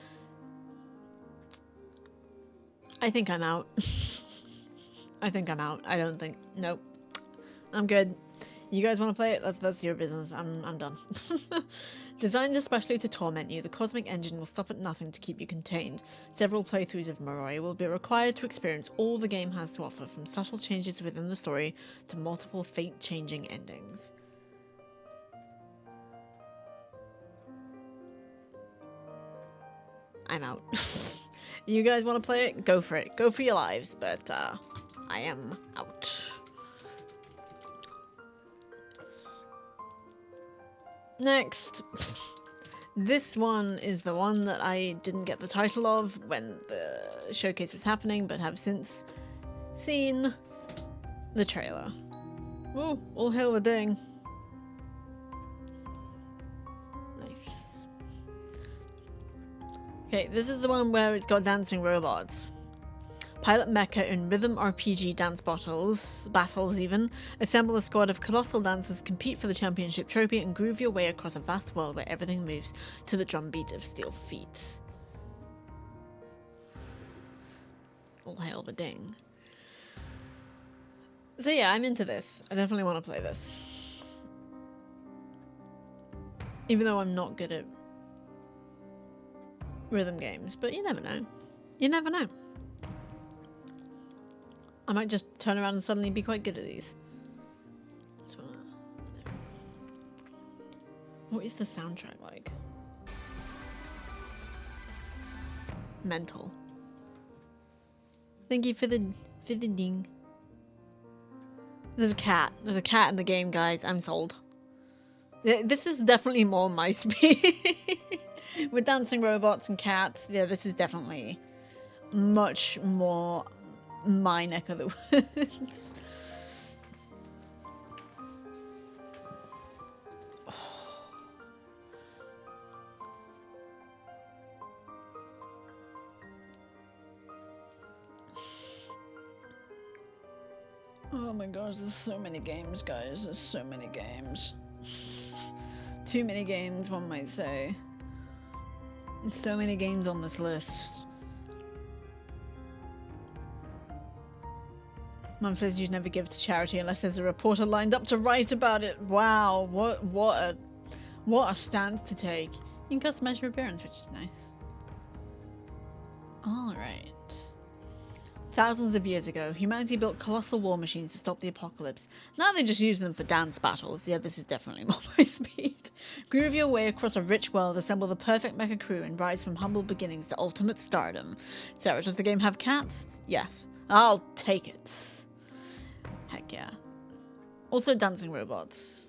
I think I'm out. I think I'm out. I don't think... Nope. I'm good. You guys want to play it? That's your business. I'm done. Designed especially to torment you, the Cosmic Engine will stop at nothing to keep you contained. Several playthroughs of Moroi will be required to experience all the game has to offer, from subtle changes within the story to multiple fate-changing endings. I'm out. You guys want to play it? Go for it. Go for your lives, but I am out. Next. This one is the one that I didn't get the title of when the showcase was happening, but have since seen the trailer. Oh, all hail the ding. Nice. Okay, this is the one where it's got dancing robots. Pilot mecha in rhythm RPG dance battles even. Assemble a squad of colossal dancers, compete for the championship trophy, and groove your way across a vast world where everything moves to the drumbeat of steel feet. All hail the ding. So yeah, I'm into this. I definitely want to play this. Even though I'm not good at rhythm games, but you never know. You never know. I might just turn around and suddenly be quite good at these. What is the soundtrack like? Mental. Thank you for the ding. There's a cat. There's a cat in the game, guys. I'm sold. This is definitely more my speed. With dancing robots and cats, yeah, this is definitely much more my neck of the woods. Oh my gosh, there's so many games, guys. There's so many games. Too many games, one might say. There's so many games on this list. Mum says you'd never give to charity unless there's a reporter lined up to write about it. Wow, what a stance to take. You can customize your appearance, which is nice. Alright. Thousands of years ago, humanity built colossal war machines to stop the apocalypse. Now they just use them for dance battles. Yeah, this is definitely more my speed. Groove your way across a rich world, assemble the perfect mecha crew, and rise from humble beginnings to ultimate stardom. Sarah, does the game have cats? Yes. I'll take it. Heck yeah. Also dancing robots.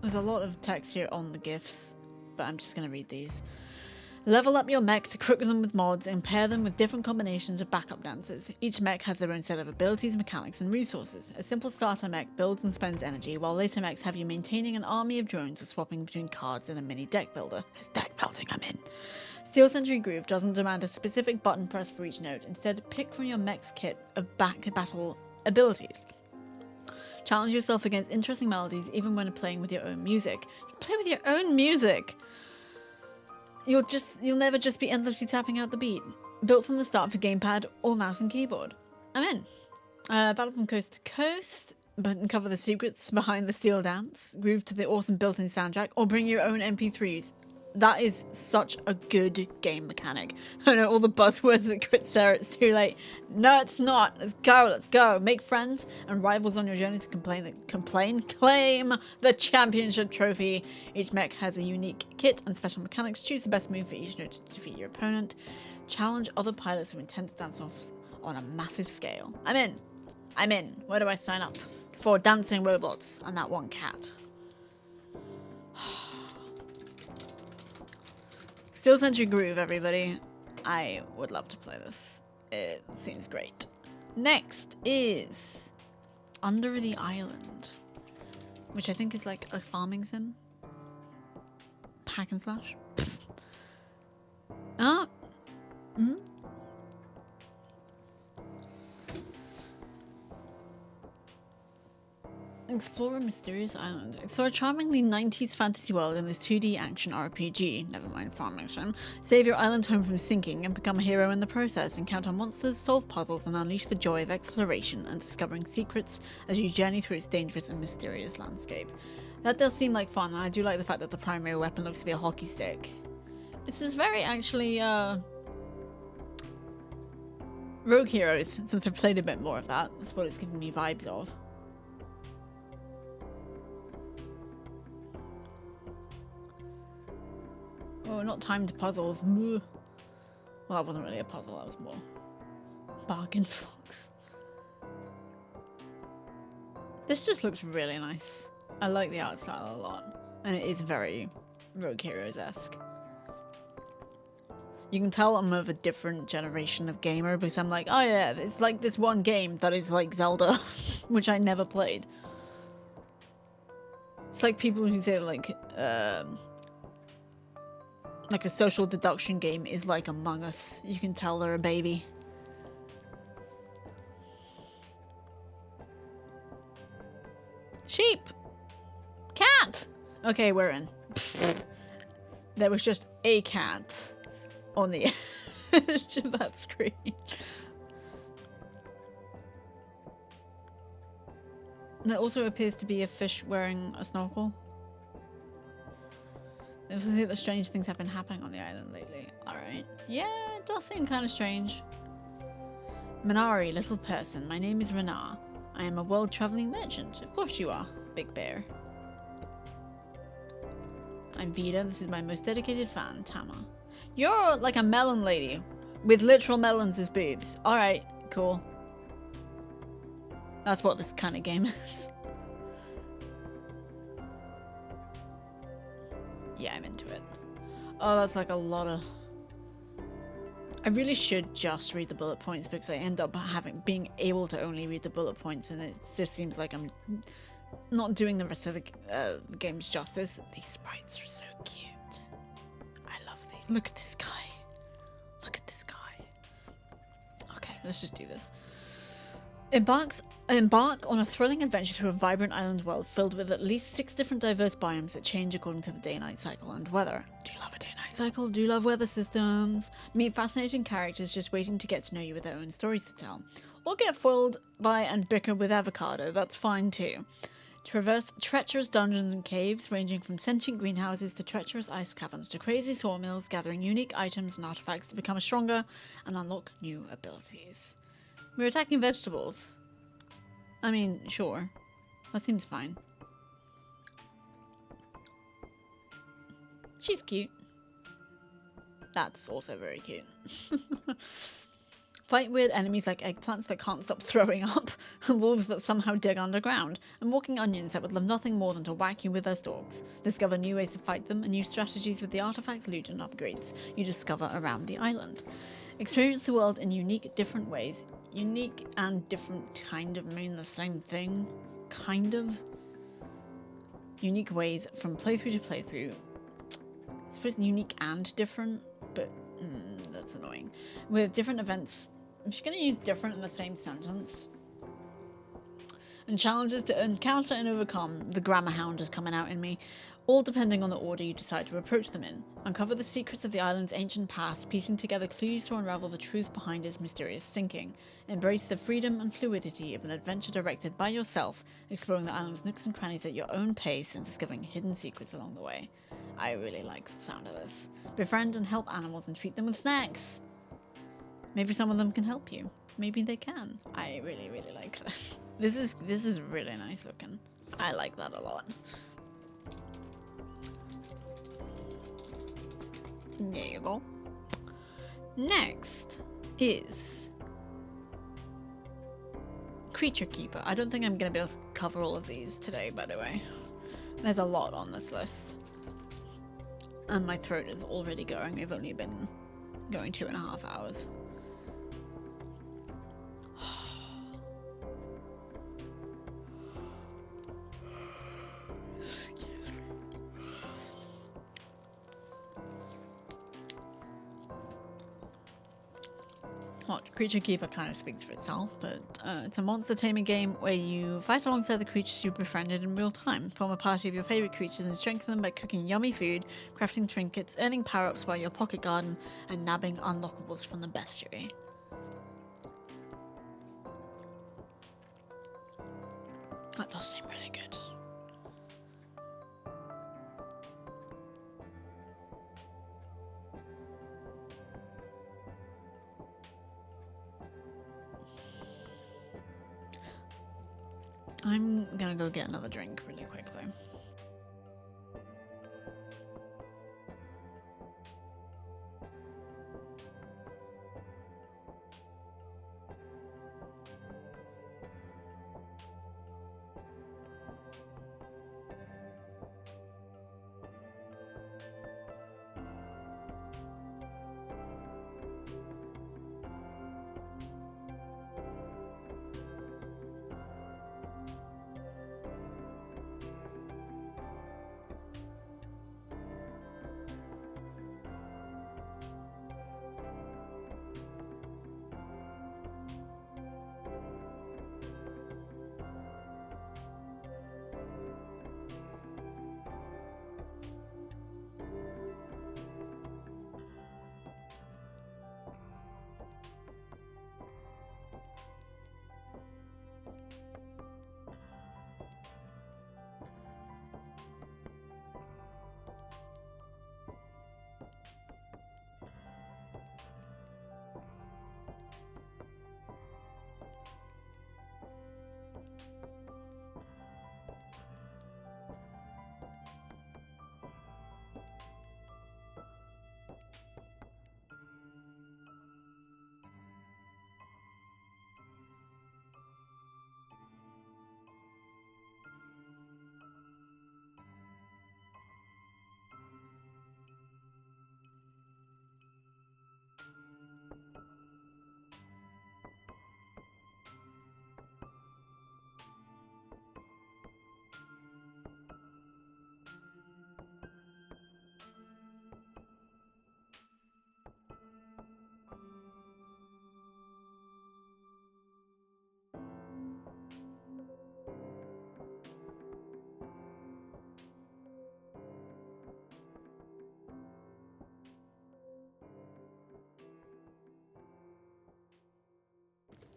There's a lot of text here on the GIFs, but I'm just going to read these. Level up your mechs, equip them with mods, and pair them with different combinations of backup dancers. Each mech has their own set of abilities, mechanics, and resources. A simple starter mech builds and spends energy, while later mechs have you maintaining an army of drones or swapping between cards and a mini deck builder. There's deck building, I'm in. Steel Century Groove doesn't demand a specific button press for each note. Instead, pick from your mech's kit of battle abilities. Challenge yourself against interesting melodies even when playing with your own music. You can play with your own music! You'll never just be endlessly tapping out the beat. Built from the start for gamepad or mouse and keyboard. I'm in. Battle from coast to coast, but uncover the secrets behind the steel dance, groove to the awesome built-in soundtrack, or bring your own MP3s. That is such a good game mechanic. I know all the buzzwords that crit Sarah, it's too late. No, it's not. Let's go. Make friends and rivals on your journey to claim the championship trophy. Each mech has a unique kit and special mechanics. Choose the best move for each note to defeat your opponent. Challenge other pilots with intense dance-offs on a massive scale. I'm in. Where do I sign up? For dancing robots and that one cat. Steel Century Groove, everybody. I would love to play this. It seems great. Next is Under the Island, which I think is like a farming sim. Hack and slash. Explore a mysterious island. Explore a charmingly 90s fantasy world in this 2D action RPG, never mind farming sim. Save your island home from sinking and become a hero in the process. Encounter monsters, solve puzzles, and unleash the joy of exploration and discovering secrets as you journey through its dangerous and mysterious landscape. That does seem like fun, and I do like the fact that the primary weapon looks to be a hockey stick. This is very actually, Rogue Heroes, since I've played a bit more of that. That's what it's giving me vibes of. Oh, not timed puzzles. Well, that wasn't really a puzzle, that was more bargain fox. This just looks really nice. I like the art style a lot. And it is very Rogue Heroes-esque. You can tell I'm of a different generation of gamer because I'm like, oh yeah, it's like this one game that is like Zelda, which I never played. It's like people who say like a social deduction game is like Among Us. You can tell they're a baby. Sheep! Cat! Okay, we're in. There was just a cat on the edge of that screen. There also appears to be a fish wearing a snorkel. I think that strange things have been happening on the island lately. Alright. Yeah, it does seem kind of strange. Minari, little person. My name is Renar. I am a world-traveling merchant. Of course you are, Big Bear. I'm Vida. This is my most dedicated fan, Tama. You're like a melon lady with literal melons as boobs. Alright, cool. That's what this kind of game is. Yeah, I'm into it. Oh, that's like a lot of... I really should just read the bullet points because I end up being able to only read the bullet points, and it just seems like I'm not doing the rest of the game's justice. These sprites are so cute. I love these. Look at this guy. Look at this guy. Okay, let's just do this. Embark on a thrilling adventure through a vibrant island world filled with at least 6 different diverse biomes that change according to the day-night cycle and weather. Do you love a day-night cycle? Do you love weather systems? Meet fascinating characters just waiting to get to know you with their own stories to tell. Or get foiled by and bicker with Avocado, that's fine too. Traverse treacherous dungeons and caves ranging from sentient greenhouses to treacherous ice caverns to crazy sawmills, gathering unique items and artifacts to become stronger and unlock new abilities. We're attacking vegetables. I mean, sure. That seems fine. She's cute. That's also very cute. Fight weird enemies like eggplants that can't stop throwing up, wolves that somehow dig underground, and walking onions that would love nothing more than to whack you with their stalks. Discover new ways to fight them and new strategies with the artifacts, loot, and upgrades you discover around the island. Experience the world in unique, different ways. Unique and different kind of mean the same thing. Kind of. Unique ways from playthrough to playthrough. I suppose unique and different, but that's annoying. With different events. I'm just going to use different in the same sentence. And challenges to encounter and overcome. The grammar hound is coming out in me. All depending on the order you decide to approach them in. Uncover the secrets of the island's ancient past, piecing together clues to unravel the truth behind its mysterious sinking. Embrace the freedom and fluidity of an adventure directed by yourself, exploring the island's nooks and crannies at your own pace and discovering hidden secrets along the way. I really like the sound of this. Befriend and help animals and treat them with snacks. Maybe some of them can help you. Maybe they can. I really, really like this. This is really nice looking. I like that a lot. There you go. Next is Creature Keeper. I don't think I'm going to be able to cover all of these today, by the way. There's a lot on this list. And my throat is already going. We've only been going 2.5 hours. Well, Creature Keeper kind of speaks for itself, but it's a monster taming game where you fight alongside the creatures you befriended in real time, form a party of your favourite creatures and strengthen them by cooking yummy food, crafting trinkets, earning power-ups while your pocket garden, and nabbing unlockables from the bestiary. That does seem really good. I'm gonna go get another drink really quick though.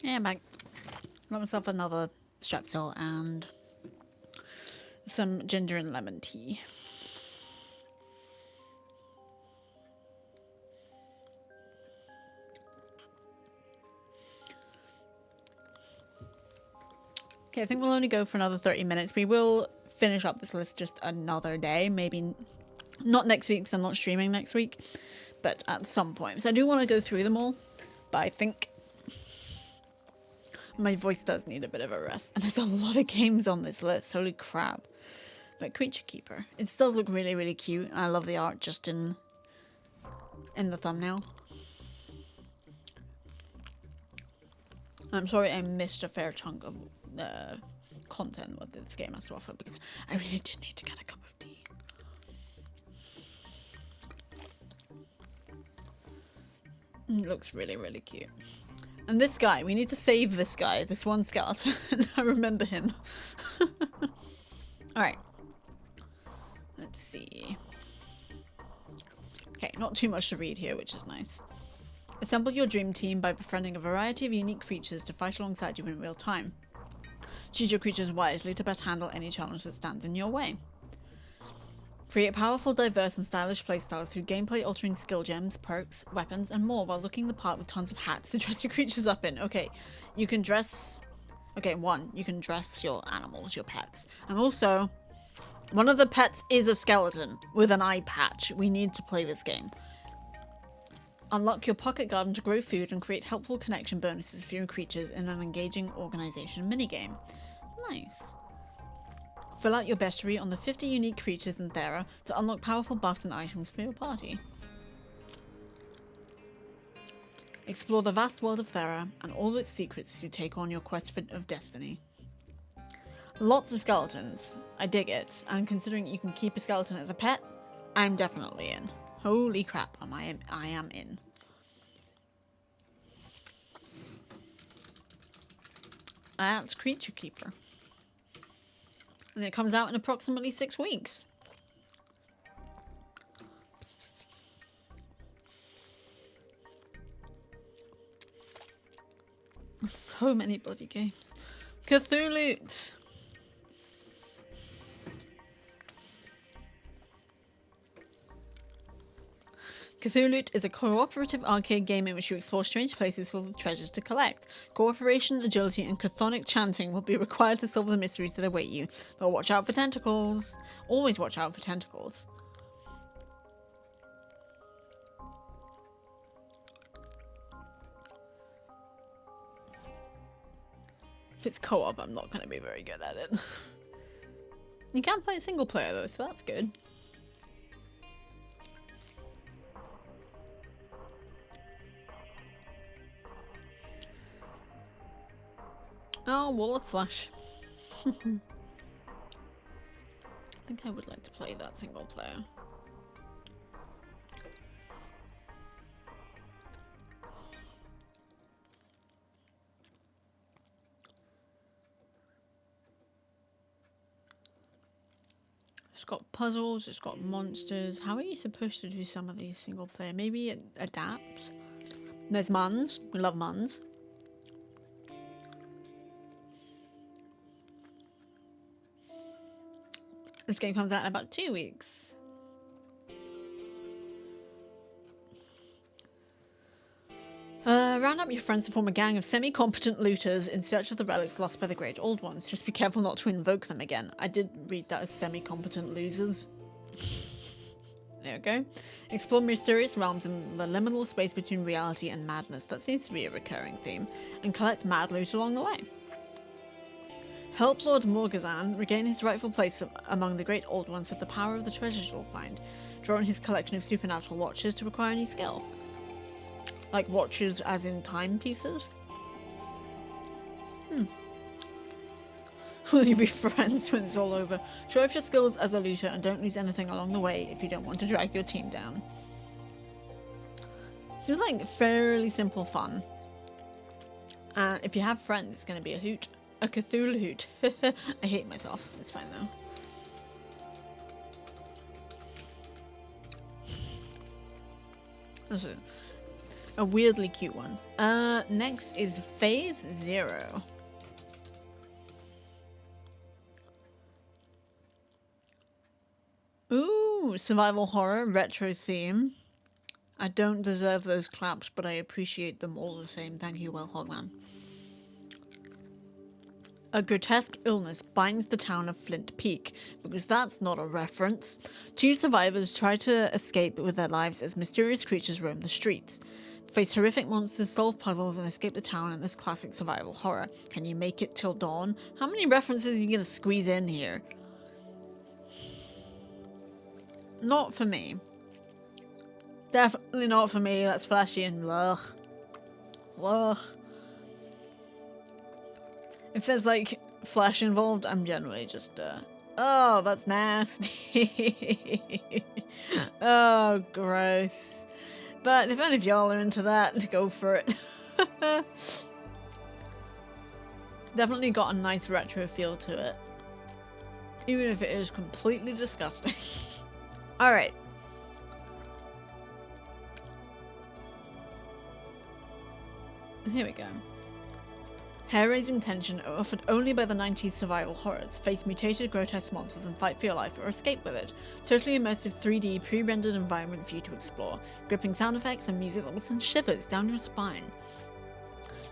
Yeah, I'm back. Got myself another strepsil and some ginger and lemon tea. Okay, I think we'll only go for another 30 minutes. We will finish up this list just another day. Maybe not next week because I'm not streaming next week, but at some point. So I do want to go through them all, but I think my voice does need a bit of a rest. And there's a lot of games on this list. Holy crap. But Creature Keeper. It does look really, really cute. I love the art just in the thumbnail. I'm sorry I missed a fair chunk of content what this game has to offer because I really did need to get a cup of tea. It looks really, really cute. And this guy, we need to save this guy, this one skeleton. I remember him. Alright. Let's see. Okay, not too much to read here, which is nice. Assemble your dream team by befriending a variety of unique creatures to fight alongside you in real time. Choose your creatures wisely to best handle any challenge that stands in your way. Create powerful, diverse, and stylish playstyles through gameplay-altering skill gems, perks, weapons, and more while looking the part with tons of hats to dress your creatures up in. Okay, you can dress... Okay, you can dress your animals, your pets. And also, one of the pets is a skeleton with an eye patch. We need to play this game. Unlock your pocket garden to grow food and create helpful connection bonuses for your creatures in an engaging organization minigame. Nice. Fill out your bestiary on the 50 unique creatures in Thera to unlock powerful buffs and items for your party. Explore the vast world of Thera and all its secrets as you take on your quest of destiny. Lots of skeletons. I dig it. And considering you can keep a skeleton as a pet, I'm definitely in. Holy crap, I am in. That's Creature Keeper. And it comes out in approximately 6 weeks. So many bloody games. Cthuloot! Cthuloot is a cooperative arcade game in which you explore strange places full of treasures to collect. Cooperation, agility, and chthonic chanting will be required to solve the mysteries that await you. But watch out for tentacles. Always watch out for tentacles. If it's co-op, I'm not going to be very good at it. You can play it single player though, so that's good. Oh, Wall of Flesh. I think I would like to play that single player. It's got puzzles, it's got monsters. How are you supposed to do some of these single player? Maybe it adapts. There's Muns. We love Muns. This game comes out in about 2 weeks. Round up your friends to form a gang of semi-competent looters in search of the relics lost by the Great Old Ones. Just be careful not to invoke them again. I did read that as semi-competent losers. There we go. Explore mysterious realms in the liminal space between reality and madness. That seems to be a recurring theme. And collect mad loot along the way. Help Lord Morgazan regain his rightful place among the Great Old Ones with the power of the treasures you'll find. Draw on his collection of supernatural watches to acquire a new skill. Like watches as in timepieces? Will you be friends when it's all over? Show off your skills as a looter and don't lose anything along the way if you don't want to drag your team down. Seems like fairly simple fun. If you have friends, it's going to be a hoot. A Cthulhu. I hate myself. It's fine though. A weirdly cute one. Next is Phase 0. Ooh, survival horror, retro theme. I don't deserve those claps, but I appreciate them all the same. Thank you, Well Hogman. A grotesque illness binds the town of Flint Peak, because that's not a reference. Two survivors try to escape with their lives as mysterious creatures roam the streets. Face horrific monsters, solve puzzles, and escape the town in this classic survival horror. Can you make it till dawn? How many references are you gonna squeeze in here? Not for me. Definitely not for me. That's flashy and ugh. Ugh. If there's like flash involved, I'm generally just oh, that's nasty. Oh, gross. But if any of y'all are into that, go for it. Definitely got a nice retro feel to it. Even if it is completely disgusting. Alright. Here we go. Hair-raising tension offered only by the 90s survival horrors. Face mutated grotesque monsters and fight for your life or escape with it. Totally immersive 3D pre-rendered environment for you to explore. Gripping sound effects and music that will send shivers down your spine.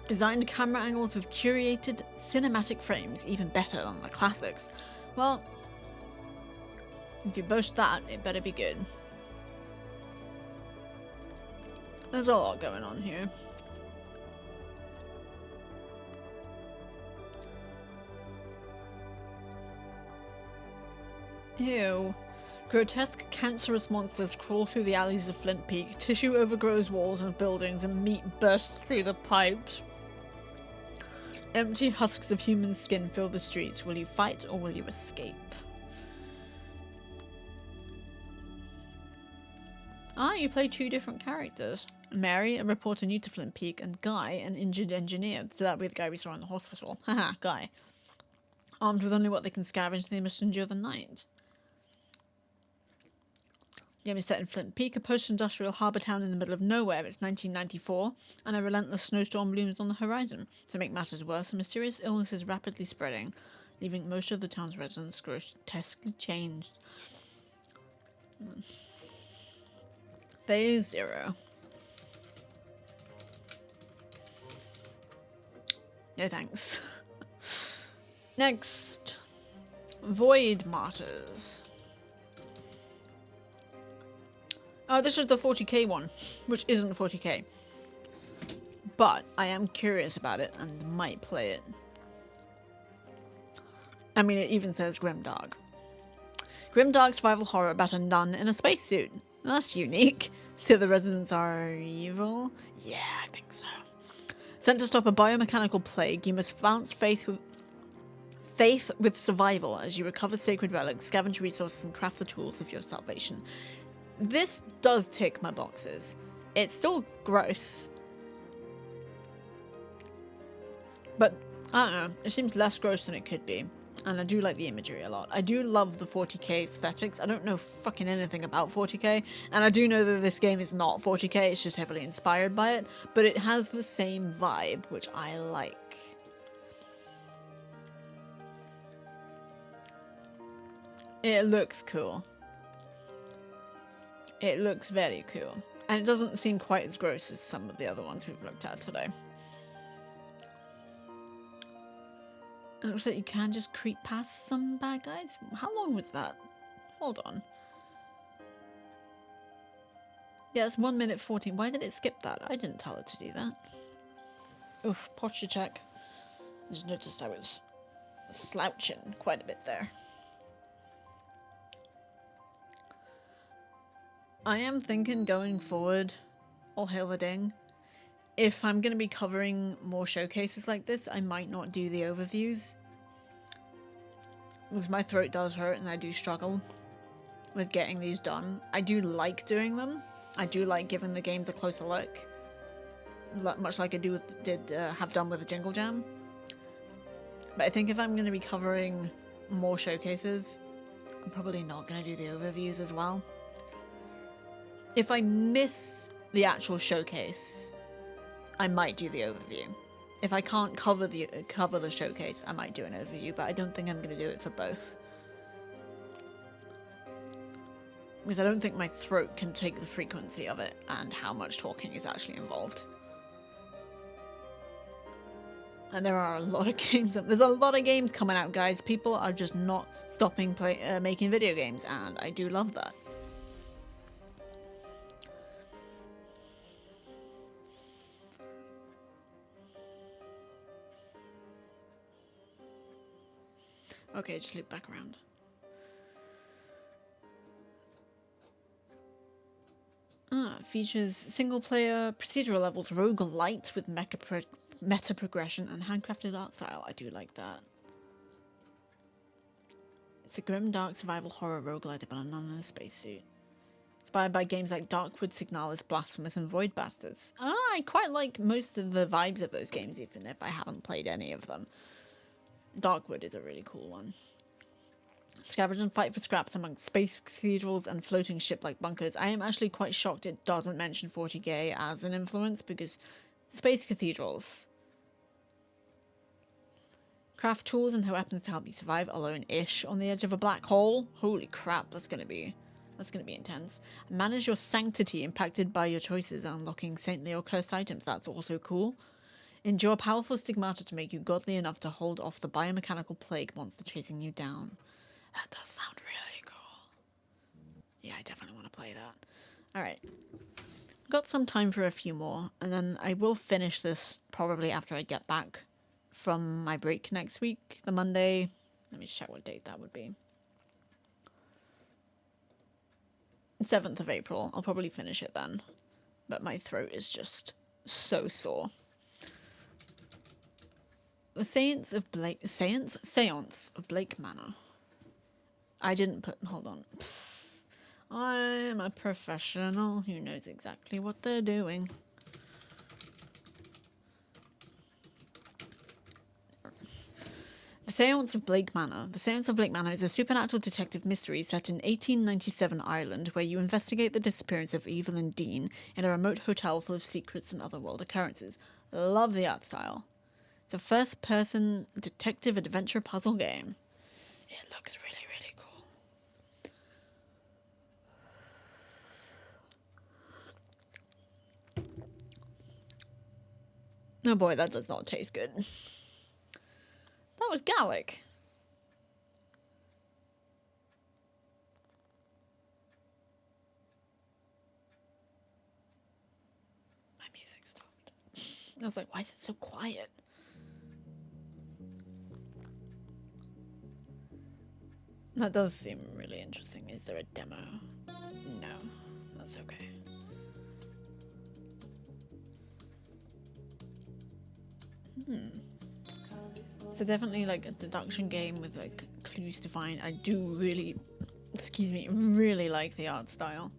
Designed camera angles with curated cinematic frames, even better than the classics. Well, if you boast that, it better be good. There's a lot going on here. Ew. Grotesque, cancerous monsters crawl through the alleys of Flint Peak. Tissue overgrows walls of buildings and meat bursts through the pipes. Empty husks of human skin fill the streets. Will you fight or will you escape? Ah, you play two different characters. Mary, a reporter new to Flint Peak, and Guy, an injured engineer. So that'd be the guy we saw in the hospital. Haha, Guy. Armed with only what they can scavenge, they must endure the night. The game is set in Flint Peak, a post-industrial harbour town in the middle of nowhere. It's 1994, and a relentless snowstorm looms on the horizon. To make matters worse, a mysterious illness is rapidly spreading, leaving most of the town's residents grotesquely changed. Phase 0. No thanks. Next, Void Martyrs. Oh, this is the 40k one, which isn't 40k. But I am curious about it and might play it. I mean, it even says Grimdark. Grimdark survival horror about a nun in a spacesuit. That's unique. So the residents are evil? Yeah, I think so. Sent to stop a biomechanical plague, you must balance faith with survival as you recover sacred relics, scavenge resources, and craft the tools of your salvation. This does tick my boxes. It's still gross. But, I don't know, it seems less gross than it could be. And I do like the imagery a lot. I do love the 40k aesthetics. I don't know fucking anything about 40k. And I do know that this game is not 40k, it's just heavily inspired by it. But it has the same vibe, which I like. It looks cool. It looks very cool. And it doesn't seem quite as gross as some of the other ones we've looked at today. And it looks like you can just creep past some bad guys. How long was that? Hold on. Yeah, it's 1 minute 14. Why did it skip that? I didn't tell it to do that. Oof, posture check. I just noticed I was slouching quite a bit there. I am thinking going forward, all hail the ding, if I'm going to be covering more showcases like this, I might not do the overviews. Because my throat does hurt and I do struggle with getting these done. I do like doing them. I do like giving the games a closer look. Much like I have done with the Jingle Jam. But I think if I'm going to be covering more showcases, I'm probably not going to do the overviews as well. If I miss the actual showcase, I might do the overview. If I can't cover the showcase, I might do an overview, but I don't think I'm going to do it for both. Because I don't think my throat can take the frequency of it and how much talking is actually involved. And there are a lot of games. There's a lot of games coming out, guys. People are just not stopping making video games, and I do love that. Okay, just loop back around. Features single-player procedural levels, roguelite with meta progression and handcrafted art style. I do like that. It's a grim, dark survival horror roguelite about a nun in a spacesuit. Inspired by games like Darkwood, Signalis, Blasphemous, and Void Bastards. I quite like most of the vibes of those games, even if I haven't played any of them. Darkwood is a really cool one. Scavenge and fight for scraps among space cathedrals and floating ship-like bunkers. I am actually quite shocked it doesn't mention 40k as an influence, because space cathedrals. Craft tools and weapons to help you survive alone-ish on the edge of a black hole. Holy crap, that's gonna be intense. Manage your sanctity impacted by your choices, unlocking saintly or cursed items. That's also cool. Endure powerful stigmata to make you godly enough to hold off the biomechanical plague monster chasing you down. That does sound really cool. Yeah, I definitely want to play that. Alright. Got some time for a few more, and then I will finish this probably after I get back from my break next week, the Monday. Let me check what date that would be. 7th of April. I'll probably finish it then. But my throat is just so sore. The Séance of Blake Manor. I didn't put... Hold on. I'm a professional who knows exactly what they're doing. The Séance of Blake Manor. The Séance of Blake Manor is a supernatural detective mystery set in 1897 Ireland, where you investigate the disappearance of Evelyn Dean in a remote hotel full of secrets and otherworld occurrences. Love the art style. It's a first-person detective adventure puzzle game. It looks really, really cool. Oh boy, that does not taste good. That was Gallic. My music stopped. I was like, why is it so quiet? That does seem really interesting. Is there a demo? No, that's okay. So definitely like a deduction game with like clues to find. I do really, really like the art style.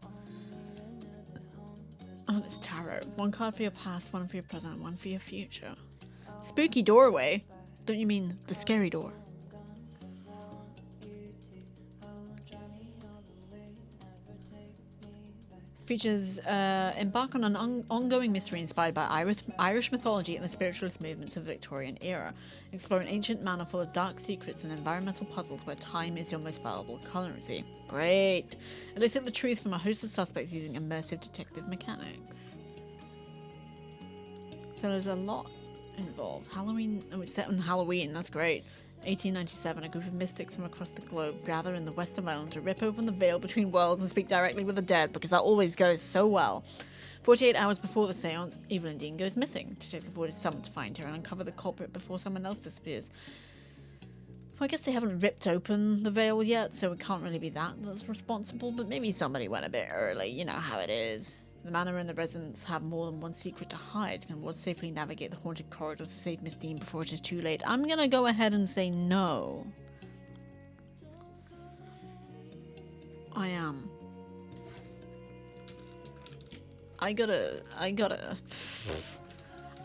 Oh, it's tarot. One card for your past, one for your present, one for your future. Spooky doorway? Don't you mean the scary door? Features embark on an ongoing mystery inspired by Irish mythology and the spiritualist movements of the Victorian era. Explore an ancient manor full of dark secrets and environmental puzzles where time is your most valuable currency. Great! Elicit the truth from a host of suspects using immersive detective mechanics. So there's a lot involved. Halloween... Oh, it's set on Halloween. That's great. 1897, a group of mystics from across the globe gather in the west of Ireland to rip open the veil between worlds and speak directly with the dead, because that always goes so well. 48 hours before the seance, Evelyn Dean goes missing. Detective Ward is summoned to find her and uncover the culprit before someone else disappears. Well, I guess they haven't ripped open the veil yet, so it can't really be that's responsible, but maybe somebody went a bit early. You know how it is. The manor and the residents have more than one secret to hide. Can Ward safely navigate the haunted corridor to save Miss Dean before it is too late? I'm gonna go ahead and say no. I am. I gotta...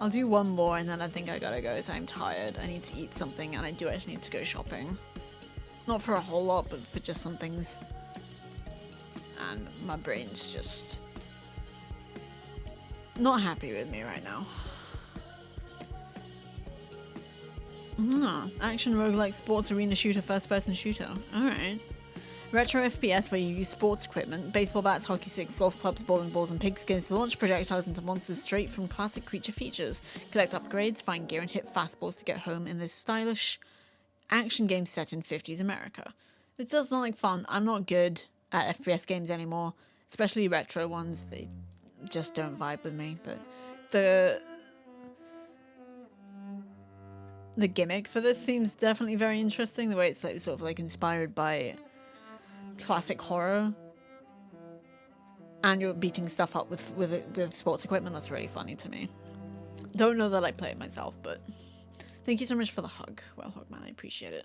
I'll do one more and then I think I gotta go, so I'm tired. I need to eat something and I do actually need to go shopping. Not for a whole lot, but for just some things. And my brain's just... not happy with me right now. Action roguelike sports arena shooter first person shooter. Alright. Retro FPS where you use sports equipment, baseball bats, hockey sticks, golf clubs, bowling balls, and pigskins to launch projectiles into monsters straight from classic creature features. Collect upgrades, find gear, and hit fastballs to get home in this stylish action game set in 50s America. It does sound like fun. I'm not good at FPS games anymore, especially retro ones. They just don't vibe with me, but the gimmick for this seems definitely very interesting. The way it's like sort of like inspired by classic horror, and you're beating stuff up with sports equipment. That's really funny to me. Don't know that I play it myself, but thank you so much for the hug, Well Hug Man. I appreciate it.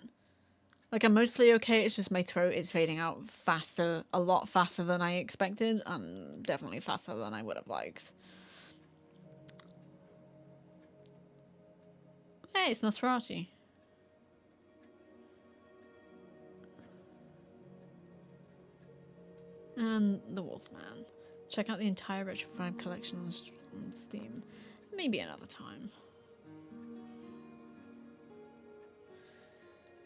Like, I'm mostly okay. It's just my throat is fading out faster, a lot faster than I expected, and definitely faster than I would have liked. Hey, it's Nosferatu. And the Wolfman. Check out the entire Retro 5 collection on Steam. Maybe another time.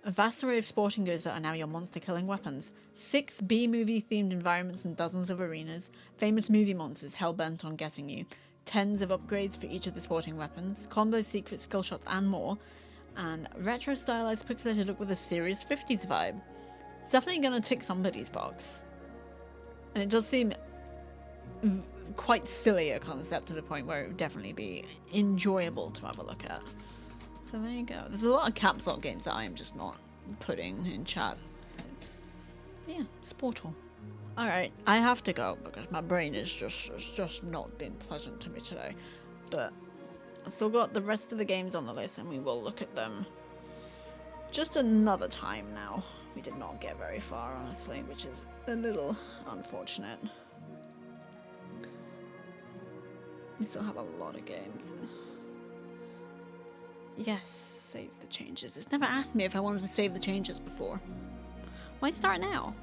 A vast array of sporting goods that are now your monster-killing weapons. 6 B-movie themed environments and dozens of arenas. Famous movie monsters hell-bent on getting you. Tens of upgrades for each of the sporting weapons. Combos, secrets, skill shots, and more. And retro-stylized pixelated look with a serious 50s vibe. It's definitely gonna tick somebody's box. And it does seem quite silly a concept to the point where it would definitely be enjoyable to have a look at. So there you go. There's a lot of caps lock games that I am just not putting in chat. Yeah, Sportal. Alright, I have to go because my brain is just not been pleasant to me today. But I've still got the rest of the games on the list and we will look at them just another time now. We did not get very far, honestly, which is a little unfortunate. We still have a lot of games. Yes, save the changes. It's never asked me if I wanted to save the changes before. Why start now?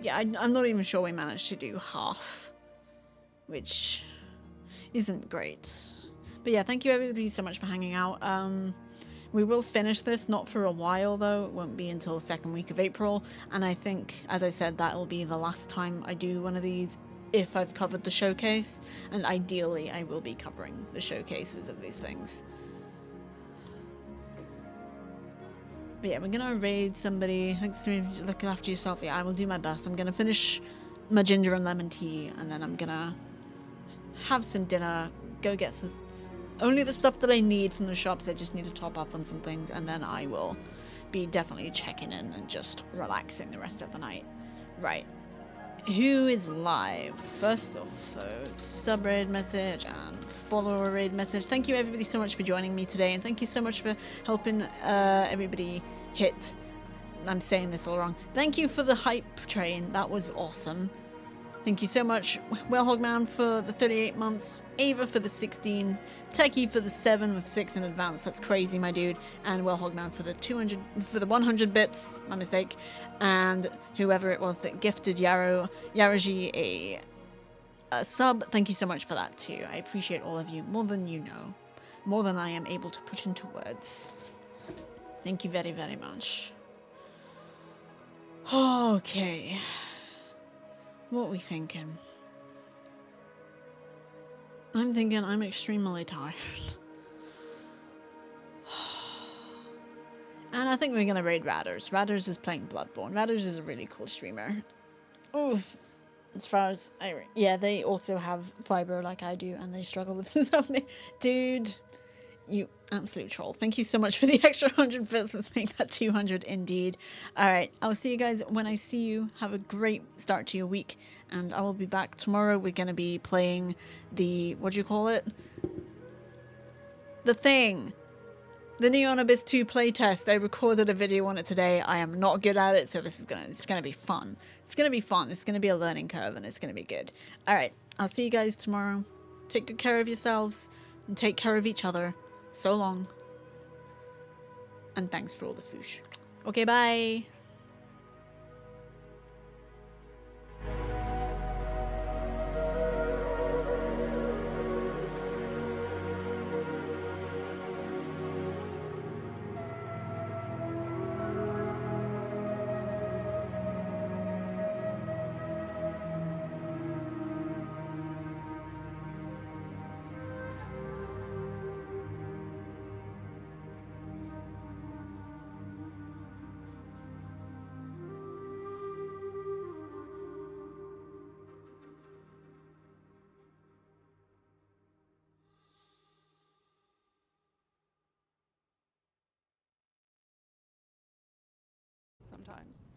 Yeah, I'm not even sure we managed to do half, which isn't great. But yeah, thank you everybody so much for hanging out. We will finish this, not for a while though. It won't be until the second week of April. And I think, as I said, that will be the last time I do one of these if I've covered the showcase. And ideally, I will be covering the showcases of these things. But yeah, we're gonna raid somebody. Thanks to me, look after yourself. Yeah, I will do my best. I'm gonna finish my ginger and lemon tea, and then I'm gonna have some dinner, go get some, only the stuff that I need from the shops. I just need to top up on some things, and then I will be definitely checking in and just relaxing the rest of the night. Right. Who is live? First off, sub-raid message and follower raid message. Thank you everybody so much for joining me today, and thank you so much for helping everybody hit. I'm saying this all wrong. Thank you for the hype train. That was awesome. Thank you so much, Wellhogman for the 38 months, Ava for the 16, Techie for the 7 with 6 in advance. That's crazy, my dude. And Wellhogman for the 100 bits. My mistake. And whoever it was that gifted Yaraji a sub. Thank you so much for that too. I appreciate all of you more than you know, more than I am able to put into words. Thank you very, very much. Okay. What are we thinking? I'm thinking I'm extremely tired. And I think we're gonna raid Radders. Radders is playing Bloodborne. Radders is a really cool streamer. Oof. As far as yeah, they also have fiber like I do, and they struggle with stuff. Dude, you absolute troll. Thank you so much for the extra 100 bits. Let's make that 200 indeed. Alright, I'll see you guys when I see you. Have a great start to your week, and I will be back tomorrow. We're gonna be playing the, what do you call it? The thing. The Neon Abyss 2 playtest. I recorded a video on it today. I am not good at it, so it's gonna be fun. It's gonna be fun. It's gonna be a learning curve, and it's gonna be good. Alright, I'll see you guys tomorrow. Take good care of yourselves, and take care of each other. So long. And thanks for all the foosh. Okay, bye. times.